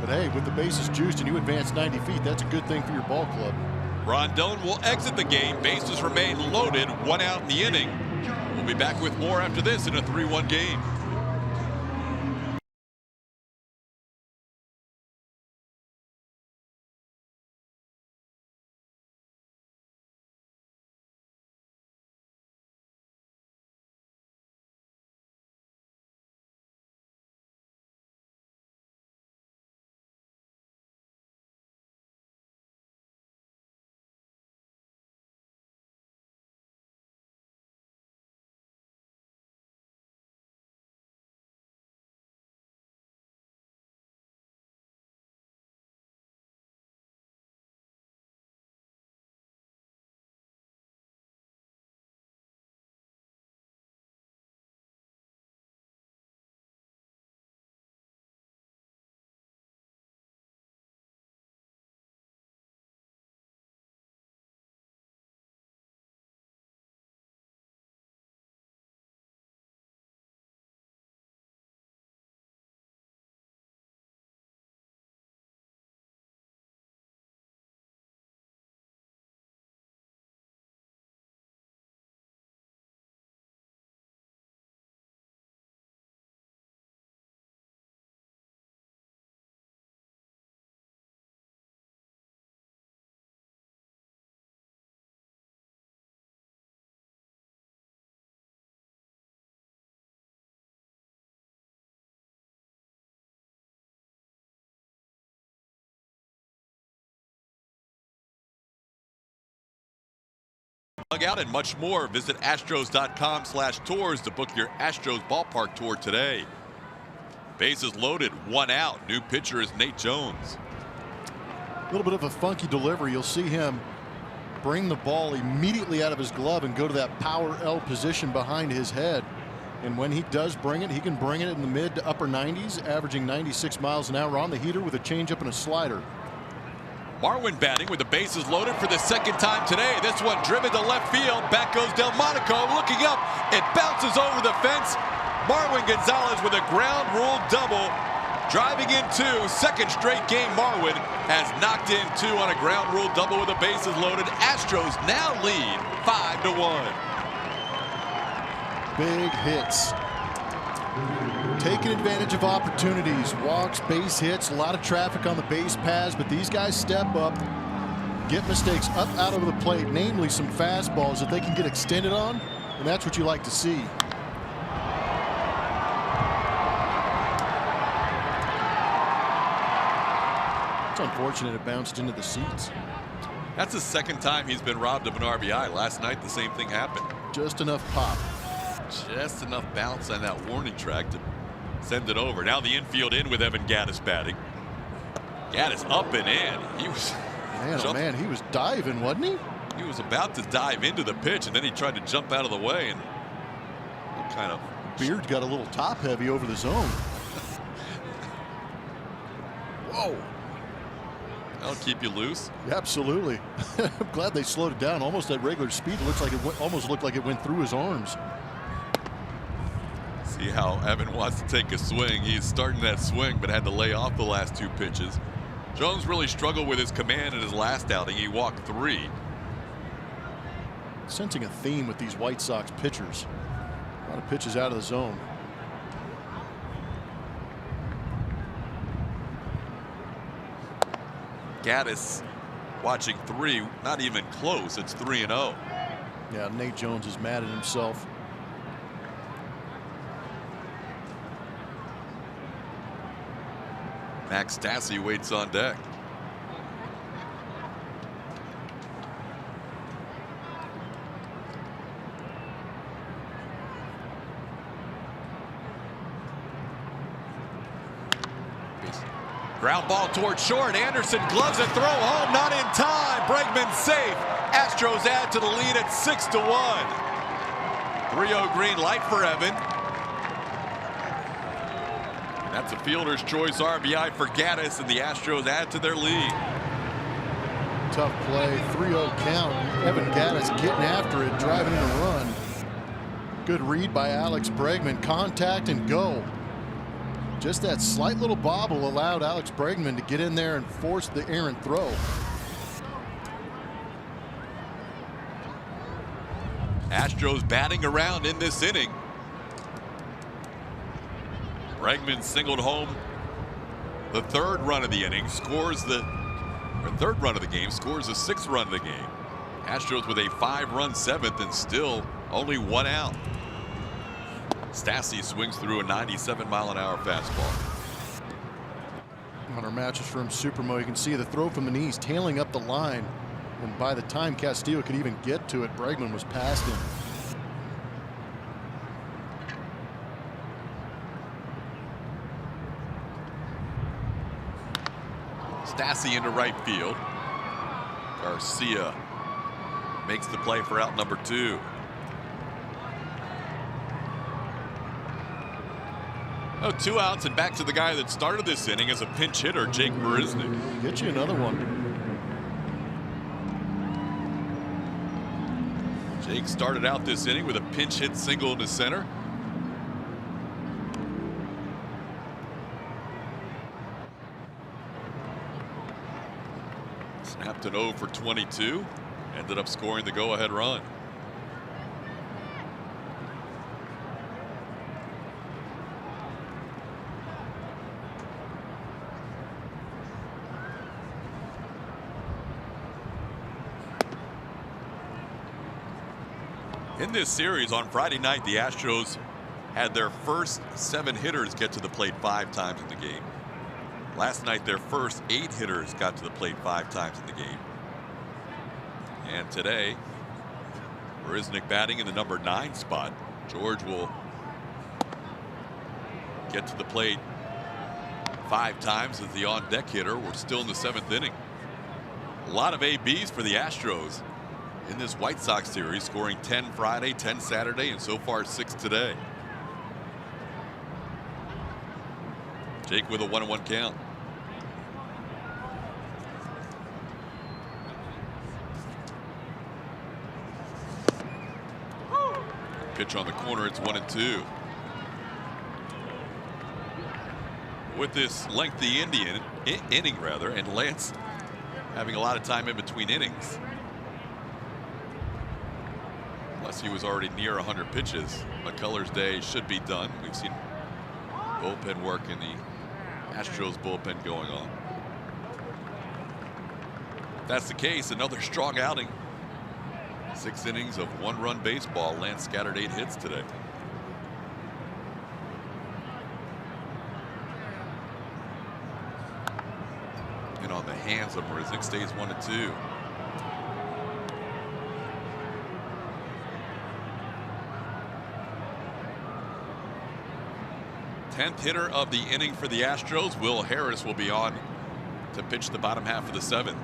But hey, with the bases juiced and you advance 90 feet, that's a good thing for your ball club. Rondon will exit the game. Bases remain loaded. 1 out in the inning. We'll be back with more after this in a 3-1 game. Out and much more. Visit Astros.com/tours to book your Astros ballpark tour today. Bases loaded, 1 out. New pitcher is Nate Jones. A little bit of a funky delivery. You'll see him bring the ball immediately out of his glove and go to that power L position behind his head. And when he does bring it, he can bring it in the mid to upper 90s, averaging 96 miles an hour on the heater with a changeup and a slider. Marwin batting with the bases loaded for the second time today. This one driven to left field. Back goes Delmonico looking up. It bounces over the fence. Marwin Gonzalez with a ground rule double. Driving in 2. Second straight game Marwin has knocked in 2 on a ground rule double with the bases loaded. Astros now lead 5-1. Big hits. Taking advantage of opportunities, walks, base hits, a lot of traffic on the base paths, but these guys step up, get mistakes up out of the plate, namely some fastballs that they can get extended on, and that's what you like to see. It's unfortunate it bounced into the seats. That's the second time he's been robbed of an RBI. Last night the same thing happened. Just enough pop. Just enough bounce on that warning track to send it over. Now the infield in with Evan Gattis batting. Gattis up and in. He was man, he was diving, wasn't he? He was about to dive into the pitch, and then he tried to jump out of the way, and kind of Beard got a little top heavy over the zone. Whoa. That'll keep you loose. Absolutely. I'm glad they slowed it down almost at regular speed. It looks like it almost looked like it went through his arms. See how Evan wants to take a swing. He's starting that swing, but had to lay off the last 2 pitches. Jones really struggled with his command in his last outing. He walked 3. Sensing a theme with these White Sox pitchers. A lot of pitches out of the zone. Gaddis watching 3, not even close. It's 3-0. Yeah, Nate Jones is mad at himself. Max Stassi waits on deck. Ground ball toward short. Anderson gloves it, throw home, not in time. Bregman safe. Astros add to the lead at 6-1. 3-0 green light for Evan. That's a fielder's choice RBI for Gaddis, and the Astros add to their lead. Tough play, 3-0 count. Evan Gaddis getting after it, driving in a run. Good read by Alex Bregman. Contact and go. Just that slight little bobble allowed Alex Bregman to get in there and force the errant throw. Astros batting around in this inning. Bregman singled home the 3rd run of the inning, scores the 3rd run of the game, scores the 6th run of the game. Astros with a 5-run 7th and still only 1 out. Stassi swings through a 97-mile-an-hour fastball. On our matches from Supermo, you can see the throw from the knees tailing up the line. And by the time Castillo could even get to it, Bregman was past him. Stassi into right field. Garcia makes the play for out number 2. Oh, 2 outs and back to the guy that started this inning as a pinch hitter, Jake Marisnick. Get you another one. Jake started out this inning with a pinch hit single into center. Snapped it 0 for 22. Ended up scoring the go-ahead run. In this series on Friday night, the Astros had their first 7 hitters get to the plate 5 times in the game. Last night, their first 8 hitters got to the plate 5 times in the game. And today, Marisnick batting in the number 9 spot. George will get to the plate 5 times as the on-deck hitter. We're still in the 7th inning. A lot of ABs for the Astros in this White Sox series, scoring 10 Friday, 10 Saturday, and so far 6 today. Jake with a 1-1 count. Pitch on the corner, it's 1-2. With this lengthy inning, and Lance having a lot of time in between innings. Unless he was already near 100 pitches, McCullers' day should be done. We've seen bullpen work in the Astros bullpen going on. If that's the case, another strong outing. 6 innings of 1-run baseball. Lance scattered 8 hits today. And on the hands of Marisnick, stays 1-2. Tenth hitter of the inning for the Astros. Will Harris will be on to pitch the bottom half of the 7th.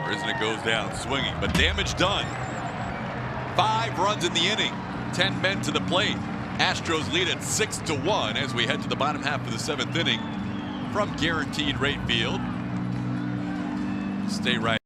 Marisnick goes down swinging, but damage done. 5 runs in the inning, 10 men to the plate. Astros lead at 6-1 as we head to the bottom half of the 7th inning from Guaranteed Rate Field. Stay right.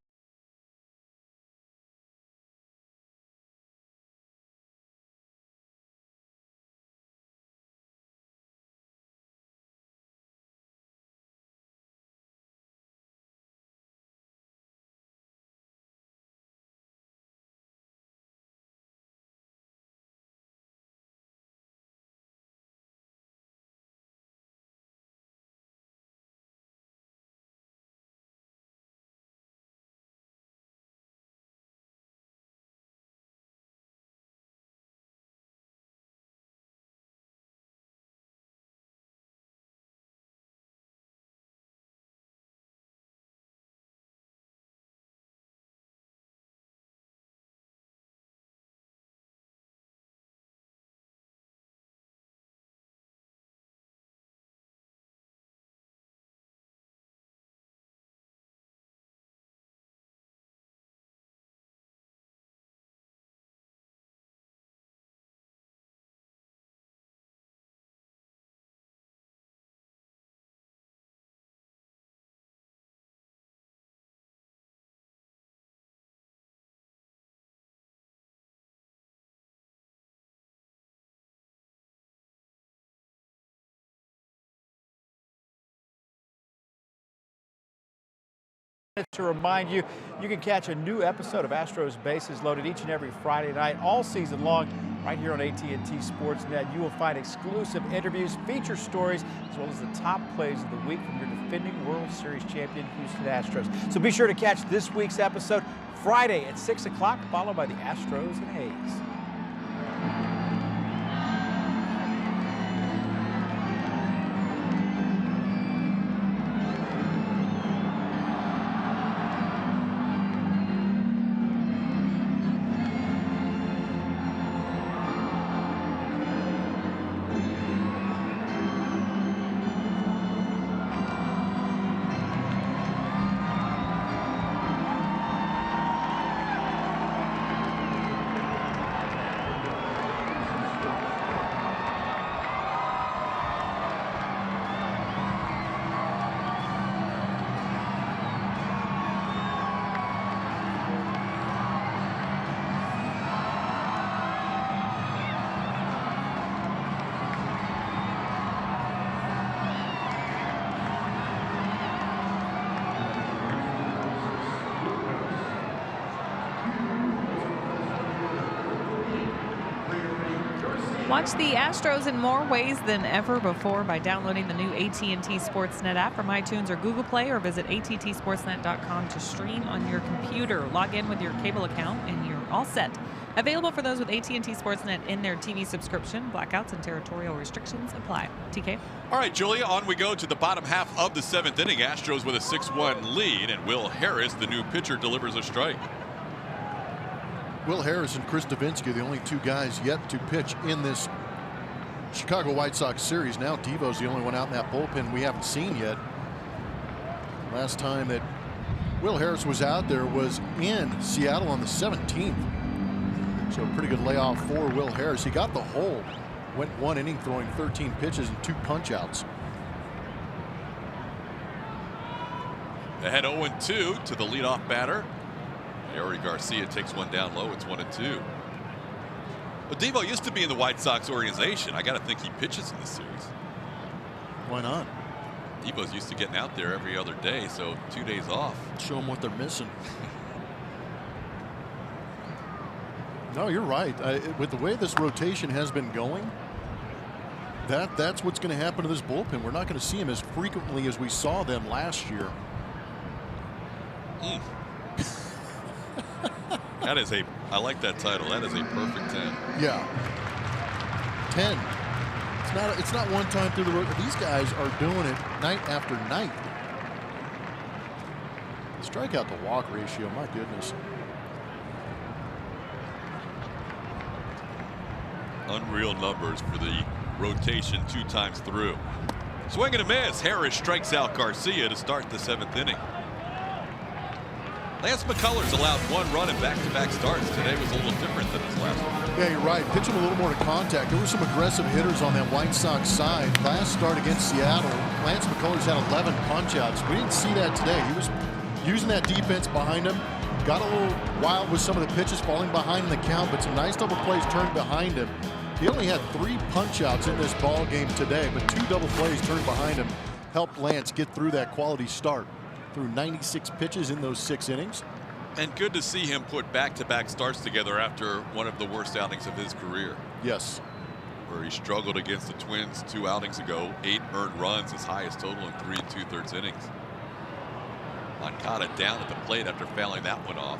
To remind you, you can catch a new episode of Astros Bases Loaded each and every Friday night all season long right here on AT&T Sportsnet. You will find exclusive interviews, feature stories, as well as the top plays of the week from your defending World Series champion Houston Astros. So be sure to catch this week's episode Friday at 6 o'clock, followed by the Astros and Hayes. Watch the Astros in more ways than ever before by downloading the new AT&T Sportsnet app from iTunes or Google Play, or visit attsportsnet.com to stream on your computer. Log in with your cable account and you're all set. Available for those with AT&T Sportsnet in their TV subscription. Blackouts and territorial restrictions apply. TK? All right, Julia, on we go to the bottom half of the 7th inning. Astros with a 6-1 lead, and Will Harris, the new pitcher, delivers a strike. Will Harris and Chris Davinsky are the only two guys yet to pitch in this Chicago White Sox series. Now Devo's the only one out in that bullpen we haven't seen yet. Last time that Will Harris was out there was in Seattle on the 17th. So a pretty good layoff for Will Harris. He got the hole. Went 1 inning throwing 13 pitches and 2 punch-outs. The head 0-2 to the leadoff batter. Yuri Garcia takes one down low. It's 1-2. Well, Devo used to be in the White Sox organization. I got to think he pitches in this series. Why not? Devo's used to getting out there every other day, so 2 days off. Show them what they're missing. No, you're right. With the way this rotation has been going, that's what's going to happen to this bullpen. We're not going to see him as frequently as we saw them last year. That is I like that title. That is a perfect 10. Yeah. 10. It's not one time through the road. These guys are doing it night after night. Strikeout to walk ratio, my goodness. Unreal numbers for the rotation 2 times through. Swing and a miss. Harris strikes out Garcia to start the 7th inning. Lance McCullers allowed 1 run in back-to-back starts. Today was a little different than his last one. Yeah, you're right. Pitching a little more to contact. There were some aggressive hitters on that White Sox side. Last start against Seattle, Lance McCullers had 11 punch-outs. We didn't see that today. He was using that defense behind him. Got a little wild with some of the pitches, falling behind in the count, but some nice double plays turned behind him. He only had 3 punch-outs in this ball game today, but 2 double plays turned behind him helped Lance get through that quality start. Through 96 pitches in those 6 innings. And good to see him put back-to-back starts together after one of the worst outings of his career. Yes. Where he struggled against the Twins 2 outings ago. 8 earned runs, his highest total in 3 2/3 innings. Moncada down at the plate after fouling that one off.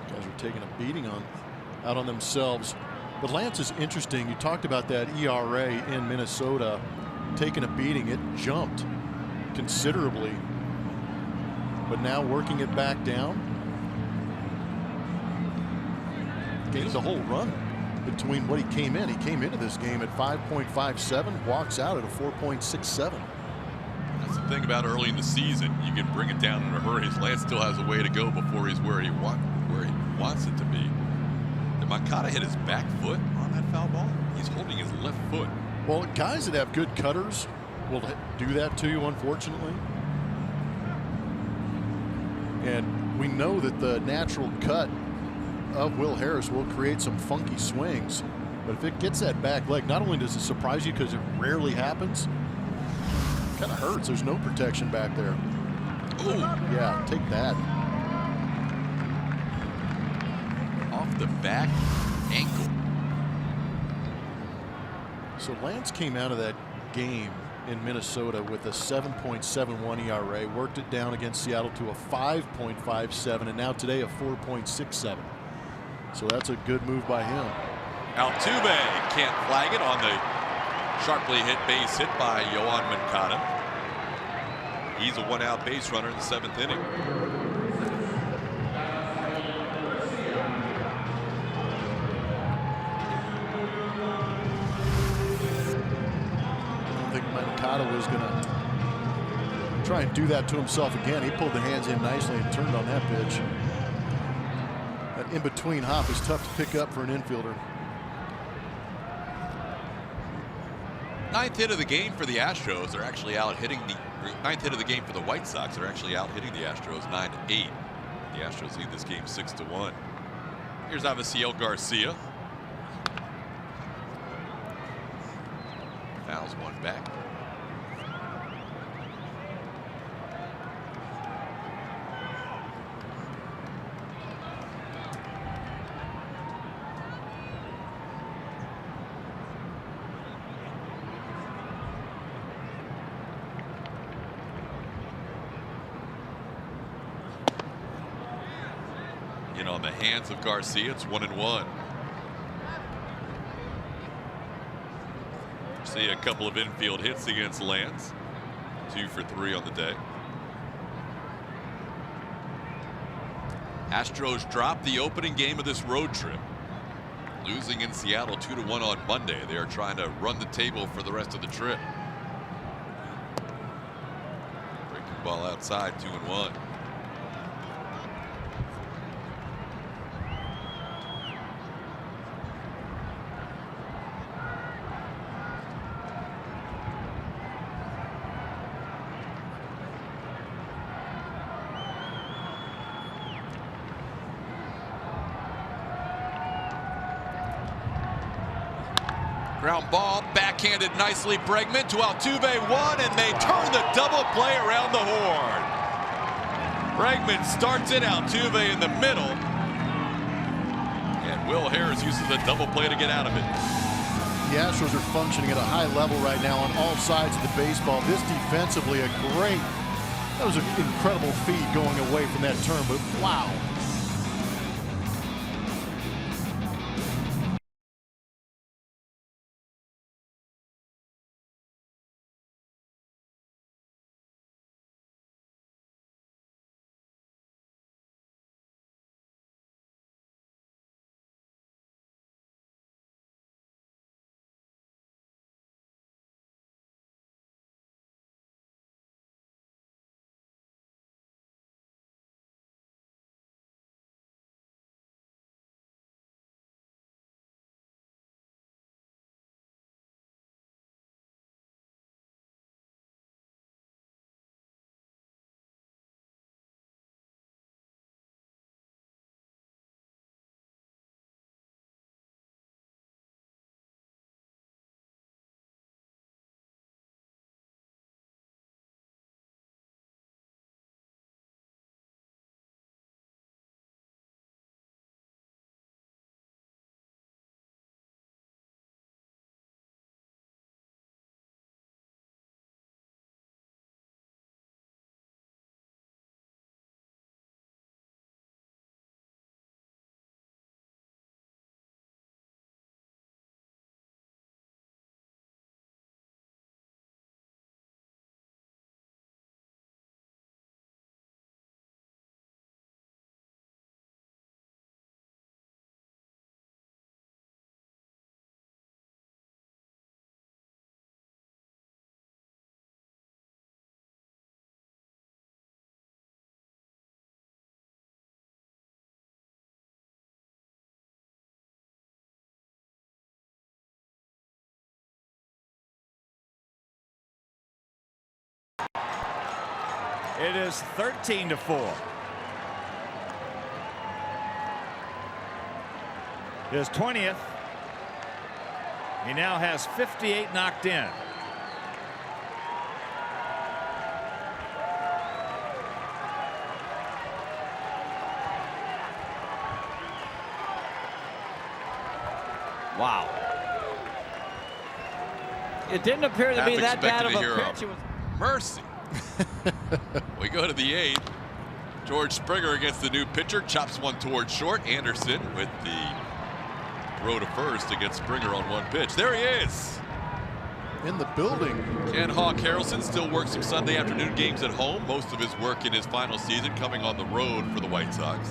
Guys are taking a beating out on themselves. But Lance is interesting. You talked about that ERA in Minnesota taking a beating. It jumped considerably. But now working it back down. Gains a whole run between what he came in. He came into this game at 5.57, walks out at a 4.67. That's the thing about early in the season. You can bring it down in a hurry. Lance still has a way to go before he's where he wants it to be. Did Moncada hit his back foot on that foul ball? He's holding his left foot. Well, guys that have good cutters will do that to you, unfortunately. And we know that the natural cut of Will Harris will create some funky swings. But if it gets that back leg, not only does it surprise you because it rarely happens, it kind of hurts. There's no protection back there. Yeah, take that. Off the back ankle. So Lance came out of that game in Minnesota with a 7.71 ERA, worked it down against Seattle to a 5.57, and now today a 4.67. So that's a good move by him. Altuve can't flag it on the sharply hit base hit by Yohan Moncada. He's a one-out base runner in the 7th inning. Moncada was going to try and do that to himself again. He pulled the hands in nicely and turned on that pitch. That in-between hop is tough to pick up for an infielder. 9th hit of the game for the Astros. They're actually out hitting the 9th hit of the game for the White Sox. They're actually out hitting the Astros 9-8. The Astros lead this game 6-1. Here's Avisail Garcia. Fouls one back. In on the hands of Garcia, it's 1-1. See a couple of infield hits against Lance. 2 for 3 on the day. Astros dropped the opening game of this road trip, losing in Seattle 2-1 on Monday. They are trying to run the table for the rest of the trip. Breaking ball outside, 2-1. Ground ball, backhanded nicely. Bregman to Altuve, 1, and they turn the double play around the horn. Bregman starts it, Altuve in the middle. And Will Harris uses the double play to get out of it. The Astros are functioning at a high level right now on all sides of the baseball. This defensively that was an incredible feed going away from that turn, but wow. It is 13-4. His 20th. He now has 58 knocked in. Wow. It didn't appear to be that bad of a pitch. It was mercy. We go to the 8th. George Springer against the new pitcher, chops one towards short. Anderson with the throw to first to get Springer on one pitch. There he is. In the building. Ken Hawk Harrelson still works some Sunday afternoon games at home. Most of his work in his final season coming on the road for the White Sox.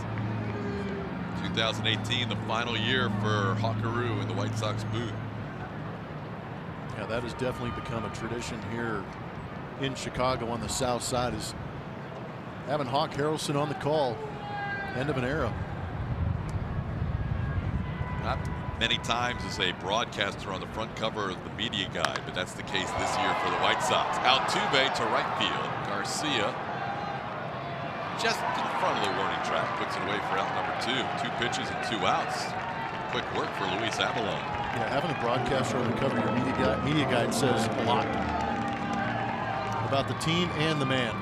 2018, the final year for Hawkaroo in the White Sox booth. Yeah, that has definitely become a tradition here in Chicago on the south side, is having Hawk Harrelson on the call. End of an era. Not many times as a broadcaster on the front cover of the media guide, but that's the case this year for the White Sox. Altuve to right field. Garcia just in front of the warning track, puts it away for out number 2. 2 pitches and 2 outs. Quick work for Luis Avalon. Yeah, having a broadcaster on the cover of your media guide says a lot about the team and the man.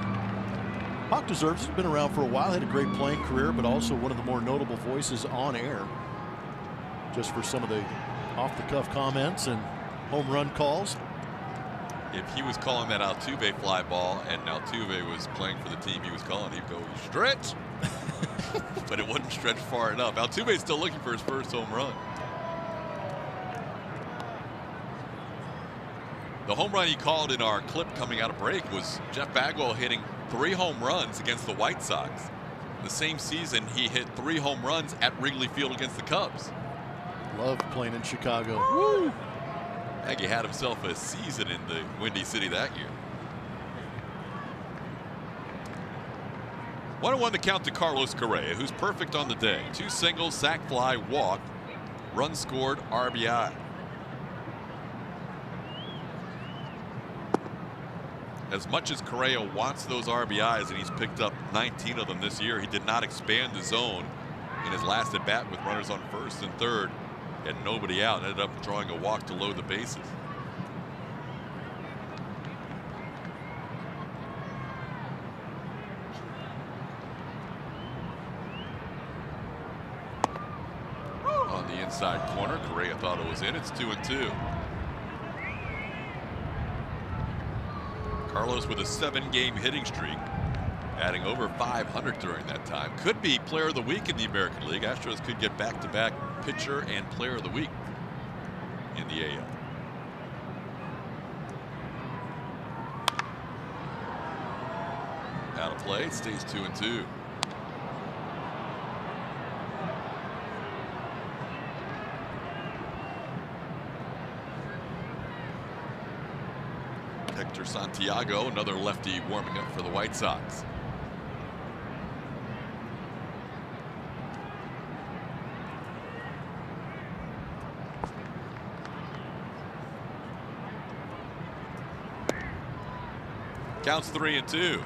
Hawk deserves it. He's been around for a while, had a great playing career, but also one of the more notable voices on air. Just for some of the off-the-cuff comments and home run calls. If he was calling that Altuve fly ball and Altuve was playing for the team he was calling, he'd go, stretch. But it wouldn't stretch far enough. Altuve's still looking for his first home run. The home run he called in our clip coming out of break was Jeff Bagwell hitting 3 home runs against the White Sox. The same season, he hit 3 home runs at Wrigley Field against the Cubs. Love playing in Chicago. Woo! I think he had himself a season in the Windy City that year. 1-1 the count to Carlos Correa, who's perfect on the day. 2 singles, sac fly, walk, run scored, RBI. As much as Correa wants those RBIs, and he's picked up 19 of them this year, he did not expand the zone in his last at bat with runners on first and third and nobody out. Ended up drawing a walk to load the bases. On the inside corner, Correa thought it was in. It's 2-2. Carlos with a 7-game hitting streak, adding over 500 during that time. Could be player of the week in the American League. Astros could get back-to-back pitcher and player of the week in the AL. Out of play, it stays 2-2. Hector Santiago, another lefty warming up for the White Sox. Counts 3-2.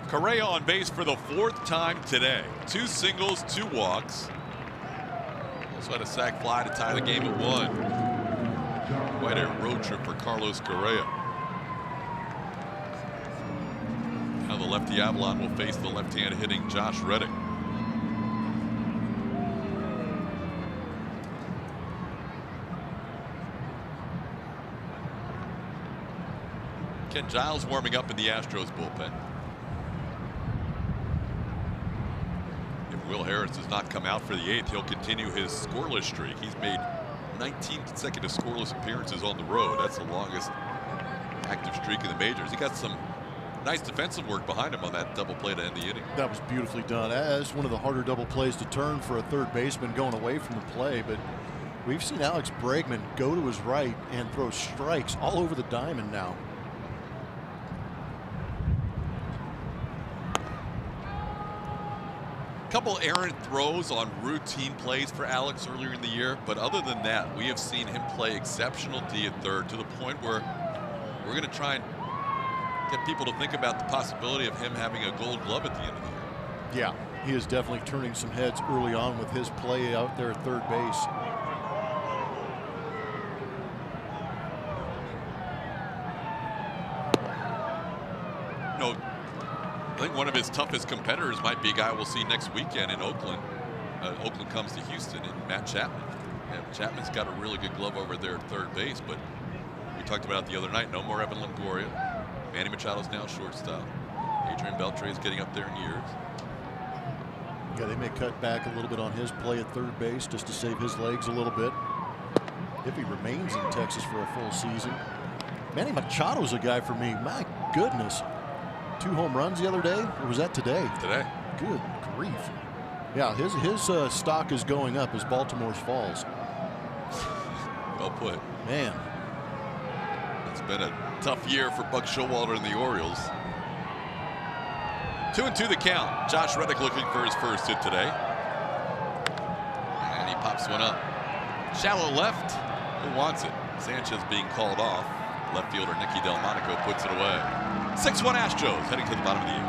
Correa on base for the 4th time today. 2 singles, 2 walks. Also had a sac fly to tie the game at 1. Quite a road trip for Carlos Correa. Now the lefty Avalon will face the left-hand hitting Josh Reddick. Ken Giles warming up in the Astros bullpen. Will Harris does not come out for the 8th. He'll continue his scoreless streak. He's made 19 consecutive scoreless appearances on the road. That's the longest active streak in the majors. He got some nice defensive work behind him on that double play to end the inning. That was beautifully done. That's one of the harder double plays to turn for a third baseman going away from the play. But we've seen Alex Bregman go to his right and throw strikes all over the diamond now. Couple errant throws on routine plays for Alex earlier in the year, but other than that, we have seen him play exceptional D at third to the point where we're going to try and get people to think about the possibility of him having a Gold Glove at the end of the year. Yeah, he is definitely turning some heads early on with his play out there at third base. No, I think one of his toughest competitors might be a guy we'll see next weekend in Oakland. Oakland comes to Houston, and Matt Chapman. And Chapman's got a really good glove over there at third base, but we talked about it the other night. No more Evan Longoria. Manny Machado's now shortstop. Adrian Beltre is getting up there in years. Yeah, they may cut back a little bit on his play at third base just to save his legs a little bit. If he remains in Texas for a full season. Manny Machado's a guy for me. My goodness. 2 home runs the other day, or was that today? Today. Good grief. Yeah, his stock is going up as Baltimore's falls. Well put. Man. It's been a tough year for Buck Showalter and the Orioles. 2-2 the count. Josh Reddick looking for his first hit today. And he pops one up. Shallow left. Who wants it? Sanchez being called off. Left fielder Nicky Delmonico puts it away. 6-1 Astros heading to the bottom of the eighth.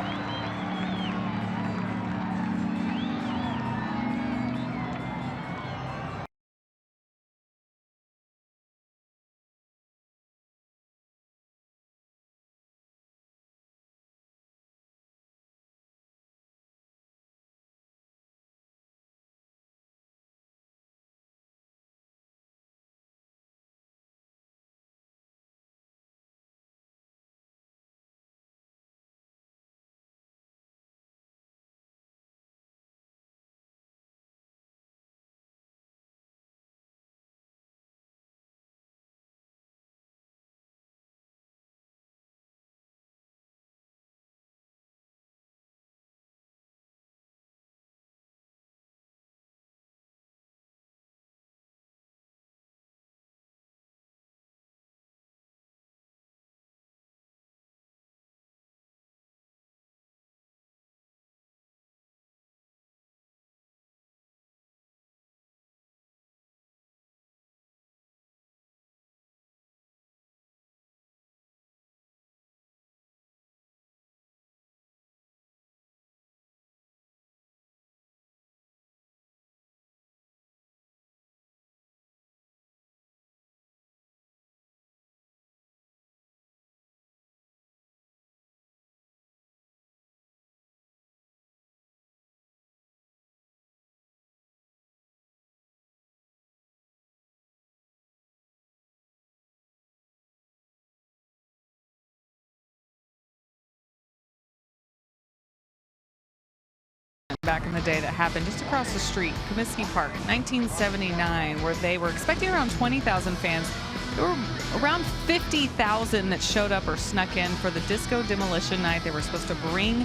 Back in the day that happened just across the street, Comiskey Park, 1979, where they were expecting around 20,000 fans. There were around 50,000 that showed up or snuck in for the disco demolition night. They were supposed to bring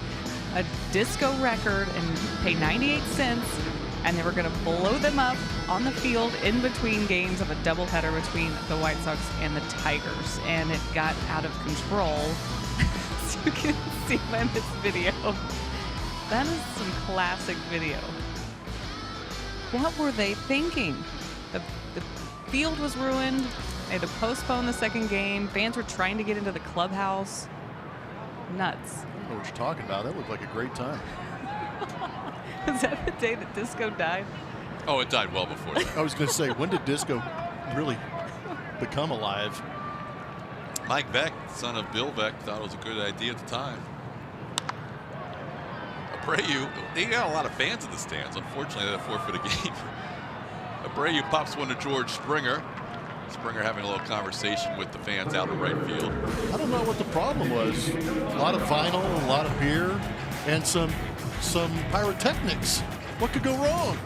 a disco record and pay 98 cents, and they were going to blow them up on the field in between games of a doubleheader between the White Sox and the Tigers, and it got out of control. As you can see by this video. That is some classic video. What were they thinking? The field was ruined. They had to postpone the second game. Fans were trying to get into the clubhouse. Nuts. I don't know what you're talking about. That looked like a great time. Is that the day that disco died? Oh, it died well before that. I was going to say, when did disco really become alive? Mike Beck, son of Bill Beck, thought it was a good idea at the time. Abreu, they got a lot of fans in the stands. Unfortunately, they forfeit a game. Abreu pops one to George Springer. Springer having a little conversation with the fans out in right field. I don't know what the problem was. A lot of vinyl, a lot of beer, and some pyrotechnics. What could go wrong?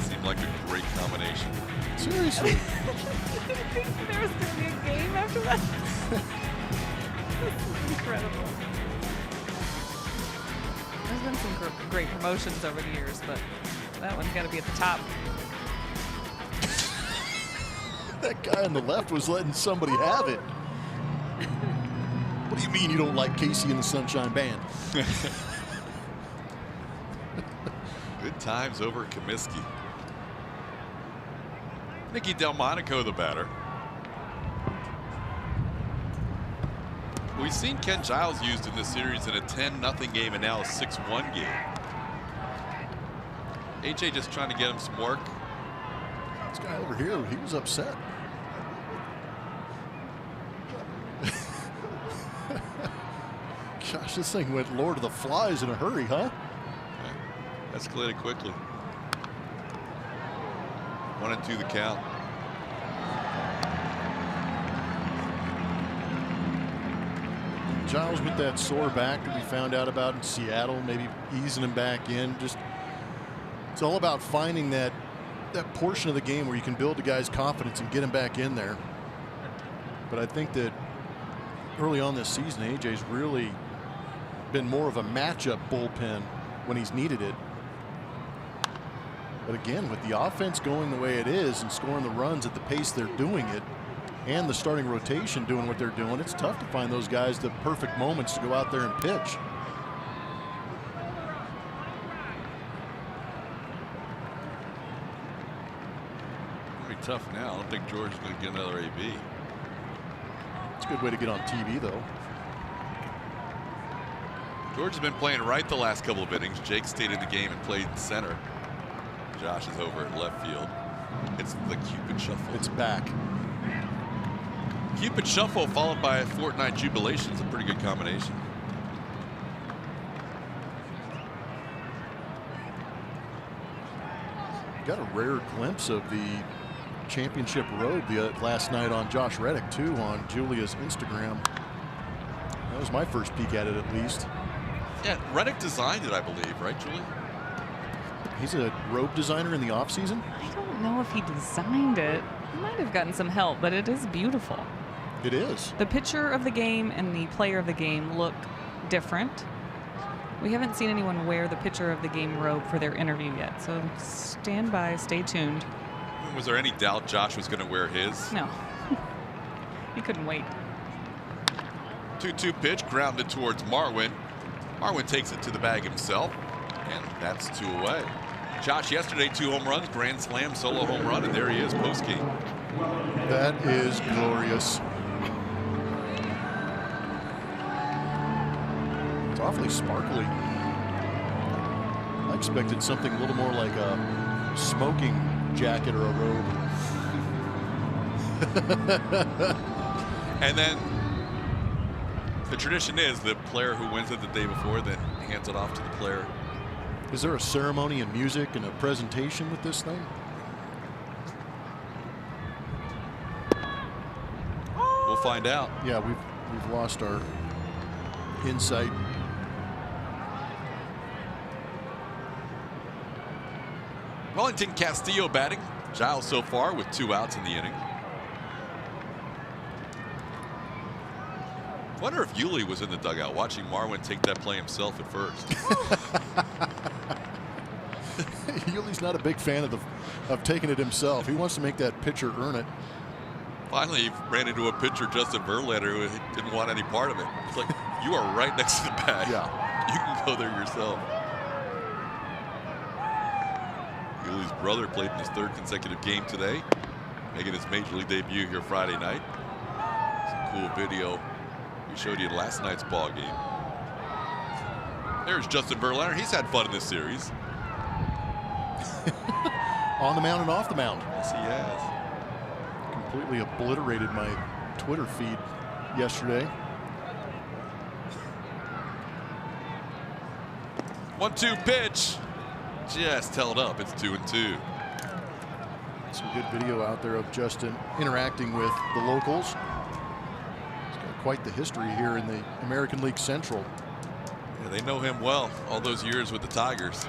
Seemed like a great combination. Seriously. There was going to be a game after that. This is incredible. There's been some great promotions over the years, but that one's got to be at the top. That guy on the left was letting somebody have it. What do you mean you don't like Casey and the Sunshine Band? Good times over at Comiskey. Nicky Delmonico, the batter. We've seen Ken Giles used in this series in a 10-0 game and now a 6-1 game. HA just trying to get him some work. This guy over here, he was upset. Gosh, this thing went Lord of the Flies in a hurry, huh? Yeah. Escalated quickly. 1-2 the count. Giles with that sore back that we found out about in Seattle, maybe easing him back in. Just, it's all about finding that portion of the game where you can build the guy's confidence and get him back in there. But I think that early on this season, AJ's really been more of a matchup bullpen when he's needed it. But again, with the offense going the way it is and scoring the runs at the pace they're doing it, and the starting rotation doing what they're doing, it's tough to find those guys the perfect moments to go out there and pitch. Very tough now. I don't think George is going to get another AB. It's a good way to get on TV, though. George has been playing right the last couple of innings. Jake stayed in the game and played center. Josh is over at left field. It's the Cupid Shuffle. It's back. Cupid Shuffle followed by a Fortnite Jubilation is a pretty good combination. Got a rare glimpse of the championship robe last night on Josh Reddick, too, on Julia's Instagram. That was my first peek at it, at least. Yeah, Reddick designed it, I believe, right, Julie? He's a robe designer in the offseason? I don't know if he designed it. He might have gotten some help, but it is beautiful. It is. The pitcher of the game and the player of the game look different. We haven't seen anyone wear the pitcher of the game robe for their interview yet, so stand by, stay tuned. Was there any doubt Josh was going to wear his? No. He couldn't wait. 2-2 pitch grounded towards Marwin. Marwin takes it to the bag himself, and that's 2 away. Josh yesterday 2 home runs, grand slam, solo home run, and there he is post game. That is glorious. It's awfully sparkly. I expected something a little more like a smoking jacket or a robe. And then the tradition is the player who wins it the day before then hands it off to the player. Is there a ceremony and music and a presentation with this thing? We'll find out. Yeah, we've lost our insight. Wellington Castillo batting. Giles so far with 2 outs in the inning. Wonder if Yuli was in the dugout watching Marwin take that play himself at first. Yuli's not a big fan of taking it himself. He wants to make that pitcher earn it. Finally, he ran into a pitcher, Justin Verlander, who didn't want any part of it. It's like, you are right next to the bag. Yeah. You can go there yourself. Yuli's brother played in his 3rd consecutive game today, making his major league debut here Friday night. Some cool video we showed you in last night's ball game. There's Justin Verlander. He's had fun in this series. On the mound and off the mound. Yes, he has. Completely obliterated my Twitter feed yesterday. 1-2 pitch. Just held up. It's 2-2. Some good video out there of Justin interacting with the locals. He's got quite the history here in the American League Central. Yeah, they know him well all those years with the Tigers.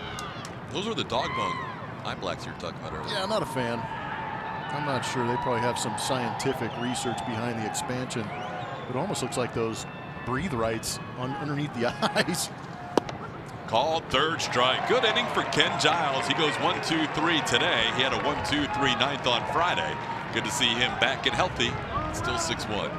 Those were the dog bone eye blacks you were talking about earlier. Yeah, I'm not a fan. I'm not sure. They probably have some scientific research behind the expansion. But it almost looks like those breathe rights underneath the eyes. Called 3rd strike. Good inning for Ken Giles. He goes 1-2-3 today. He had a 1-2-3 9th on Friday. Good to see him back and healthy. Still 6-1.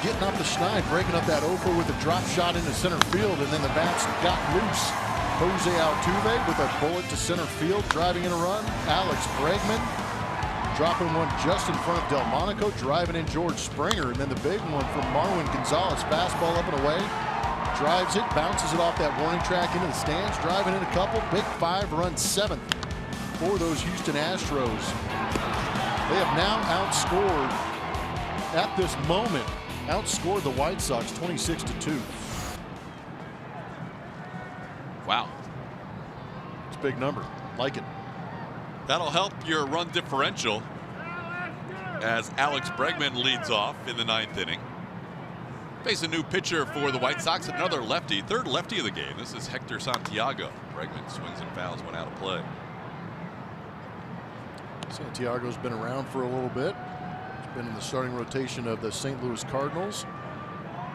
getting up the schneid, breaking up that offer with a drop shot into center field, and then the bats got loose. Jose Altuve with a bullet to center field, driving in a run. Alex Bregman dropping one just in front of Delmonico, driving in George Springer, and then the big one from Marwin Gonzalez, fastball up and away. Drives it, bounces it off that warning track into the stands, driving in a couple. Big 5-run seventh for those Houston Astros. They have now outscored, at this moment, outscored the White Sox 26-2. Wow. It's a big number. Like it. That'll help your run differential as Alex Bregman leads off in the 9th inning. Face a new pitcher for the White Sox, another lefty, third lefty of the game. This is Hector Santiago. Bregman swings and fouls, one out of play. Santiago's been around for a little bit. He's been in the starting rotation of the St. Louis Cardinals.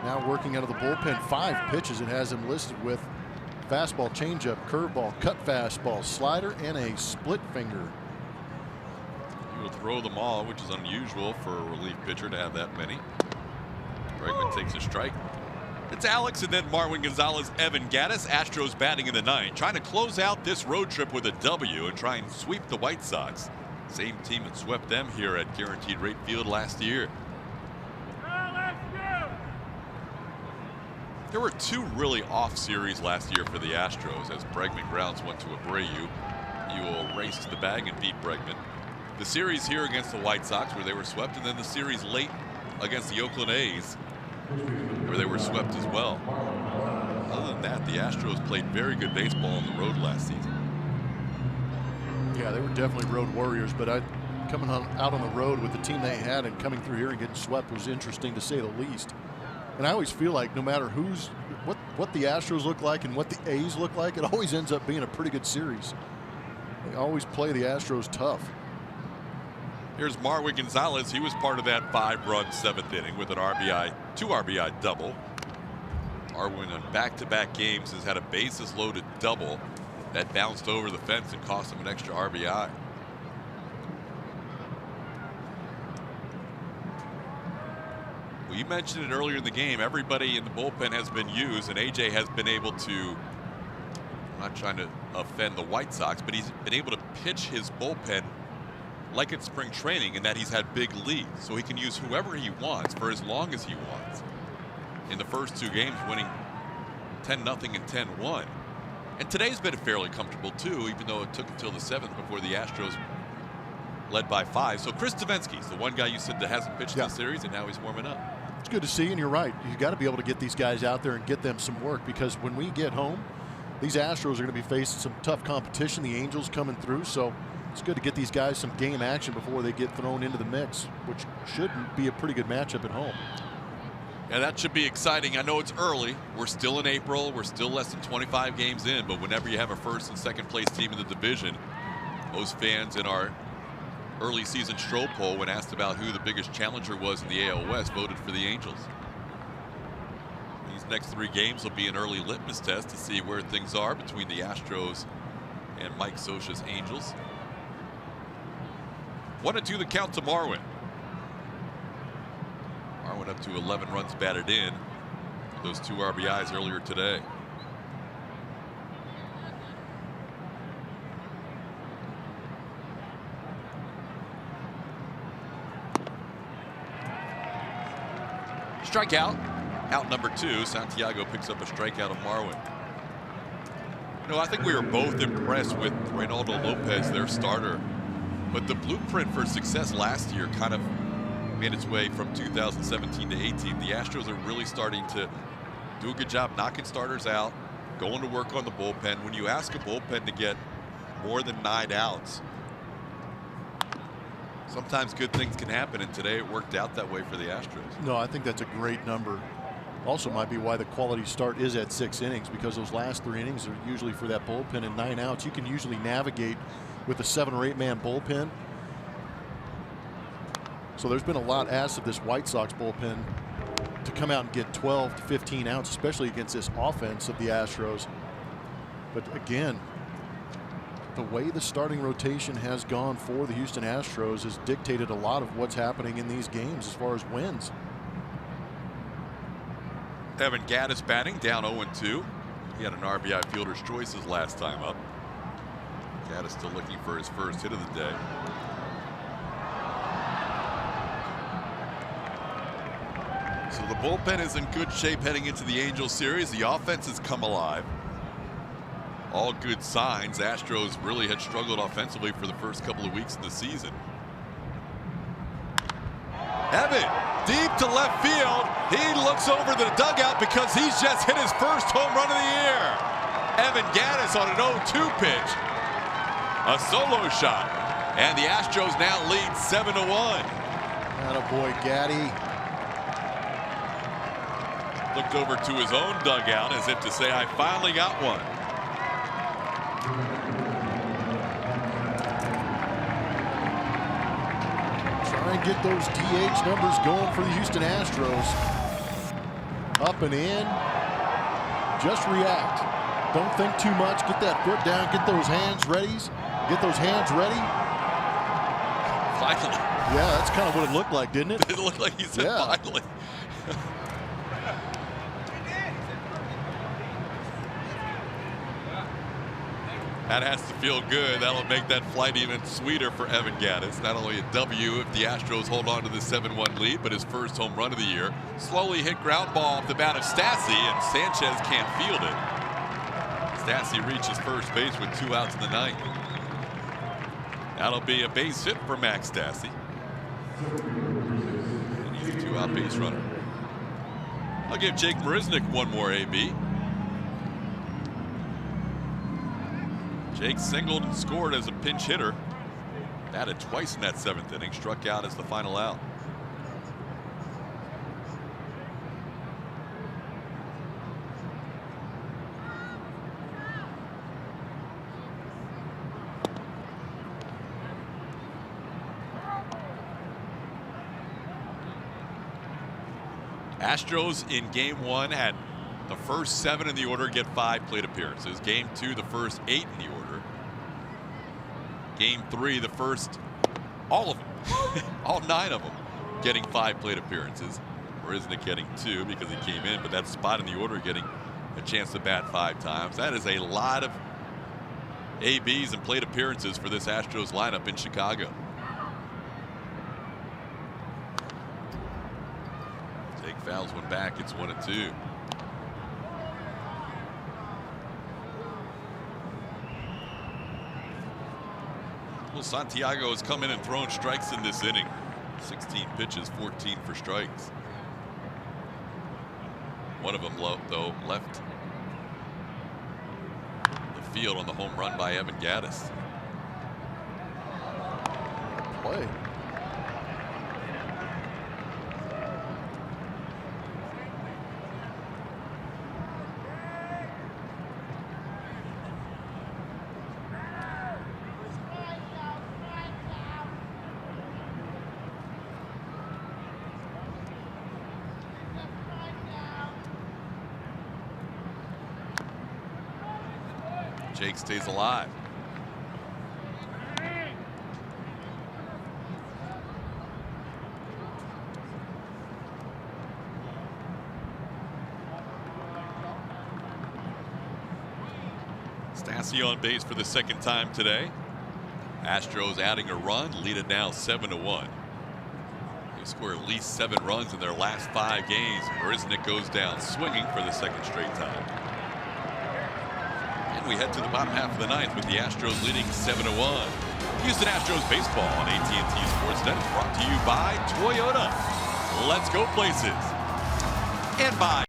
Now working out of the bullpen, 5 pitches it has him listed with: fastball, changeup, curveball, cut fastball, slider, and a split finger. He will throw them all, which is unusual for a relief pitcher to have that many. Bregman takes a strike. It's Alex and then Marwin Gonzalez, Evan Gattis. Astros batting in the 9th, trying to close out this road trip with a W and try and sweep the White Sox. Same team that swept them here at Guaranteed Rate Field last year. There were 2 really off series last year for the Astros as Bregman grounds one to Abreu. He will race to the bag and beat Bregman. The series here against the White Sox where they were swept, and then the series late against the Oakland A's where they were swept as well. Other than that, the Astros played very good baseball on the road last season. Yeah, they were definitely road warriors, but coming out on the road with the team they had and coming through here and getting swept was interesting to say the least. And I always feel like no matter what the Astros look like and what the A's look like, it always ends up being a pretty good series. They always play the Astros tough. Here's Marwin Gonzalez. He was part of that 5-run 7th inning with an RBI, 2 RBI double. Marwin on back-to-back games has had a bases loaded double that bounced over the fence and cost him an extra RBI. Well, you mentioned it earlier in the game. Everybody in the bullpen has been used, and AJ has been able to, I'm not trying to offend the White Sox, but he's been able to pitch his bullpen like it's spring training, in that he's had big leads, so he can use whoever he wants for as long as he wants. In the first 2 games, winning 10-0 and 10-1. And today's been fairly comfortable too, even though it took until the 7th before the Astros led by 5. So Chris Davinsky's the one guy you said that hasn't pitched this series, and now he's warming up. It's good to see, and you're right. You got to be able to get these guys out there and get them some work, because when we get home, these Astros are going to be facing some tough competition. The Angels coming through, so it's good to get these guys some game action before they get thrown into the mix, which should be a pretty good matchup at home. Yeah, that should be exciting. I know it's early. We're still in April. We're still less than 25 games in, but whenever you have a 1st and 2nd place team in the division, most fans in our early season stroll poll, when asked about who the biggest challenger was in the AL West, voted for the Angels. These next 3 games will be an early litmus test to see where things are between the Astros and Mike Scioscia's Angels. 1-2 the count to Marwin. Marwin up to 11 runs batted in. Those 2 RBIs earlier today. Strikeout. Out number 2. Santiago picks up a strikeout of Marwin. You know, I think we were both impressed with Reynaldo Lopez, their starter. But the blueprint for success last year kind of made its way from 2017 to 18. The Astros are really starting to do a good job knocking starters out, going to work on the bullpen. When you ask a bullpen to get more than 9 outs, sometimes good things can happen, and today it worked out that way for the Astros. No, I think that's a great number. Also might be why the quality start is at 6 innings, because those last 3 innings are usually for that bullpen, and 9 outs you can usually navigate with a 7 or 8 man bullpen. So there's been a lot asked of this White Sox bullpen to come out and get 12 to 15 outs, especially against this offense of the Astros. But again, the way the starting rotation has gone for the Houston Astros has dictated a lot of what's happening in these games as far as wins. Evan Gattis batting, down 0-2. He had an RBI fielder's choices last time up. Gattis still looking for his first hit of the day. So the bullpen is in good shape heading into the Angels series. The offense has come alive. All good signs. Astros really had struggled offensively for the first couple of weeks of the season. Evan, deep to left field. He looks over the dugout because he's just hit his first home run of the year. Evan Gattis on an 0-2 pitch. A solo shot. And the Astros now lead 7-1. Attaboy, Gaddy. Looked over to his own dugout as if to say, I finally got one. Try and get those DH numbers going for the Houston Astros. Up and in. Just react. Don't think too much. Get that foot down. Get those hands ready. Get those hands ready. Finally. Yeah, that's kind of what it looked like, didn't it? It looked like he said finally. That has to feel good. That'll make that flight even sweeter for Evan Gattis. Not only a W if the Astros hold on to the 7-1 lead, but his first home run of the year. Slowly hit ground ball off the bat of Stassi, and Sanchez can't field it. Stassi reaches first base with 2 outs in the ninth. That'll be a base hit for Max Stassi. And he's a 2-out base runner. I'll give Jake Marisnick one more AB. Jake singled and scored as a pinch hitter. Batted twice in that 7th inning. Struck out as the final out. Astros in game 1 had the first 7 in the order get 5 plate appearances. Game 2, the first 8 in the order. Game 3, the first, all of them, all 9 of them getting 5 plate appearances. Marisnick getting 2 because he came in, but that spot in the order getting a chance to bat 5 times. That is a lot of ABs and plate appearances for this Astros lineup in Chicago. Jake fouls one back. It's 1-2. Well, Santiago has come in and thrown strikes in this inning. 16 pitches, 14 for strikes. One of them, though, left the field on the home run by Evan Gattis. Play. Jake stays alive. Stassi on base for the 2nd time today. Astros adding a run, lead it now 7-1. They score at least 7 runs in their last 5 games. Marisnick goes down swinging for the 2nd straight time. We head to the bottom half of the 9th with the Astros leading 7-1. Houston Astros baseball on AT&T Sportsnet is brought to you by Toyota. Let's go places. And by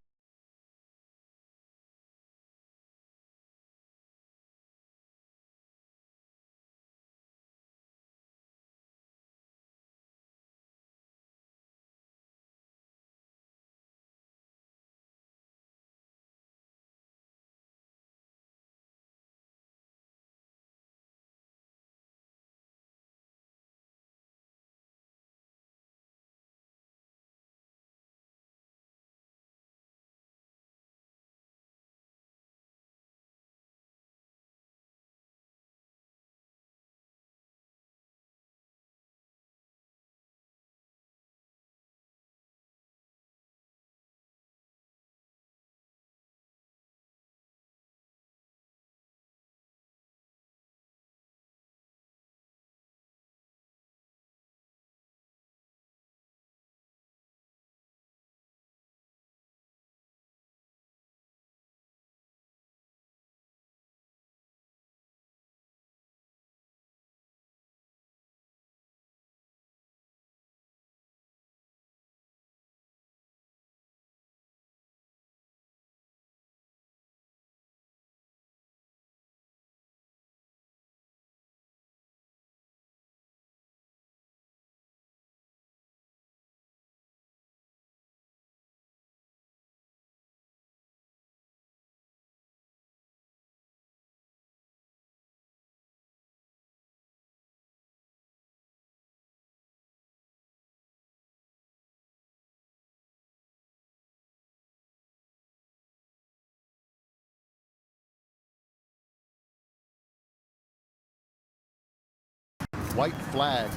white flag.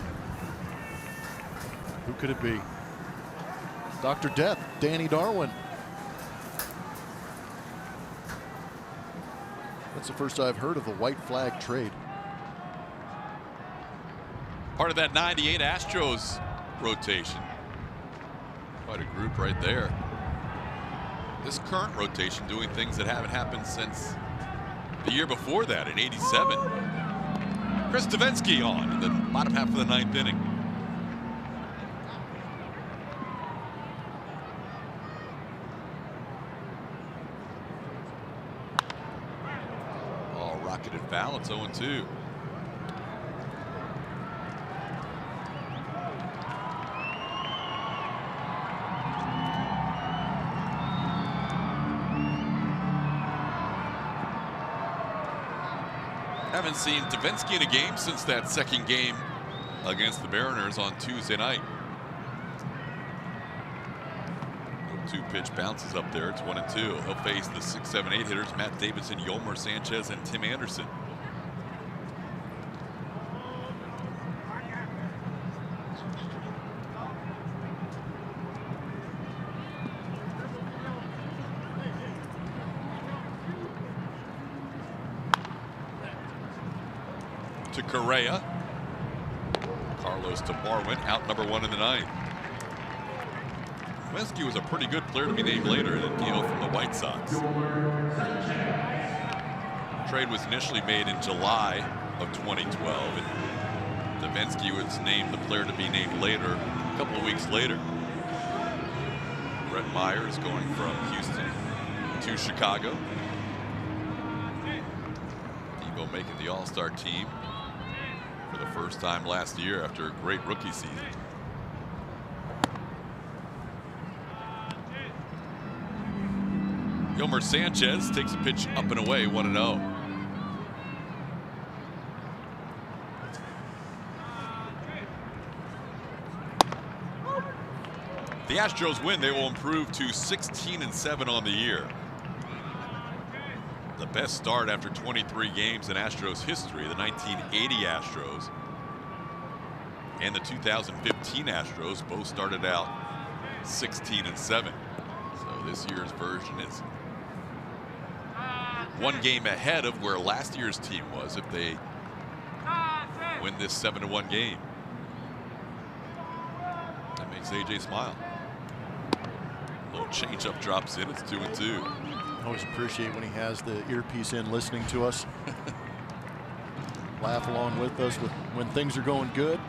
Who could it be? Dr. Death, Danny Darwin. That's the first I've heard of the white flag trade. Part of that 98 Astros rotation. Quite a group right there. This current rotation doing things that haven't happened since the year before that in '87. Chris Davinsky on in the bottom half of the 9th inning. Oh, rocketed foul. It's 0-2. Haven't seen Davinsky in a game since that second game against the Mariners on Tuesday night. 0-2 pitch bounces up there. It's 1-2. He'll face the 6, 7, 8 hitters Matt Davidson, Yolmer Sanchez, and Tim Anderson. To Correa. Carlos to Barwin, out number 1 in the 9th. Davinsky was a pretty good player to be named later in a deal from the White Sox. Trade was initially made in July of 2012, and Davinsky was named the player to be named later a couple of weeks later. Brett Myers going from Houston to Chicago. Devo making the All-Star team for the first time last year after a great rookie season. Yolmer Sanchez takes a pitch up and away, 1-0. The Astros win. They will improve to 16-7 on the year. The best start after 23 games in Astros history. The 1980 Astros and the 2015 Astros both started out 16-7. So this year's version is one game ahead of where last year's team was if they win this 7-1 game. That makes AJ smile. A little changeup drops in. It's 2-2. Always appreciate when he has the earpiece in listening to us. Laugh along with us when things are going good.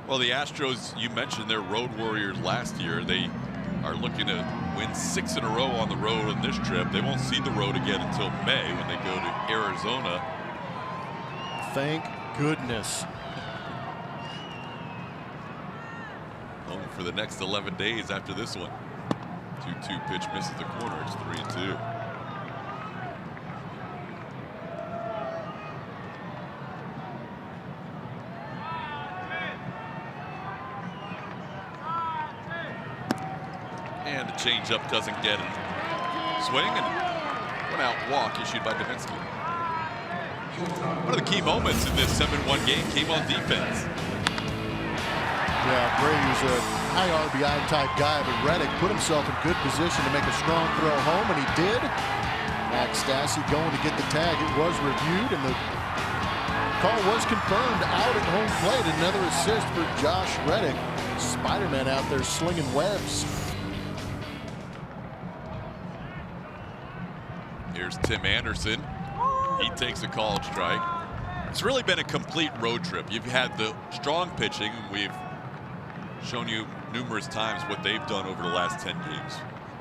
Well, the Astros, you mentioned they're road warriors last year. They are looking to win 6 in a row on the road on this trip. They won't see the road again until May when they go to Arizona. Thank goodness. Home for the next 11 days after this one. 2-2 pitch misses the corner. It's 3-2. And the changeup doesn't get him. Swing and 1-out walk issued by Davinsky. One of the key moments in this 7-1 game came on defense. Yeah, Brady's a high RBI type guy, but Reddick put himself in good position to make a strong throw home, and he did. Max Stassi going to get the tag. It was reviewed, and the call was confirmed out at home plate. Another assist for Josh Reddick. Spider-Man out there slinging webs. Here's Tim Anderson. He takes a called strike. It's really been a complete road trip. You've had the strong pitching. We've shown you numerous times what they've done over the last 10 games.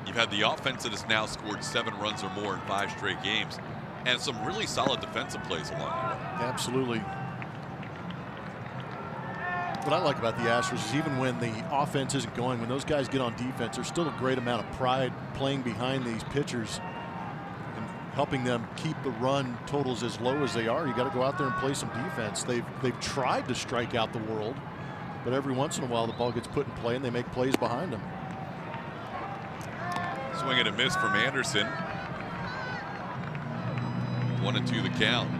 You've had the offense that has now scored 7 runs or more in 5 straight games, and some really solid defensive plays along the way. Absolutely. What I like about the Astros is even when the offense isn't going, when those guys get on defense, there's still a great amount of pride playing behind these pitchers and helping them keep the run totals as low as they are. You got to go out there and play some defense. They've tried to strike out the world, but every once in a while the ball gets put in play and they make plays behind them. Swing and a miss from Anderson. 1-2 the count.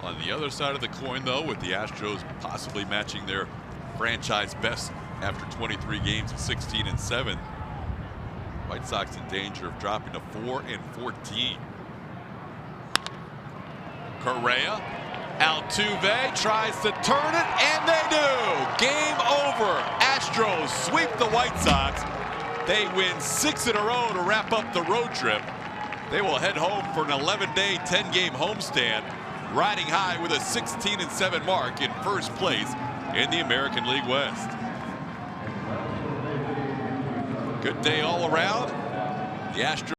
On the other side of the coin, though, with the Astros possibly matching their franchise best after 23 games at 16-7, White Sox in danger of dropping to 4-14. Correa, Altuve tries to turn it, and they do. Game over. Astros sweep the White Sox. They win 6 in a row to wrap up the road trip. They will head home for an 11-day, 10-game homestand, riding high with a 16-7 mark in first place in the American League West. Good day all around. The Astros